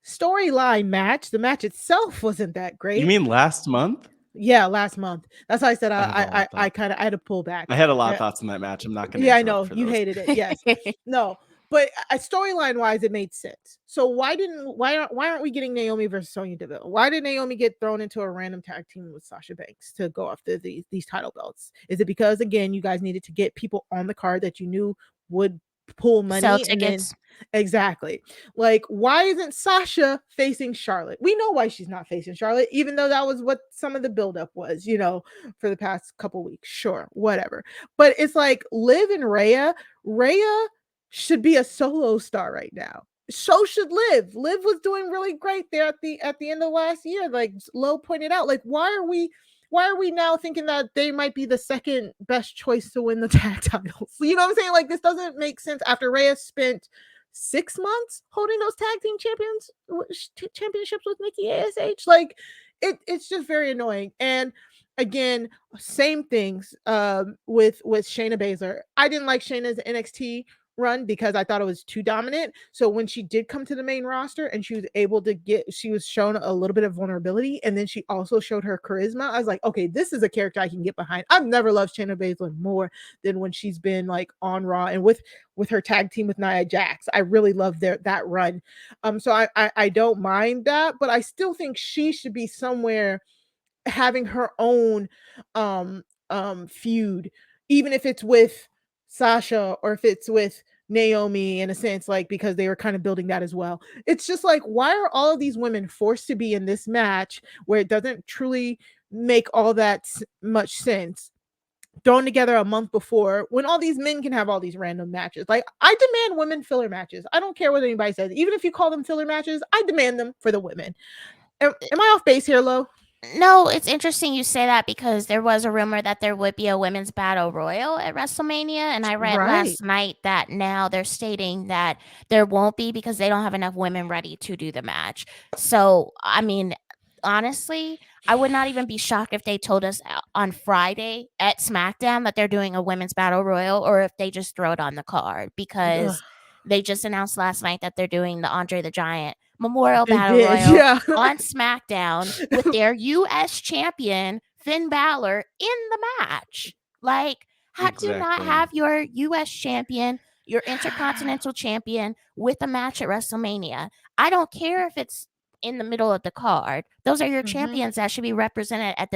storyline match. The match itself wasn't that great. You mean last month? Yeah, last month. That's why I said I kind of had to pull back. I had a lot of thoughts on that match. I'm not going to. Yeah, I know you hated it. Yes, no, but storyline wise, it made sense. So why aren't we getting Naomi versus Sonya Deville? Why did Naomi get thrown into a random tag team with Sasha Banks to go after these title belts? Is it because again you guys needed to get people on the card that you knew would pull money? Sell tickets. Exactly. Like, why isn't Sasha facing Charlotte? We know why she's not facing Charlotte, even though that was what some of the buildup was, for the past couple weeks. Sure, whatever. But it's like Liv and Rhea should be a solo star right now. So should Liv. Liv was doing really great there at the end of last year. Like Lo pointed out, like why are we now thinking that they might be the second best choice to win the tag titles? You know what I'm saying? Like this doesn't make sense after Rhea spent 6 months holding those tag team championships with Nikki ASH. Like it's just very annoying. And again, same things with Shayna Baszler. I didn't like Shayna's NXT run because I thought it was too dominant. So when she did come to the main roster and she was shown a little bit of vulnerability, and then she also showed her charisma, I was like, okay, this is a character I can get behind. I've never loved Shayna Baszler more than when she's been like on Raw and with her tag team with Nia Jax. I really love that run. So I don't mind that, but I still think she should be somewhere having her own feud, even if it's with Sasha or if it's with Naomi in a sense, like because they were kind of building that as well. It's just like, why are all of these women forced to be in this match where it doesn't truly make all that much sense, thrown together a month before when all these men can have all these random matches? Like, I demand women filler matches. I don't care what anybody says. Even if you call them filler matches, I demand them for the women. Am I off base here, Lo? No, it's interesting you say that because there was a rumor that there would be a women's battle royal at WrestleMania, and I read last night that now they're stating that there won't be because they don't have enough women ready to do the match. So, I mean, honestly, I would not even be shocked if they told us on Friday at SmackDown that they're doing a women's battle royal, or if they just throw it on the card because they just announced last night that they're doing the Andre the Giant Memorial Battle Royal on SmackDown with their U.S. champion Finn Balor in the match. Like, how do you not have your U.S. champion, your Intercontinental champion with a match at WrestleMania? I don't care if it's in the middle of the card. Those are your champions that should be represented at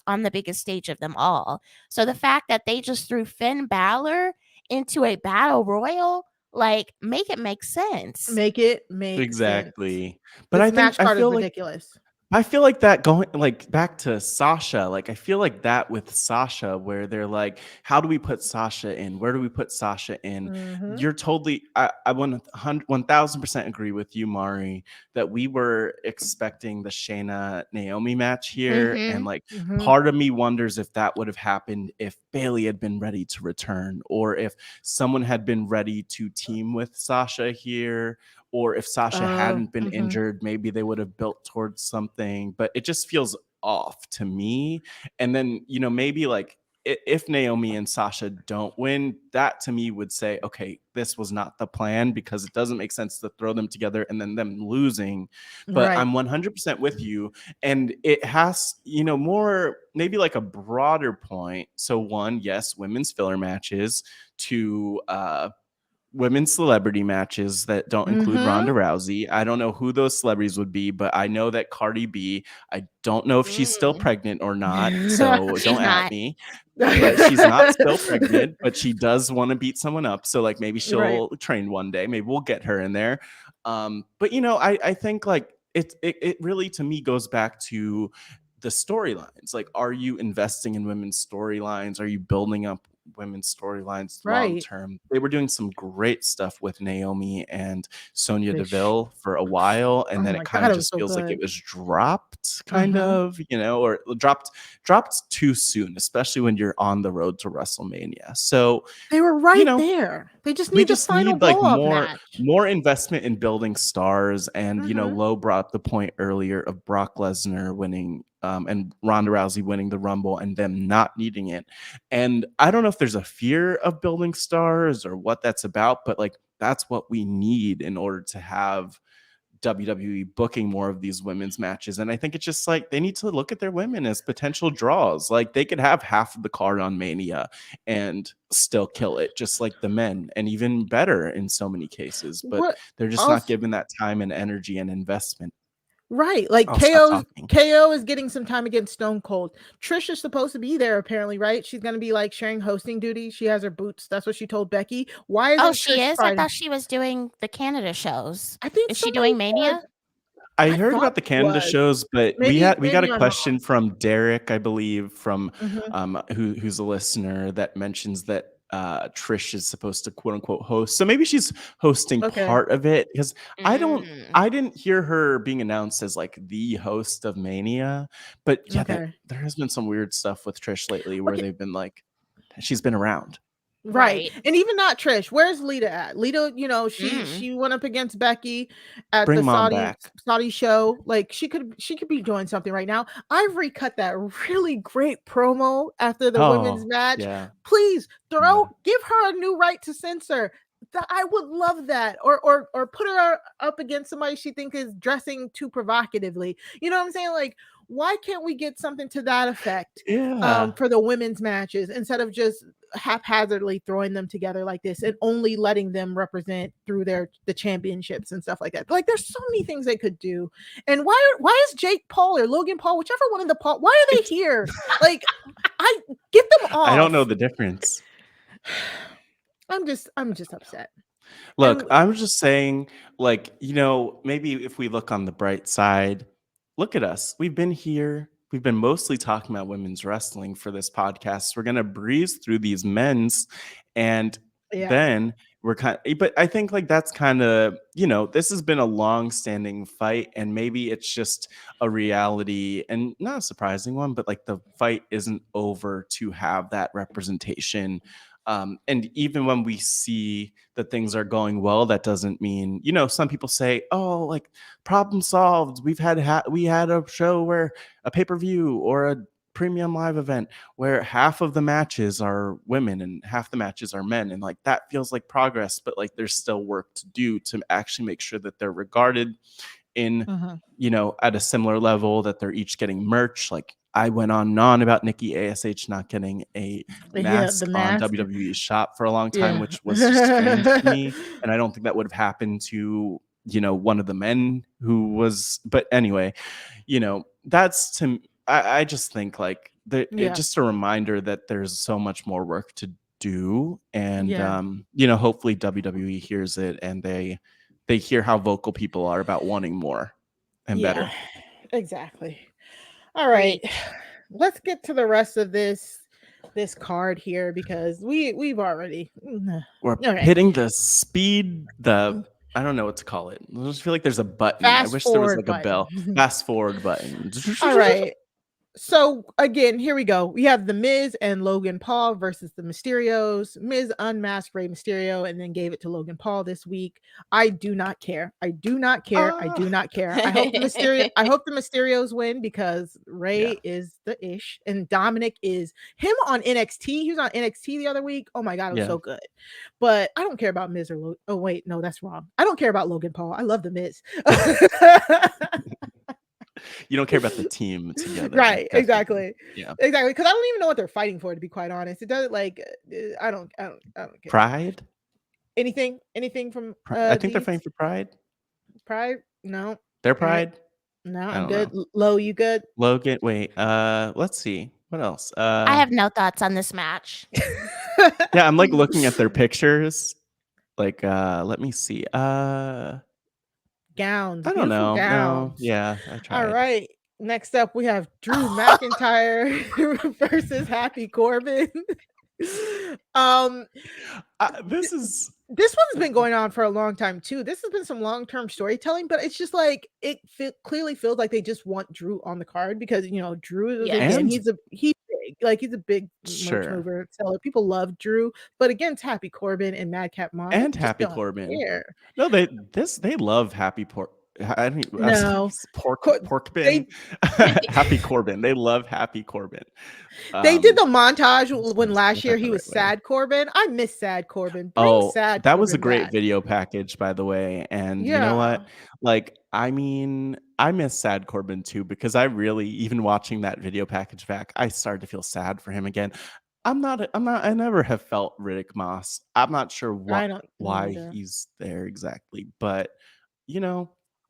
on the biggest stage of them all. So the fact that they just threw Finn Balor into a battle royal, like, make it make sense. Make it make exactly sense. But this I think match card I feel is like ridiculous. I feel like that going like back to Sasha, like I feel like that with Sasha, where they're like, how do we put Sasha in? Where do we put Sasha in? Mhm. You're totally, I 1000% agree with you, Mari, that we were expecting the Shayna Naomi match here. And like Mhm. part of me wonders if that would have happened if Bailey had been ready to return, or if someone had been ready to team with Sasha here, or if Sasha hadn't been Mhm. injured, maybe they would have built towards something, but it just feels off to me. And then, maybe like if Naomi and Sasha don't win, that to me would say, okay, this was not the plan, because it doesn't make sense to throw them together and then them losing. But Right. I'm 100% with you. And it has, more, maybe like a broader point. So one, yes, women's filler matches. Two, women's celebrity matches that don't include Ronda Mhm. Rousey. I don't know who those celebrities would be, but I know that Cardi B, I don't know if she's still Mm. pregnant or not, so She's don't at not. me. But she's not still pregnant, but she does want to beat someone up. So like maybe Right. she'll train one day. Maybe we'll get her in there. But I think like it really to me goes back to the storylines. Like, are you investing in women's storylines? Are you building up women's storylines long Right. term? They were doing some great stuff with Naomi and Sonya Fish. Deville for a while, and Oh then my it kind of God, it was just so feels like it good. was dropped, kind Mhm. of, or dropped too soon, especially when you're on the road to WrestleMania. So, They were you right know, there. They just we need the just final need like blow off more match. investment in building stars. And Mhm. Lo brought up the point earlier of Brock Lesnar winning and Ronda Rousey winning the Rumble and them not needing it. And I don't know if there's a fear of building stars or what that's about, but like that's what we need in order to have WWE booking more of these women's matches. And I think it's just like they need to look at their women as potential draws. Like they could have half of the card on Mania and still kill it, just like the men, and even better in so many cases. But What they're just not else? given that time and energy and investment. Right. Like I'll stop KO's talking. KO is getting some time against Stone Cold. Trish is supposed to be there apparently, right? She's going to be like sharing hosting duties. She has her boots. That's what she told Becky. Why Oh, isn't she Trish is? I fighting? thought she was doing the Canada shows. I think Is she somebody doing Mania? said I I heard thought about the she Canada was. shows, but we Maybe got a I'm wrong. question from Derek, I believe, from Mhm. who's a listener, that mentions that Trish is supposed to quote unquote host. So maybe she's hosting Okay. part of it, because Mm. I didn't hear her being announced as like the host of Mania. But yeah, Okay. there has been some weird stuff with Trish lately where Okay. they've been like, she's been around. Right. Right. And even not Trish. Where's Lita at? Lita, she Mm. she went up against Becky at Bring the mom back. Saudi show. Like she could be doing something right now. Ivory cut that really great promo after the women's Oh, match. yeah. Please Yeah. give her a new right to censor. I would love that. Or put her up against somebody she thinks is dressing too provocatively. You know what I'm saying? Like, why can't we get something to that effect Yeah. for the women's matches instead of just haphazardly throwing them together like this and only letting them represent through the championships and stuff like that? Like, there's so many things they could do. And why is Jake Paul or Logan Paul, whichever one of the Paul, why are they here? Like, I get them I don't know off. the difference. I'm just upset. Look, And I'm just saying, like, maybe if we look on the bright side, look at us. We've been here. We've been mostly talking about women's wrestling for this podcast. We're going to breeze through these men's, and yeah. then but I think like that's kind of, this has been a long standing fight, and maybe it's just a reality and not a surprising one, but like the fight isn't over to have that representation. And even when we see that things are going well, that doesn't mean, some people say, oh, like problem solved. We had a show where a pay-per-view or a premium live event where half of the matches are women and half the matches are men. And like, that feels like progress, but like there's still work to do to actually make sure that they're regarded in, Mhm. At a similar level, that they're each getting merch. Like I went on and on about Nikki ASH not getting a Yeah, the mask on mask. WWE shop for a long time, Yeah. which was just strange to me. And I don't think that would have happened to, one of the men who was, but anyway, that's I just think like Yeah. just a reminder that there's so much more work to do. And, Yeah. hopefully WWE hears it and they hear how vocal people are about wanting more and Yeah. better. Exactly. All right. Let's get to the rest of this card here because we've already We're okay. hitting the speed, I don't know what to call it. I just feel like there's a button. I Fast wish there was forward like a bell. button. Fast forward button. All right. So again, here we go. We have the Miz and Logan Paul versus the Mysterios. Miz unmasked Rey Mysterio and then gave it to Logan Paul this week. I do not care. I do not care. I do not care. I hope the Mysterios win because Rey is the ish and Dominic is him on NXT. He was on NXT the other week. Oh my god, it was so good. But I don't care about Miz or oh wait, no, that's wrong. I don't care about Logan Paul. I love the Miz. You don't care about the team together, right? definitely. Exactly. Yeah, exactly. Because I don't even know what they're fighting for. To be quite honest, it doesn't like. I don't care. Pride. Anything from? I think they're fighting for pride. Pride? No. Their pride. Right. No, I'm good. Lo, you good? Logan. Wait. Let's see. What else? I have no thoughts on this match. Yeah, I'm like looking at their pictures. Like, let me see. Gowns. I don't know. Gowns. No. Yeah, I tried. All right. Next up, we have Drew McIntyre versus Happy Corbin. This one's been going on for a long time too. This has been some long-term storytelling, but it's just like it clearly feels like they just want Drew on the card because Drew is he's big, like he's a big merch mover. So people love Drew, but against Happy Corbin and Madcap Moss and Happy Corbin. Care. No, they love Happy Pork. I don't no pork bin. Happy Corbin. They love Happy Corbin. They did the montage when last year he was Sad Corbin. I miss Sad Corbin. Sad that Corbin was a great back. Video package, by the way. And you know what? Like, I mean, I miss Sad Corbin too, because I really, even watching that video package back, I started to feel sad for him again. I never have felt Riddick Moss. I'm not sure why he's there exactly, but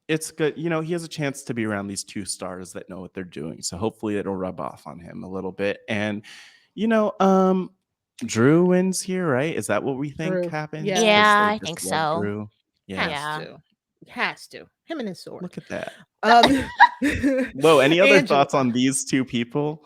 it's good. He has a chance to be around these two stars that know what they're doing. So hopefully it'll rub off on him a little bit. And, Drew wins here, right? Is that what we think happens? Yeah, I think so. Drew. Yeah. Has to. Him and his sword. Look at that. Whoa, any other thoughts on these two people?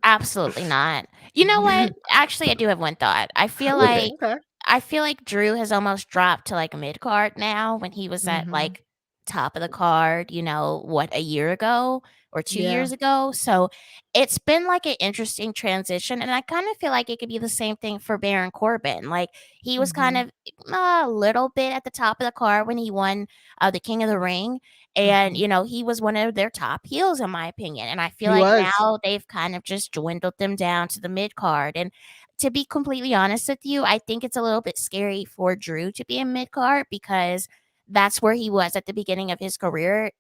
Absolutely not. You know what? Actually, I do have one thought. I feel like Drew has almost dropped to like a mid card now when he was at like top of the card, a year ago or 2 years ago. So it's been like an interesting transition. And I kind of feel like it could be the same thing for Baron Corbin. Like he was kind of a little bit at the top of the card when he won the King of the Ring. And, he was one of their top heels, in my opinion. And I feel now they've kind of just dwindled them down to the mid card. And to be completely honest with you, I think it's a little bit scary for Drew to be in mid card because that's where he was at the beginning of his career.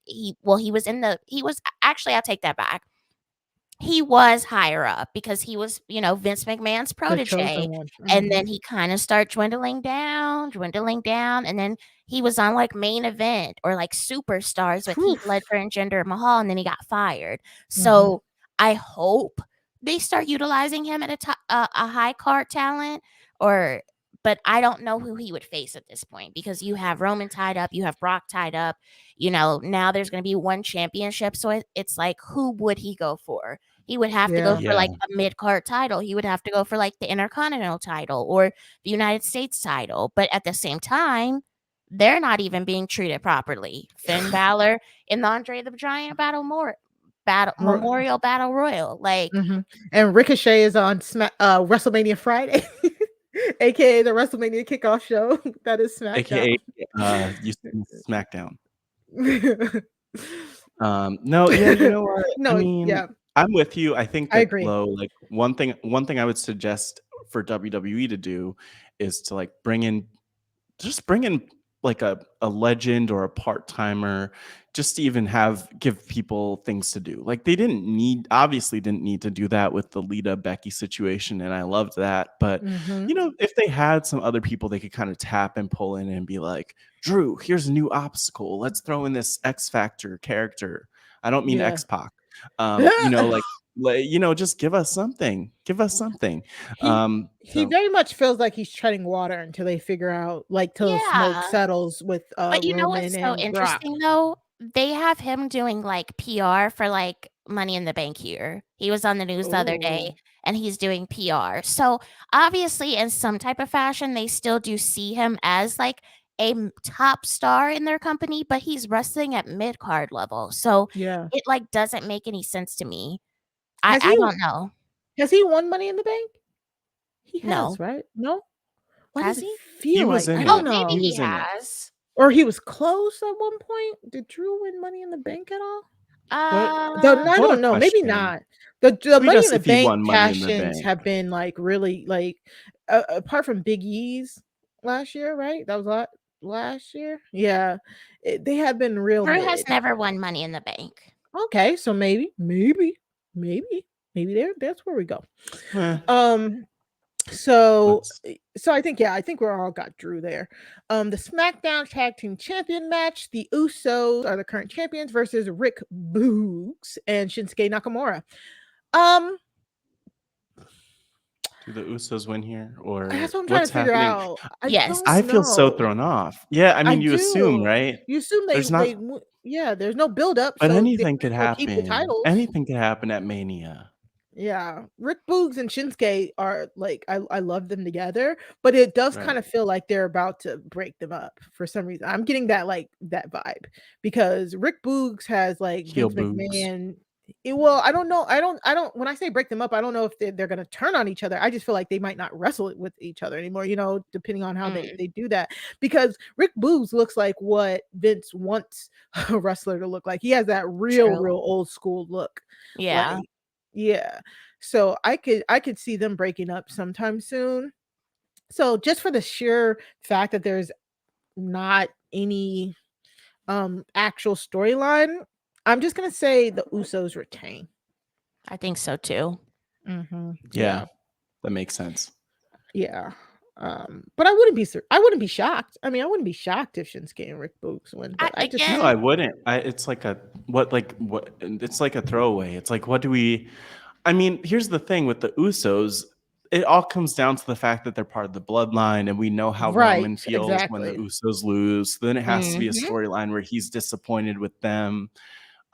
I'll take that back. He was higher up because he was, Vince McMahon's protege. And then he kind of started dwindling down. And then he was on like Main Event or like Superstars with Heath Ledger and Jinder Mahal. And then he got fired. So I hope they start utilizing him at a high card talent but I don't know who he would face at this point because you have Roman tied up, you have Brock tied up, now there's going to be one championship. So it's like, who would he go for? He would have to go for like a mid-card title. He would have to go for like the Intercontinental title or the United States title. But at the same time, they're not even being treated properly. Finn Balor in the Andre the Giant Memorial Battle Royal. Like, and Ricochet is on WrestleMania Friday. AKA the WrestleMania kickoff show. That is SmackDown. AKA SmackDown. No, you know what? No, I'm with you. I think that, I agree. Like one thing I would suggest for WWE to do is to like bring in like a legend or a part-timer, just to even give people things to do. Like they obviously didn't need to do that with the Lita Becky situation, and I loved that. But if they had some other people they could kind of tap and pull in and be like, Drew, here's a new obstacle. Let's throw in this X Factor character. I don't mean X-Pac. Just give us something. He very much feels like he's treading water until they figure out, like, till smoke settles with but you know what's so interesting though? they have him doing like PR for like Money in the Bank here. He was on the news the other day Oh, and he's doing PR. So obviously, in some type of fashion, they still do see him as like top star in their company, but he's wrestling at mid card level. So yeah. it like doesn't make any sense to me. Has I he don't know. won Money in the Bank? He has, No. right? No? Why does Has it he? feel was like in I it. don't Oh, maybe know. He he was in it. has. Or he was close at one point. Did Drew win Money in the Bank at all? What? I What a don't know. Maybe question. not. The Tweet Money in us the if he Bank won Money in the cash-ins Bank. have been like really like apart from Big E's last year, right? That was last year. Yeah, they have been real Drew has mid. never won Money in the Bank. Okay, so maybe that's where we go. Eh, So let's- I think we're all got Drew there. The SmackDown Tag Team Champion match, the Usos are the current champions versus Rick Boogs and Shinsuke Nakamura. Do the Usos win here, or That's what I'm trying what's to figure happening? out. I Yes. don't I feel so know. thrown off. Yeah, I I mean, you assume, do. right? You assume There's not, yeah, there's no build up, but so they anything might could as well keep the happen. titles. Anything could happen at Mania. Yeah, Rick Boogs and Shinsuke are like I love them together, but it does Right. kind of feel like they're about to break them up for some reason. I'm getting that that vibe because Rick Boogs has like Heel Vince Boogs. McMahon. Well, I don't know. I don't. When I say break them up, I don't know if they're going to turn on each other. I just feel like they might not wrestle it with each other anymore. Depending on how they do that. Because Rick Boogs looks like what Vince wants a wrestler to look like. He has that real True. old school look. Yeah. Like, yeah. So I could see them breaking up sometime soon. So just for the sheer fact that there's not any actual storyline, I'm just gonna say the Usos retain. I think so too. Yeah, that makes sense. Yeah. But I wouldn't be shocked. I mean, I wouldn't be shocked if Shinsuke and Rick Boogs win, but I just No, I wouldn't. It's like what. It's like a throwaway. It's like, what do we? I mean, here's the thing with the Usos. It all comes down to the fact that they're part of the bloodline, and we know how right, Roman feels when the exactly. Usos lose. Then it has to be a Mhm. storyline where he's disappointed with them.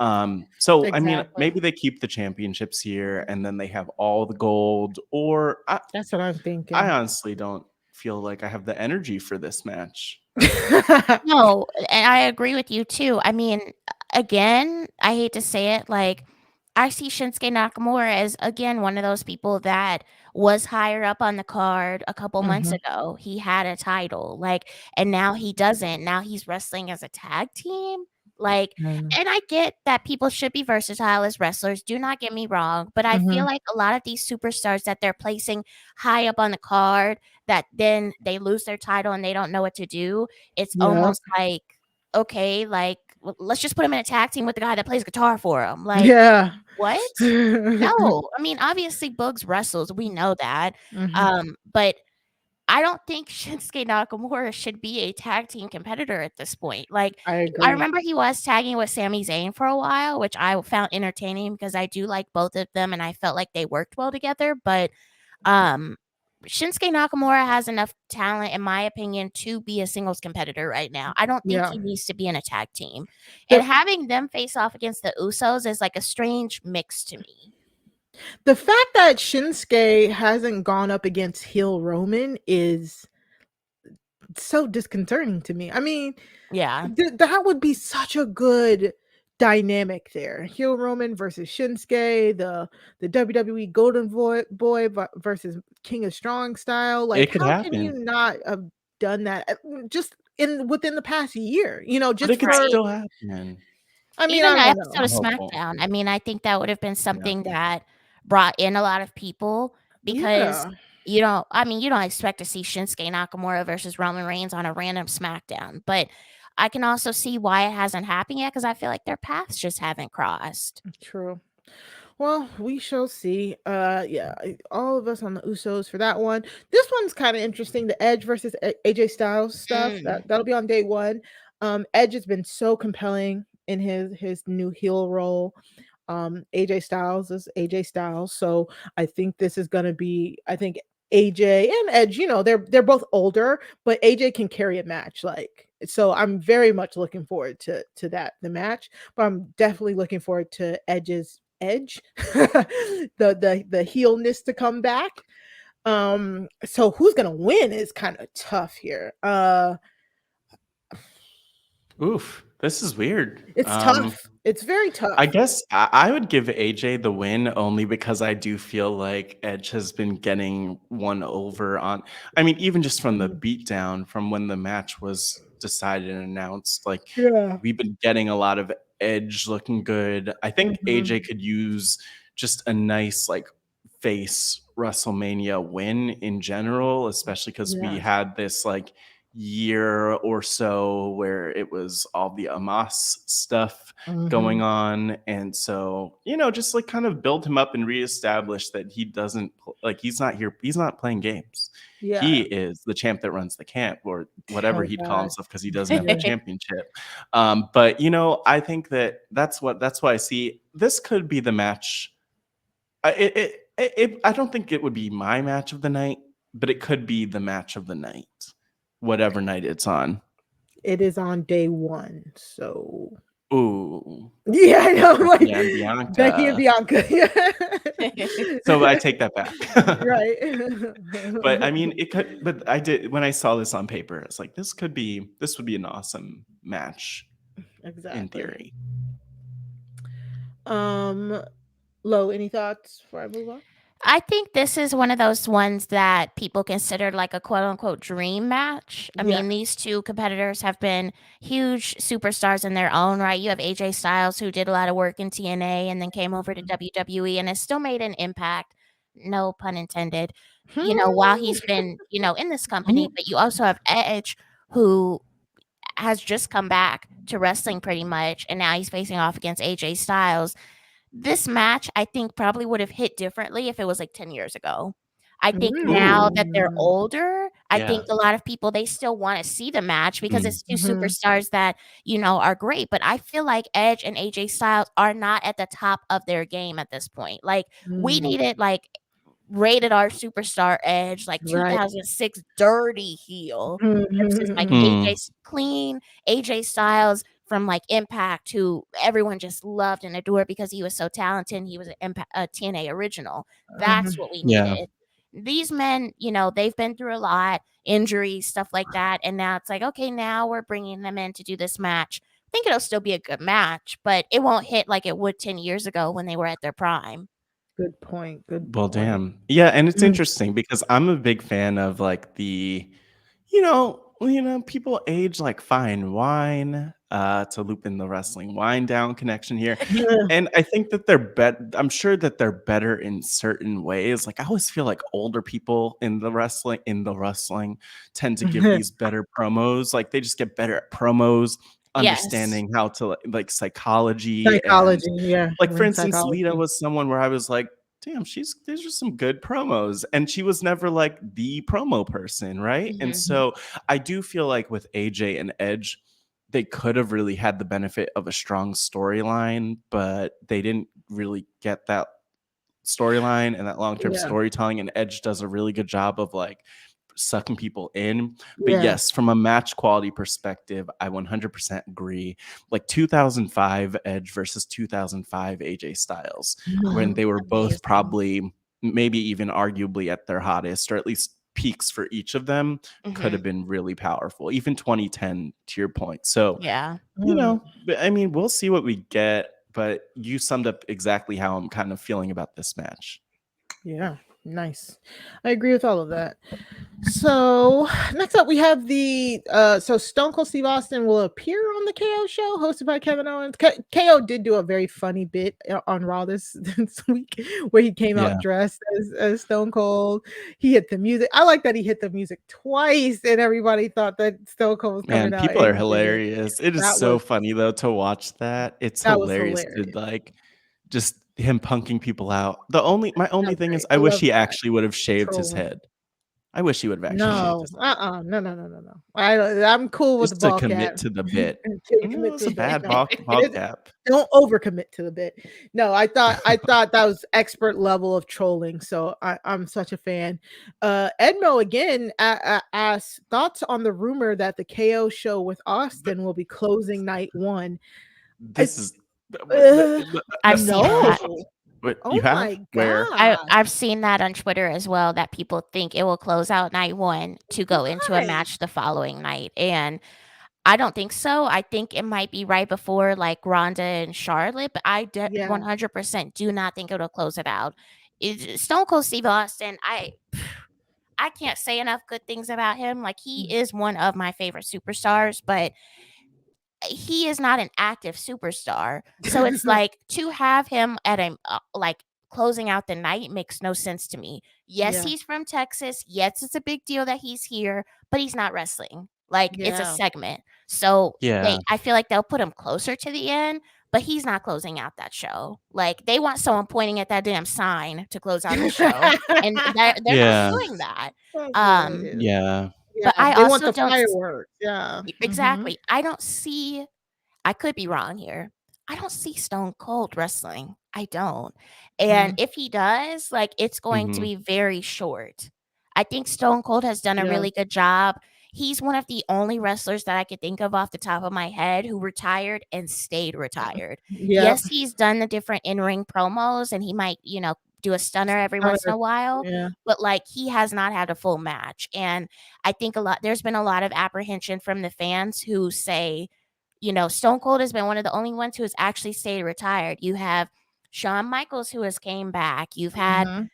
So I mean, Exactly. maybe they keep the championships here, and then they have all the gold. Or That's what I'm thinking. I honestly don't feel like I have the energy for this match. No, and I agree with you too. I mean, again, I hate to say it, like I see Shinsuke Nakamura as again one of those people that was higher up on the card a couple months ago. He had a title, like, and now he doesn't. Now he's wrestling as a tag team. Like, Mm. and I get that people should be versatile as wrestlers. Do not get me wrong, but I feel like a lot of these superstars that they're placing high up on the card, that then they lose their title and they don't know what to do. It's Yeah. almost like, okay, like let's just put him in a tag team with the guy that plays guitar for him. Like, Yeah. what? No, I mean, obviously Boogs wrestles, we know that. But I don't think Shinsuke Nakamura should be a tag team competitor at this point. Like, I agree. I remember he was tagging with Sami Zayn for a while, which I found entertaining because I do like both of them and I felt like they worked well together. But Shinsuke Nakamura has enough talent, in my opinion, to be a singles competitor right now. I don't think he needs to be in a tag team. And having them face off against the Usos is like a strange mix to me. The fact that Shinsuke hasn't gone up against heel Roman is so disconcerting to me. I mean, Yeah. that would be such a good dynamic there. Heel Roman versus Shinsuke, the WWE Golden Boy versus King of Strong Style. Like, It could how can you happen. not have done that just within the past year? But Just it could for. still happen. I mean, Even I the don't episode know. of I'm hopeful. SmackDown, I mean, I think that would have been something that brought in a lot of people because Yeah. you don't expect to see Shinsuke Nakamura versus Roman Reigns on a random SmackDown, but I can also see why it hasn't happened yet because I feel like their paths just haven't crossed. True. Well, we shall see. Yeah, all of us on the Usos for that one. This one's kind of interesting. The Edge versus AJ Styles stuff. That'll be on day one. Edge has been so compelling in his new heel role. AJ Styles is AJ Styles, so I think this is gonna be. I think AJ and Edge, they're both older, but AJ can carry a match. Like, so I'm very much looking forward to the match, but I'm definitely looking forward to Edge's edge, the heelness to come back. So who's gonna win is kind of tough here. Oof, this is weird. It's tough. It's very tough. I guess I would give AJ the win only because I do feel like Edge has been getting one over on. I mean, even just from the beatdown from when the match was decided and announced, like Yeah. we've been getting a lot of Edge looking good. I think AJ could use just a nice like face WrestleMania win in general, especially because we had this like year or so where it was all the Amos stuff going on, and so just like kind of build him up and reestablish that he doesn't like he's not here, he's not playing games. He is the champ that runs the camp, or whatever he'd call himself, because he doesn't have the championship. But I think that's why I see this could be the match. I don't think it would be my match of the night, but it could be the match of the night, whatever night it's on. It is on day 1, so. Ooh. Yeah, I know. Like, Bianca. Becky and Bianca. So I take that back. Right. But I mean, it could. But I did, when I saw this on paper, it's like this would be an awesome match. Exactly. In theory. Lo, any thoughts before I move on? I think this is one of those ones that people considered like a quote unquote dream match. I mean, these two competitors have been huge superstars in their own right. You have AJ Styles, who did a lot of work in TNA and then came over to WWE and has still made an impact. No pun intended. While he's been, in this company, but you also have Edge, who has just come back to wrestling pretty much, and now he's facing off against AJ Styles. This match, I think, probably would have hit differently if it was like 10 years ago. I think now that they're older, I think a lot of people, they still want to see the match because it's two superstars that, are great. But I feel like Edge and AJ Styles are not at the top of their game at this point. Like, we needed like rated R superstar Edge, like 2006 dirty heel versus like AJ's clean AJ Styles from like Impact, who everyone just loved and adored because he was so talented. He was a TNA original. That's what we needed. These men, they've been through a lot, injuries, stuff like that. And now it's like, okay, now we're bringing them in to do this match. I think it'll still be a good match, but it won't hit like it would 10 years ago when they were at their prime. Good point. Well, damn. Yeah, and it's interesting because I'm a big fan of like the, people age like fine wine, to loop in the Wrestling Winedown connection here. And I think that I'm sure that they're better in certain ways. Like I always feel like older people in the wrestling tend to give these better promos. Like they just get better at promos, understanding how to like psychology. Yeah. Like for instance, Lita was someone where I was like, damn, there's just some good promos, and she was never like the promo person, right? And so I do feel like with AJ and Edge, they could have really had the benefit of a strong storyline, but they didn't really get that storyline and that long-term storytelling, and Edge does a really good job of like sucking people in. But yes, from a match quality perspective, I 100% agree. Like 2005 Edge versus 2005 AJ Styles, when they were both probably maybe even arguably at their hottest, or at least peaks for each of them, could have been really powerful. Even 2010, to your point. So I mean, we'll see what we get, but you summed up exactly how I'm kind of feeling about this match. Yeah. Nice. I agree with all of that. So next up we have the so Stone Cold Steve Austin will appear on the KO show hosted by Kevin Owens. KO did do a very funny bit on Raw this week where he came out dressed as Stone Cold. He hit the music. I like that he hit the music twice and everybody thought that Stone Cold was coming out. People are hilarious. It is so funny though to watch that. It's hilarious to like just him punking people out. My only thing is I wish he actually would have shaved his head. I wish he would have actually No, moved this. no. I'm cool with Just the to ball commit cap. to the bit. Commit No, to it's the a bit. bad No, ball it is, cap. don't overcommit to the bit. No, I thought that was expert level of trolling. So I'm such a fan. Edmo again asked thoughts on the rumor that the KO show with Austin will be closing night one. This is. I've seen that. But Oh you have my where? god! I've seen that on Twitter as well, that people think it will close out night one to go into a Right. match the following night. And I don't think so. I think it might be right before like Ronda and Charlotte, but I Yeah. 100% do not think it'll close it out. Stone Cold Steve Austin, I can't say enough good things about him. Like, he is one of my favorite superstars, but he is not an active superstar. So it's like, to have him at a like closing out the night makes no sense to me. Yes, Yeah. he's from Texas. Yes, it's a big deal that he's here, but he's not wrestling. Like, it's a Yeah. segment. So Yeah. I feel like they'll put him closer to the end, but he's not closing out that show. Like, they want someone pointing at that damn sign to close out the show, and they're Yeah. not doing that. That's what it is. Yeah. Yeah, But I they want also the don't fireworks. Yeah. exactly. I don't see. I could be wrong here. I don't see Stone Cold wrestling. I don't. And if he does, like, it's going to Mhm. be very short. I think Stone Cold has done a Yeah. really good job. He's one of the only wrestlers that I could think of off the top of my head who retired and stayed retired. Yeah. Yes, he's done the different in-ring promos, and he might, do a stunner every once in a while, Yeah. but like, he has not had a full match. And I think there's been a lot of apprehension from the fans who say, Stone Cold has been one of the only ones who has actually stayed retired. You have Shawn Michaels, who has came back. You've had,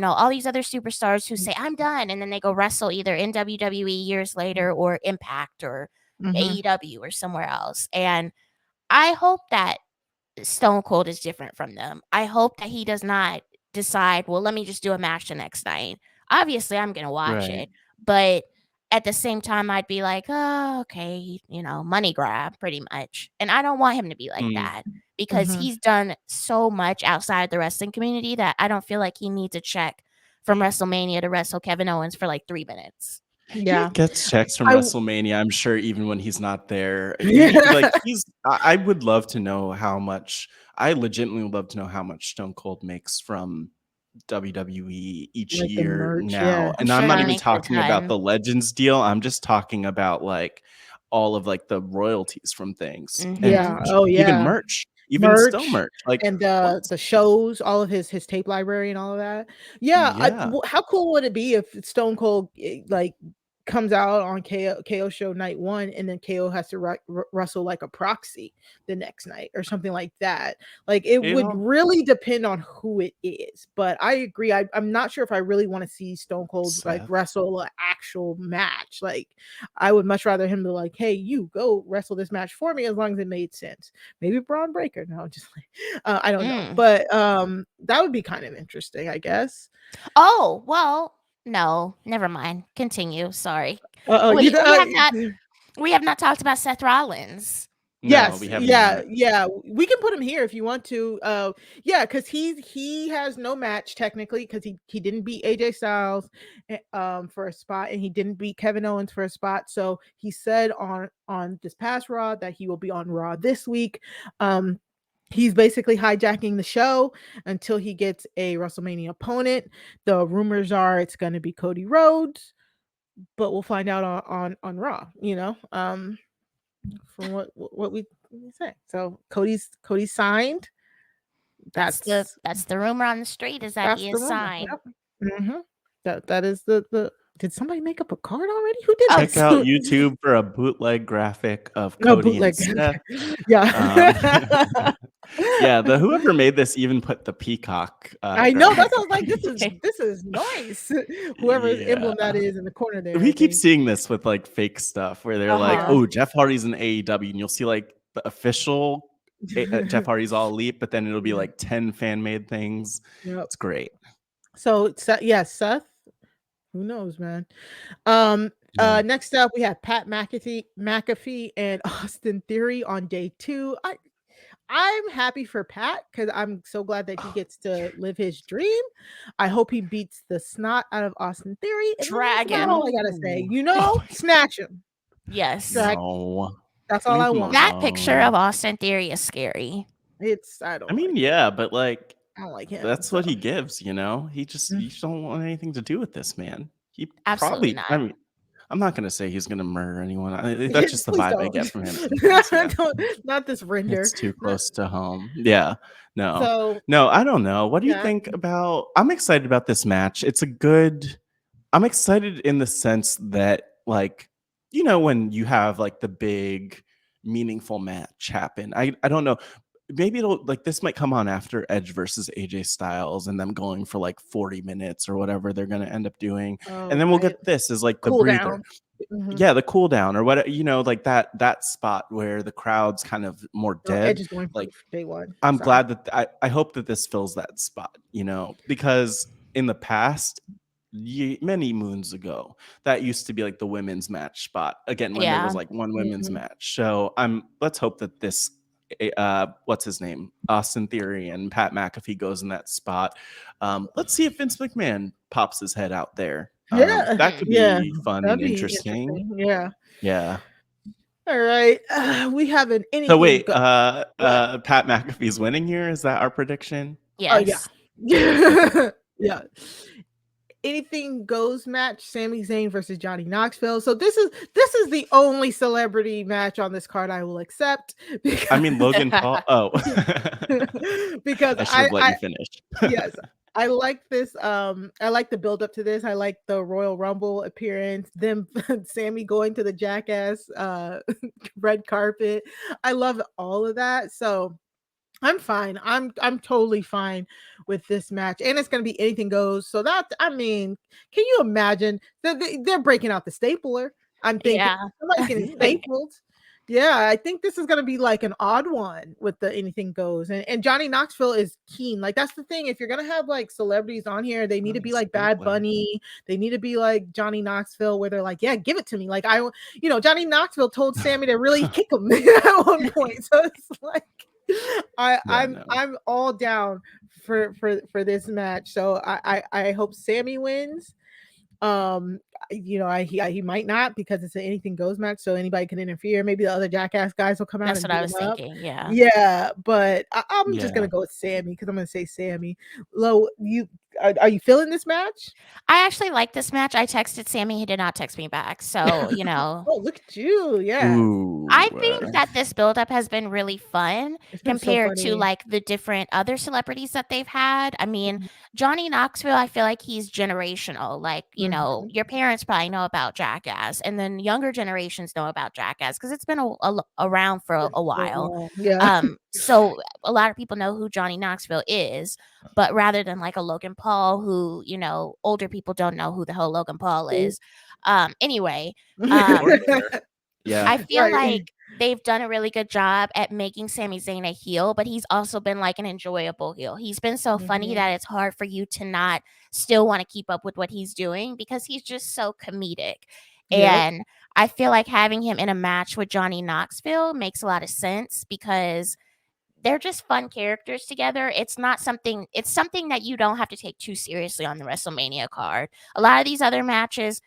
all these other superstars who say, I'm done, and then they go wrestle either in WWE years later, or Impact, or AEW, or somewhere else. And I hope that Stone Cold is different from them. I hope that he does not decide, well, let me just do a match the next night. Obviously, I'm going to watch Right. it, but at the same time, I'd be like, oh, okay, money grab pretty much. And I don't want him to be like that, because he's done so much outside the wrestling community that I don't feel like he needs a check from WrestleMania to wrestle Kevin Owens for like 3 minutes. Yeah. He gets checks from I- WrestleMania, I'm sure, even when he's not there. I would love to know how much. I legitimately would love to know how much Stone Cold makes from WWE each Like the year merch, now. yeah. And I'm I'm sure not he even makes a talking about ton. the Legends deal. I'm just talking about like all of like the royalties from things. Yeah. And Oh, even yeah. merch. Even still merch. Like, and what? the shows, all of his tape library and all of that. Yeah. Yeah. How cool would it be if Stone Cold like comes out on KO show night one, and then KO has to wrestle like a proxy the next night or something like that? Like, it would really depend on who it is. But I agree. I'm not sure if I really want to see Stone Cold like Seth. wrestle an actual match. Like, I would much rather him be like, hey, you go wrestle this match for me, as long as it made sense. Maybe Braun Breaker. No, just like I don't know. But that would be kind of interesting, I guess. Oh, well, no, never mind. Continue. Sorry. We We have not talked about Seth Rollins. No, we haven't. Yeah. We can put him here if you want to. Yeah, because he has no match technically, because he didn't beat AJ Styles for a spot, and he didn't beat Kevin Owens for a spot. So he said on this past Raw that he will be on Raw this week. He's basically hijacking the show until he gets a WrestleMania opponent. The rumors are it's going to be Cody Rhodes, but we'll find out on Raw, from what we say. So Cody's signed. That's the rumor on the street, is that he is signed. Yep. That is the. Did somebody make up a card already? Who did Check that? out YouTube for a bootleg graphic of Cody and Seth. Yeah. Yeah, whoever made this even put the peacock. I know. That's what I was like. This is nice. Whoever's emblem that is in the corner there. We keep seeing this with like fake stuff where they're like, "Oh, Jeff Hardy's in AEW," and you'll see like the official Jeff Hardy's All Elite, but then it'll be like 10 fan made things. Yep. It's great. So yeah, Seth. Who knows, man? Next up, we have Pat McAfee and Austin Theory on day 2. I'm happy for Pat because I'm so glad that he gets to live his dream. I hope he beats the snot out of Austin Theory. And then that's about all I gotta say. Snatch him. Yes. No. That's all I Leave him want. That picture alone. of Austin Theory is scary. I I mean, yeah, but like don't like him. that's so. what he gives, you know? He just you just don't want anything to do with this man. He Absolutely probably not. I mean, I'm not gonna say he's gonna murder anyone. That's just the Please vibe I don't. get from him sometimes. Yeah. Not this render. It's too close to home. Yeah. No. So No, I don't know. What do you yeah. think about I'm excited about this match. I'm excited in the sense that like, you know, when you have like the big meaningful match happen. I don't know. Maybe it'll like this might come on after Edge versus AJ Styles and them going for like 40 minutes or whatever they're gonna end up doing. And then we'll get this as like the Cool breather. down. Mhm. Yeah, the cool down or what, you know, like that spot where the crowd's kind of more No, dead. Edge is going for Like day one. I'm Sorry. glad that I hope that this fills that spot, you know, because in the past, many moons ago, that used to be like the women's match spot again when there was Yeah. like one women's Mhm. match. So let's hope that this what's his name, Austin Theory and Pat McAfee goes in that spot. Let's see if Vince McMahon pops his head out there. Yeah. That could Yeah. be fun That'd and be interesting. Yeah. Yeah. All right. We have an anything. So wait, What? Pat McAfee's winning here. Is that our prediction? Yes. Yeah. Anything goes match, Sami Zayn versus Johnny Knoxville. So this is the only celebrity match on this card I will accept. Because, I mean, Logan Paul. Oh, because I should have let you finish. Yes, I like this. I like the build up to this. I like the Royal Rumble appearance. Them Sammy going to the Jackass red carpet. I love all of that. So I'm fine. I'm totally fine with this match, and it's gonna be anything goes. So that I mean, can you imagine they're breaking out the stapler? I'm thinking Yeah. somebody's getting stapled. Yeah, I think this is gonna be like an odd one with the anything goes, and Johnny Knoxville is keen. Like that's the thing. If you're gonna have like celebrities on here, they need to be like Bad Bunny. They need to be like Johnny Knoxville, where they're like, yeah, give it to me. Like Johnny Knoxville told Sammy to really kick him at one point. So it's like. I'm all down for this match. So I hope Sammy wins. He might not because it's an anything goes match, so anybody can interfere. Maybe the other Jackass guys will come out. That's and what I beat was him up. thinking. Yeah. Yeah, but I'm just gonna go with Sammy because I'm gonna say Sammy. Lo, are you feeling this match? I actually like this match. I texted Sammy. He did not text me back. So, you know. Oh, look at you. Yeah. Ooh, I think that this buildup has been really fun compared to like the different other celebrities that they've had. I mean, Johnny Knoxville, I feel like he's generational. Like, you know, your parents probably know about Jackass, and then younger generations know about Jackass because it's been around for a while. Yeah. So a lot of people know who Johnny Knoxville is, but rather than like a Logan Paul, who, you know, older people don't know who the hell Logan Paul is. Anyway, yeah, I feel like they've done a really good job at making Sami Zayn a heel, but he's also been like an enjoyable heel. He's been so funny that it's hard for you to not still want to keep up with what he's doing because he's just so comedic. And I feel like having him in a match with Johnny Knoxville makes a lot of sense because they're just fun characters together. It's something that you don't have to take too seriously on the WrestleMania card. A lot of these other matches,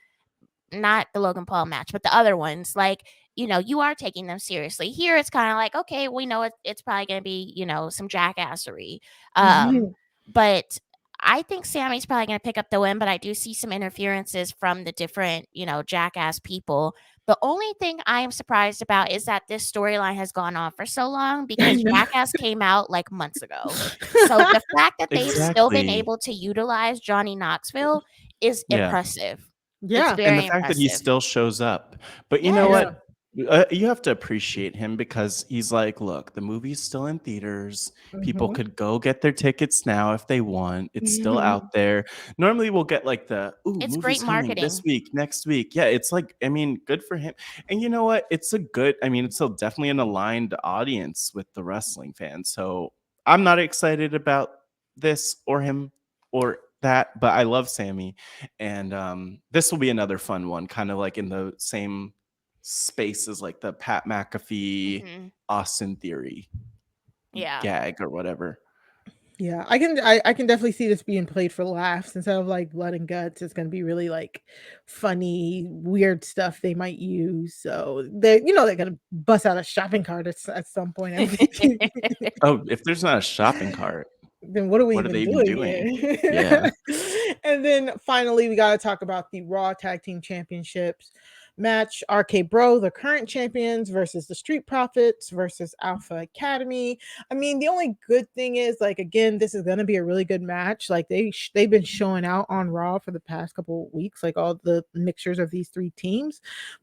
not the Logan Paul match, but the other ones, like, you know, you are taking them seriously. Here, it's kind of like, okay, we know it's probably going to be, you know, some jackassery. But I think Sammy's probably going to pick up the win, but I do see some interferences from the different, you know, jackass people. The only thing I am surprised about is that this storyline has gone on for so long because Jackass came out like months ago. So the fact that they've still been able to utilize Johnny Knoxville is impressive. Yeah. It's very and the fact that he still shows up. But you know what? You have to appreciate him because he's like, look, the movie's still in theaters. People could go get their tickets now if they want. It's still out there. Normally we'll get like it's movie's great coming marketing this week, next week. Yeah, it's like, I mean, good for him. And you know what? It's still definitely an aligned audience with the wrestling fans. So I'm not excited about this or him or that, but I love Sammy. And this will be another fun one, kind of like in the same space as like the Pat McAfee Austin Theory. Yeah. gag or whatever. Yeah, I can definitely see this being played for laughs instead of like blood and guts. It's gonna be really like funny, weird stuff they might use. So they're gonna bust out a shopping cart at some point. I'm thinking, Oh, if there's not a shopping cart, then what are we what are even they even doing doing? here? Yeah. And then finally, we got to talk about the Raw Tag Team Championships match. RK Bro, the current champions, versus the Street Profits versus Alpha Academy. I mean, the only good thing is, like, again, this is going to be a really good match. Like, they've been showing out on Raw for the past couple of weeks, like all the mixtures of these three teams.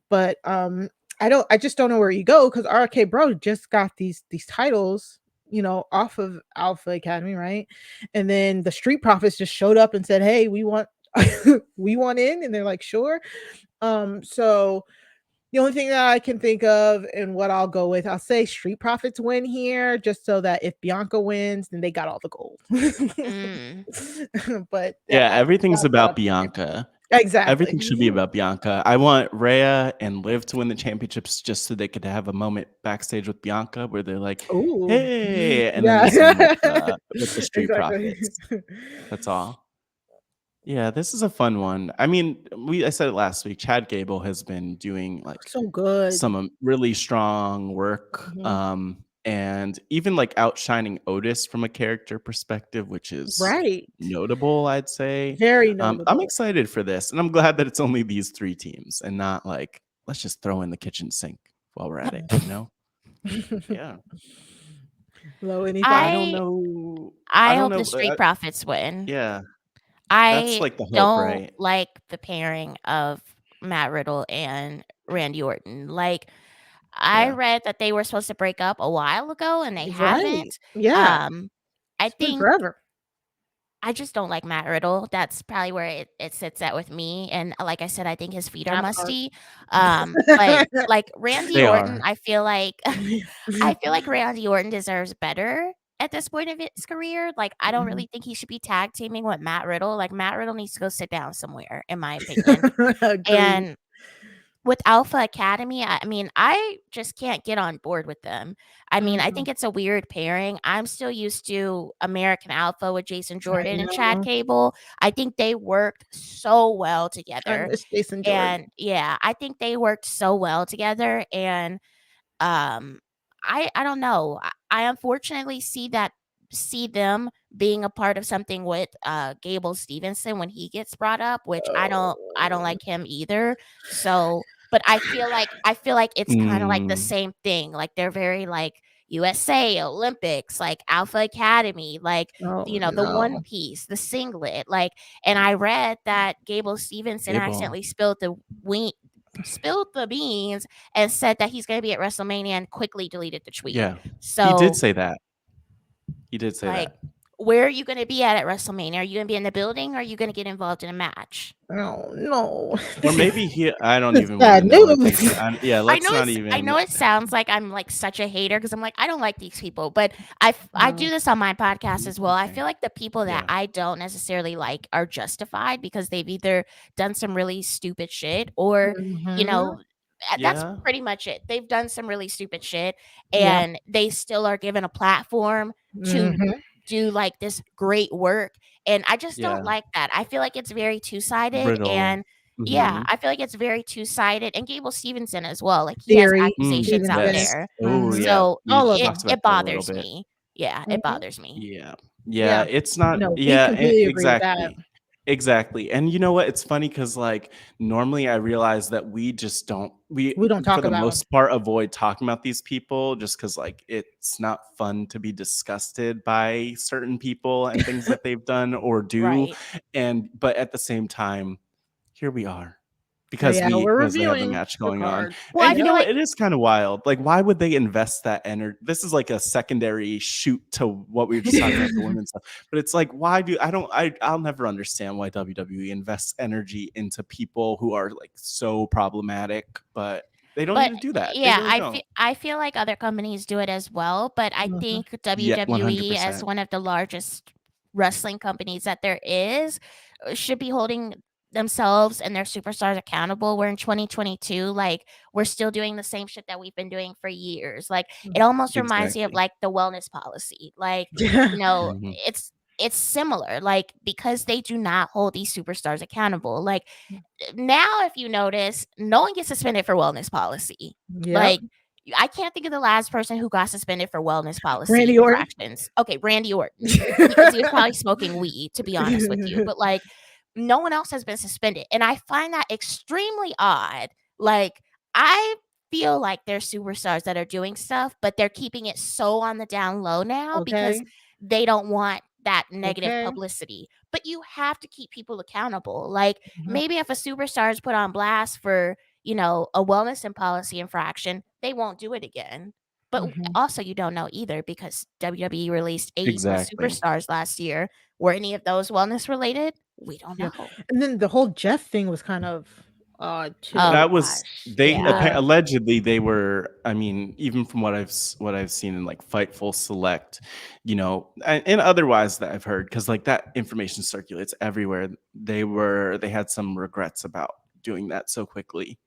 But I just don't know where you go, because RK Bro just got these titles, off of Alpha Academy, right? And then the Street Profits just showed up and said, "Hey, we want we want in," and they're like, "Sure." So the only thing that I can think of and what I'll go with, I'll say Street Profits win here, just so that if Bianca wins, then they got all the gold. But Yeah, everything's that's what about I'm thinking. Bianca. Exactly. Everything should be about Bianca. I want Rhea and Liv to win the championships just so they could have a moment backstage with Bianca where they're like, Ooh. "Hey," and Yeah. then the same with the Street Exactly. Profits. That's all. Yeah, this is a fun one. I mean, I said it last week. Chad Gable has been doing like So good. some really strong work, and even like outshining Otis from a character perspective, which is Right. notable, I'd say. Very I'm notable. excited for this, and I'm glad that it's only these three teams and not like let's just throw in the kitchen sink while we're at it. Yeah. Low, any I thoughts? don't know. I don't hope the know. Street Profits win. Yeah, that's I like the hope, don't right? like the pairing of Matt Riddle and Randy Orton. Like, I Yeah. read that they were supposed to break up a while ago and they Right. haven't. Yeah. I It's been think forever. I just don't like Matt Riddle. That's probably where it sits at with me. And like I said, I think his feet are That part. musty. But like Randy They Orton, are. I feel like Randy Orton deserves better at this point of his career. Like, I don't really think he should be tag teaming with Matt Riddle. Like, Matt Riddle needs to go sit down somewhere, in my opinion. Agreed. And with Alpha Academy, I mean, I just can't get on board with them. I mean, I think it's a weird pairing. I'm still used to American Alpha with Jason Jordan and Chad know. Gable. I think they worked so well I together. miss Jason Jordan. And yeah, I think they worked so well together. And I don't know. I unfortunately see them being a part of something with Gable Stevenson when he gets brought up, which I don't like him either. So, but I feel like it's kind of like the same thing. Like, they're very like USA, Olympics, like Alpha Academy, like the One Piece, the singlet, like. And I read that Gable Stevenson accidentally spilled the beans and said that he's going to be at WrestleMania and quickly deleted the tweet. Yeah. So He did say that. like, where are you going to be at WrestleMania? Are you going to be in the building, or are you going to get involved in a match? Oh no. Or maybe I don't That's even bad want to know. news. Yeah, let's not I even. know it sounds like I'm like such a hater because I'm like, I don't like these people, but I do this on my podcast as well. I feel like the people that I don't necessarily like are justified because they've either done some really stupid shit or that's pretty much it. They've done some really stupid shit and they still are given a platform to do like this great work. And I just don't like that. I feel like it's very two-sided. Riddle. And I feel like it's very two-sided. And Gable Stevenson as well. Like, he has accusations out there. Oh, yeah. So All of it bothers me. Yeah, it bothers me. Yeah. It's not. No, we Yeah, completely agree with that. exactly. Exactly. And you know what? It's funny because like normally I realize that we just don't don't talk for the about most part avoid talking about these people just because like it's not fun to be disgusted by certain people and things that they've done or do. Right. But at the same time, here we are. Because we're they have a reviewing match the going on. card. Well, And I you feel know like what? It is kind of wild. Like, why would they invest that energy? This is like a secondary shoot to what we were just talking about, the women's stuff. But it's like, I'll never understand why WWE invests energy into people who are like so problematic, but they don't need to do that. Yeah, They really don't. I feel like other companies do it as well, but I think WWE 100%. as one of the largest wrestling companies that there is should be holding themselves and their superstars accountable. We're in 2022, like we're still doing the same shit that we've been doing for years. Like it almost reminds me of Exactly. like the wellness policy. Like, Yeah. you know, Mhm. it's similar, like because they do not hold these superstars accountable. Like now, if you notice, no one gets suspended for wellness policy. Yep. Like I can't think of the last person who got suspended for wellness policy Randy Orton. infractions. Okay, Randy Orton, because he was probably smoking weed, to be honest with you. But like no one else has been suspended. And I find that extremely odd. Like I feel like there's superstars that are doing stuff, but they're keeping it so on the down low now because Okay. they don't want that negative Okay. publicity. But you have to keep people accountable. Like Mhm. maybe if a superstar is put on blast for, you know, a wellness and policy infraction, they won't do it again. But Mhm. also you don't know either because WWE released 80 plus Exactly. superstars last year. Were any of those wellness related? We don't Yeah. know. And then the whole Jeff thing was kind of odd too. Oh That was gosh. they Yeah. allegedly they were. I mean, even from what I've seen in like Fightful Select, you know, and otherwise that I've heard, because like that information circulates everywhere. They had some regrets about doing that so quickly,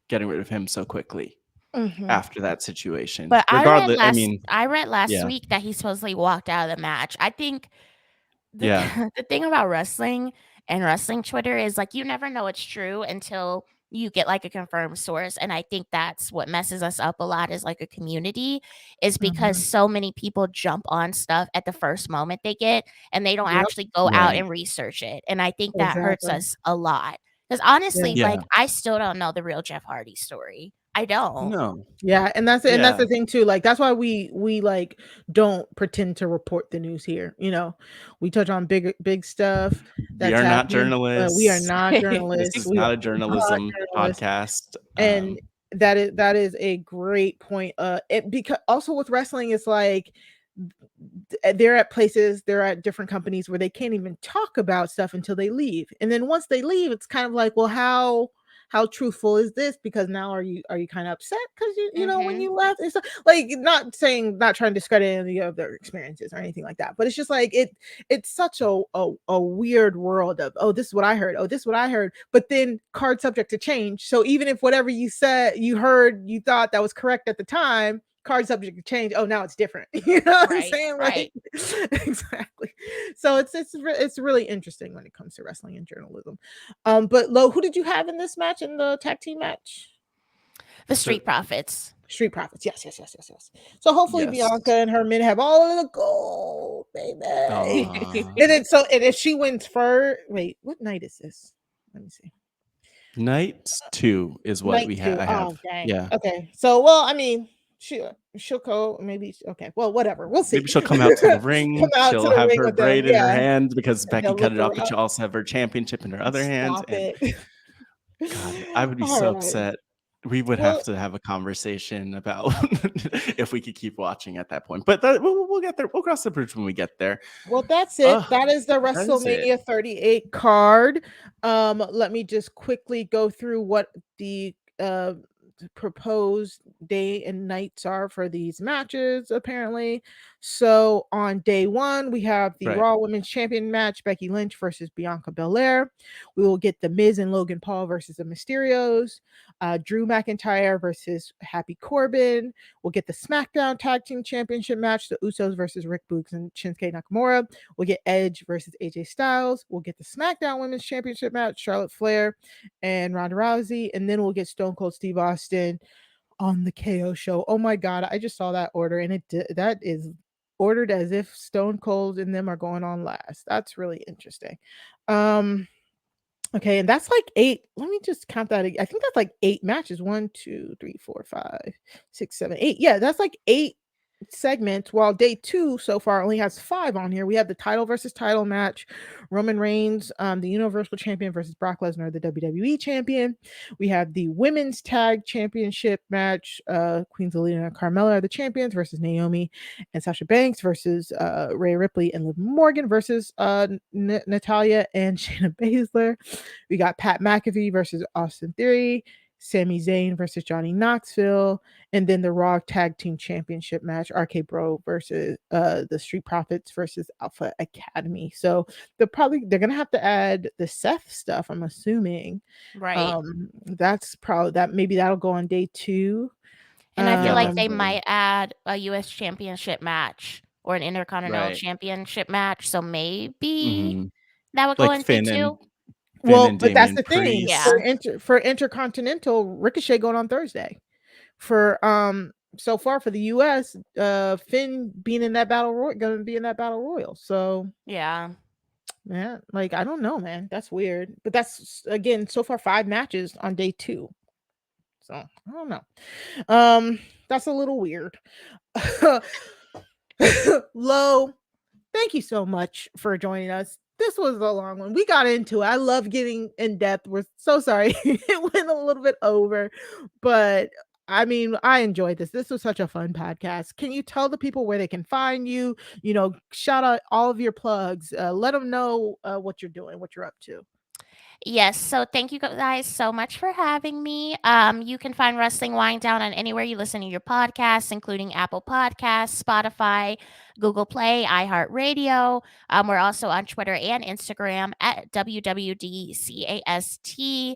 getting rid of him so quickly Mhm. after that situation. But Regardless, I mean, I read last yeah, week that he supposedly walked out of the match. I think the yeah, the thing about wrestling and wrestling Twitter is like you never know it's true until you get like a confirmed source. And I think that's what messes us up a lot as like a community is because Mhm. so many people jump on stuff at the first moment they get and they don't Yep. actually go out right, and research it. And I think that hurts Exactly. us a lot. Because Yeah. honestly, like yeah, I still don't know the real Jeff Hardy story. I don't. no, Yeah, and that's yeah, the thing too. Like that's why we like don't pretend to report the news here. You know, we touch on big stuff we that's are not happening, but we are journalists. not This journalists. is We are not a not journalism journalists, podcast. and that is a great point. Because also with wrestling, it's like they're at places, they're at different companies where they can't even talk about stuff until they leave, and then once they leave, it's kind of like, well, how truthful is this? Because now are you kind of upset because you know when Mhm. you left? It's like not saying, not trying to discredit any of their experiences or anything like that, but it's just like it's such a weird world of, oh, this is what I heard, oh, this is what I heard, but then card subject to change. So even if whatever you said, you heard, you thought that was correct at the time, card subject to change. Oh, now it's different. You know what I'm Right, saying? right. Like exactly. So it's really interesting when it comes to wrestling and journalism. But Lo, who did you have in this match, in the tag team match? The Street Profits. Street Profits. Yes. So hopefully Yes. Bianca and her men have all of the gold, baby. Aw. And if she wins first, wait, what night is this? Let me see. Night 2 is what Night we two. I Oh, have. dang. Yeah. Okay. So, well, I mean, she'll go. Maybe. Okay. Well, whatever. We'll see. Maybe she'll come out to the Come ring. out to She'll the have ring her with them. braid in her Yeah. hand because And Becky they'll cut lift it her off, but up. she'll also have her championship in her other hand. Stop And it. God, I would be All so right. upset. We would Well, have to have a conversation about if we could keep watching at that point. But we'll get there. We'll cross the bridge when we get there. that's it. Oh, That is the that is it. WrestleMania 38 card. Let me just quickly go through what the proposed day and nights are for these matches, apparently. So on day one, we have the Right. Raw Women's Champion match, Becky Lynch versus Bianca Belair. We will get the Miz and Logan Paul versus the Mysterios, Drew McIntyre versus Happy Corbin. We'll get the SmackDown Tag Team Championship match, the Usos versus Rick Boogs and Shinsuke Nakamura. We'll get Edge versus AJ Styles. We'll get the SmackDown Women's Championship match, Charlotte Flair and Ronda Rousey. And then we'll get Stone Cold Steve Austin on the KO show. Oh my God, I just saw that order, and that is ordered as if Stone Cold and them are going on last. That's really interesting. Okay, and that's like 8. Let me just count that. I think that's like 8 matches. 1, 2, 3, 4, 5, 6, 7, 8. Yeah, that's like 8 segments, while day 2 so far only has 5 on here. We have the title versus title match, Roman Reigns, the Universal Champion versus Brock Lesnar, the WWE Champion. We have the Women's Tag Championship match, Queen Zelina and Carmella are the champions versus Naomi and Sasha Banks versus Rhea Ripley and Liv Morgan versus Natalia and Shayna Baszler. We got Pat McAfee versus Austin Theory. Sami Zayn versus Johnny Knoxville, and then the Raw Tag Team Championship match, RK Bro versus the Street Profits versus Alpha Academy. So they're gonna have to add the Seth stuff, I'm assuming. Right. That's probably that. Maybe that'll go on day 2. And I feel like they definitely. might add a US championship match or an intercontinental Right. championship match. So maybe Mhm. that would go Like on day Finn and 2. Well, but that's Damian the thing. Yeah. Priest. For Intercontinental, Ricochet going on Thursday. For so far for the US, Finn being in that battle royal, gonna be in that battle royal. So Yeah. man, like I don't know, man. That's weird. But that's again so far 5 matches on day 2. So I don't know. That's a little weird. Low, thank you so much for joining us. This was a long one. We got into it. I love getting in depth. We're so sorry it went a little bit over, but I mean, I enjoyed this. This was such a fun podcast. Can you tell the people where they can find you? You know, shout out all of your plugs. Let them know what you're doing, what you're up to. Yes. So thank you guys so much for having me. You can find Wrestling Winedown on anywhere you listen to your podcasts, including Apple Podcasts, Spotify, Google Play, iHeartRadio. We're also on Twitter and Instagram at WWDCAST.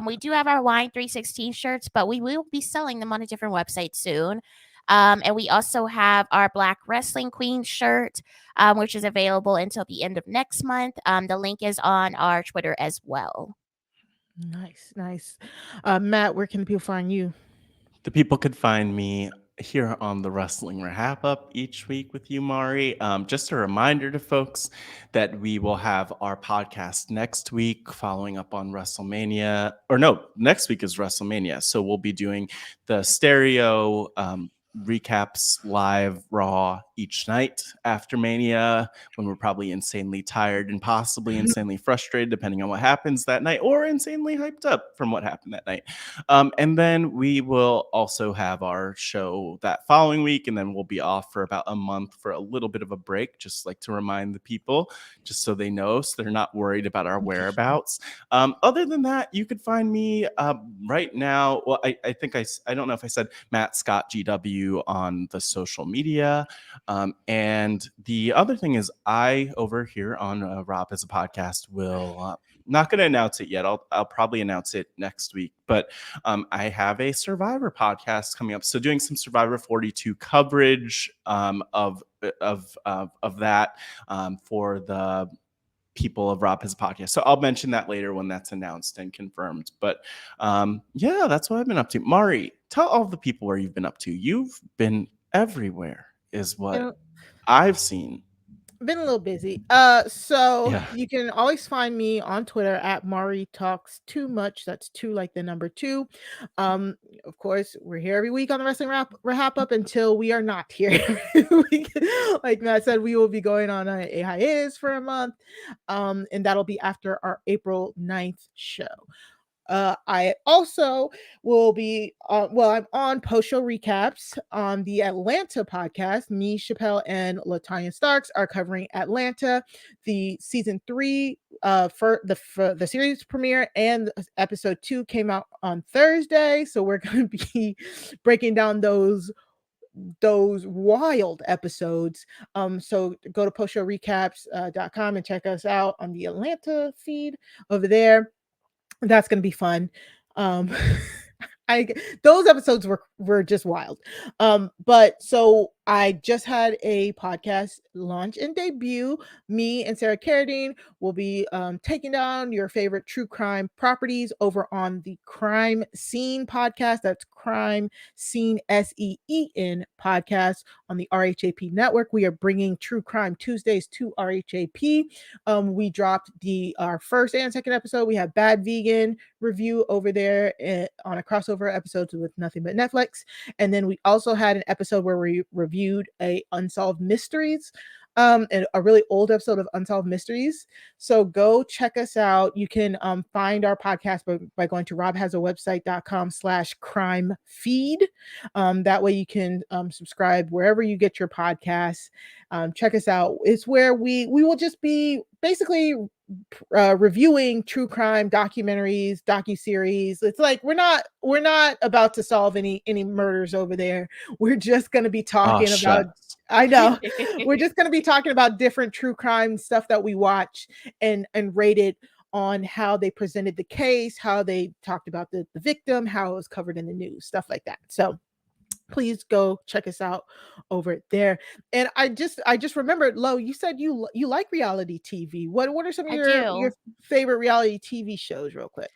We do have our Wine 316 shirts, but we will be selling them on a different website soon. And we also have our Black Wrestling Queen shirt, which is available until the end of next month. The link is on our Twitter as well. Nice, nice. Matt, where can the people find you? The people could find me here on the Wrestling RHAPup each week with you, Mari. Just a reminder to folks that we will have our podcast next week following up on WrestleMania. Or no, next week is WrestleMania. So we'll be doing the stereo recaps live Raw each night after Mania, when we're probably insanely tired and possibly insanely frustrated, depending on what happens that night, or insanely hyped up from what happened that night. And then we will also have our show that following week, and then we'll be off for about a month for a little bit of a break, just like to remind the people, just so they know, so they're not worried about our whereabouts. Other than that, you could find me right now. Well, I think I don't know if I said Matt Scott GW on the social media. And the other thing is, I over here on RHAP as a podcast will not going to announce it yet. I'll probably announce it next week. But I have a Survivor podcast coming up, so doing some Survivor 42 coverage of that for the people of RHAP as a podcast. So I'll mention that later when that's announced and confirmed. But yeah, that's what I've been up to. Mari, tell all the people where you've been up to. You've been everywhere, is what I've seen. Been a little busy. So Yeah. you can always find me on Twitter at Mari Talks Too Much. That's 2 like the number 2. Of course, we're here every week on the Wrestling RHAPup until we are not here. Like Matt said, we will be going on a hiatus for a month. And that'll be after our April 9th show. I also will be, I'm on post-show recaps on the Atlanta podcast. Me, Chappelle, and Latanya Starks are covering Atlanta. The season 3 for the series premiere and episode 2 came out on Thursday. So we're going to be breaking down those wild episodes. So go to postshowrecaps.com and check us out on the Atlanta feed over there. That's going to be fun. Those episodes were just wild. But so I just had a podcast launch and debut. Me and Sarah Carradine will be taking down your favorite true crime properties over on the Crime Scene podcast. That's Crime Scene SEEN podcast on the RHAP network. We are bringing True Crime Tuesdays to RHAP. We dropped our first and second episode. We have Bad Vegan review over there on a crossover episode with Nothing But Netflix. And then we also had an episode where we reviewed a Unsolved Mysteries, and a really old episode of Unsolved Mysteries. So go check us out. You can find our podcast by going to robhasawebsite.com/crime feed. That way you can subscribe wherever you get your podcasts. Check us out. It's where we will just be basically reviewing true crime documentaries, docuseries. It's like we're not about to solve any murders over there. We're just going to be talking about. I know we're just going to be talking about different true crime stuff that we watch and rated on how they presented the case, how they talked about the victim, how it was covered in the news, stuff like that. So please go check us out over there. And I just remembered, Lo, you said you like reality TV. What are some of your favorite reality TV shows, real quick?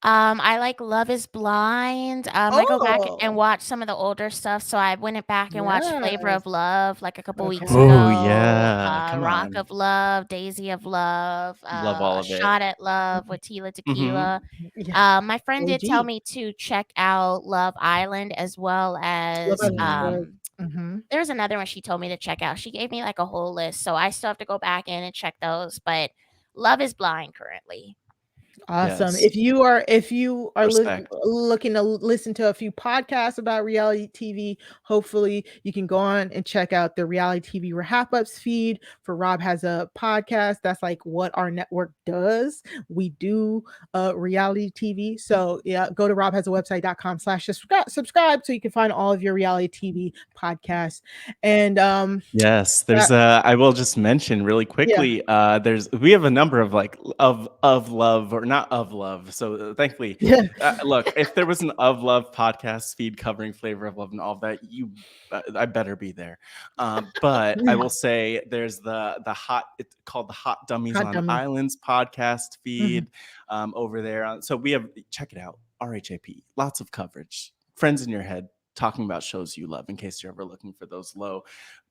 I like Love is Blind. I go back and watch some of the older stuff. So I went back and watched Flavor of Love like a couple weeks ago. Oh yeah, Rock of Love, Daisy of Love, love all of it. Shot at Love with Tila Tequila. My friend did tell me to check out Love Island as well as there's another one she told me to check out. She gave me like a whole list, so I still have to go back in and check those. But Love is Blind currently. Awesome. Yes. If you are looking to listen to a few podcasts about reality TV, hopefully you can go on and check out the reality TV RHAPup's feed. For Rob has a podcast that's like what our network does. We do reality TV. So yeah, go to robhasawebsite.com/subscribe so you can find all of your reality TV podcasts. And yes, there's I will just mention really quickly, we have a number of like of love or not of love. So thankfully, look, if there was an of love podcast feed covering Flavor of Love and all that, I better be there. But I will say there's it's called the Hot Dummies on Islands podcast feed over there. So we have, check it out, RHAP, lots of coverage, friends in your head, talking about shows you love in case you're ever looking for those low.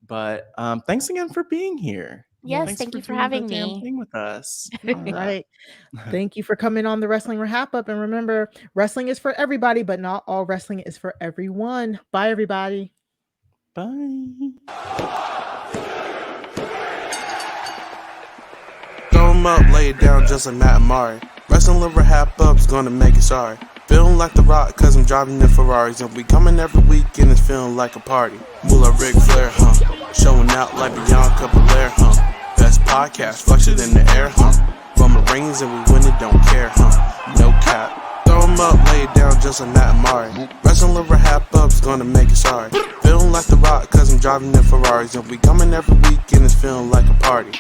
But thanks again for being here. Yes, thank you for having me. Thing with us. All right. Thank you for coming on the Wrestling RHAPup. And remember, wrestling is for everybody, but not all wrestling is for everyone. Bye, everybody. Bye. Throw 'em up, lay it down just like Matt and Mari. Wrestling RHAPup's gonna make it sorry. Feeling like The Rock, cause I'm driving in Ferraris. And we coming every week and it's feeling like a party. Moolah Ric Flair, showing out like Bianca, Belair, Best podcast, flush it in the air, Roman Reigns and we win it, don't care, No cap. Throw 'em up, lay it down just like Matt and Mari. Wrestling RHAPup's gonna make it sorry. Feeling like The Rock, cause I'm driving in Ferraris. And we coming every week and it's feeling like a party.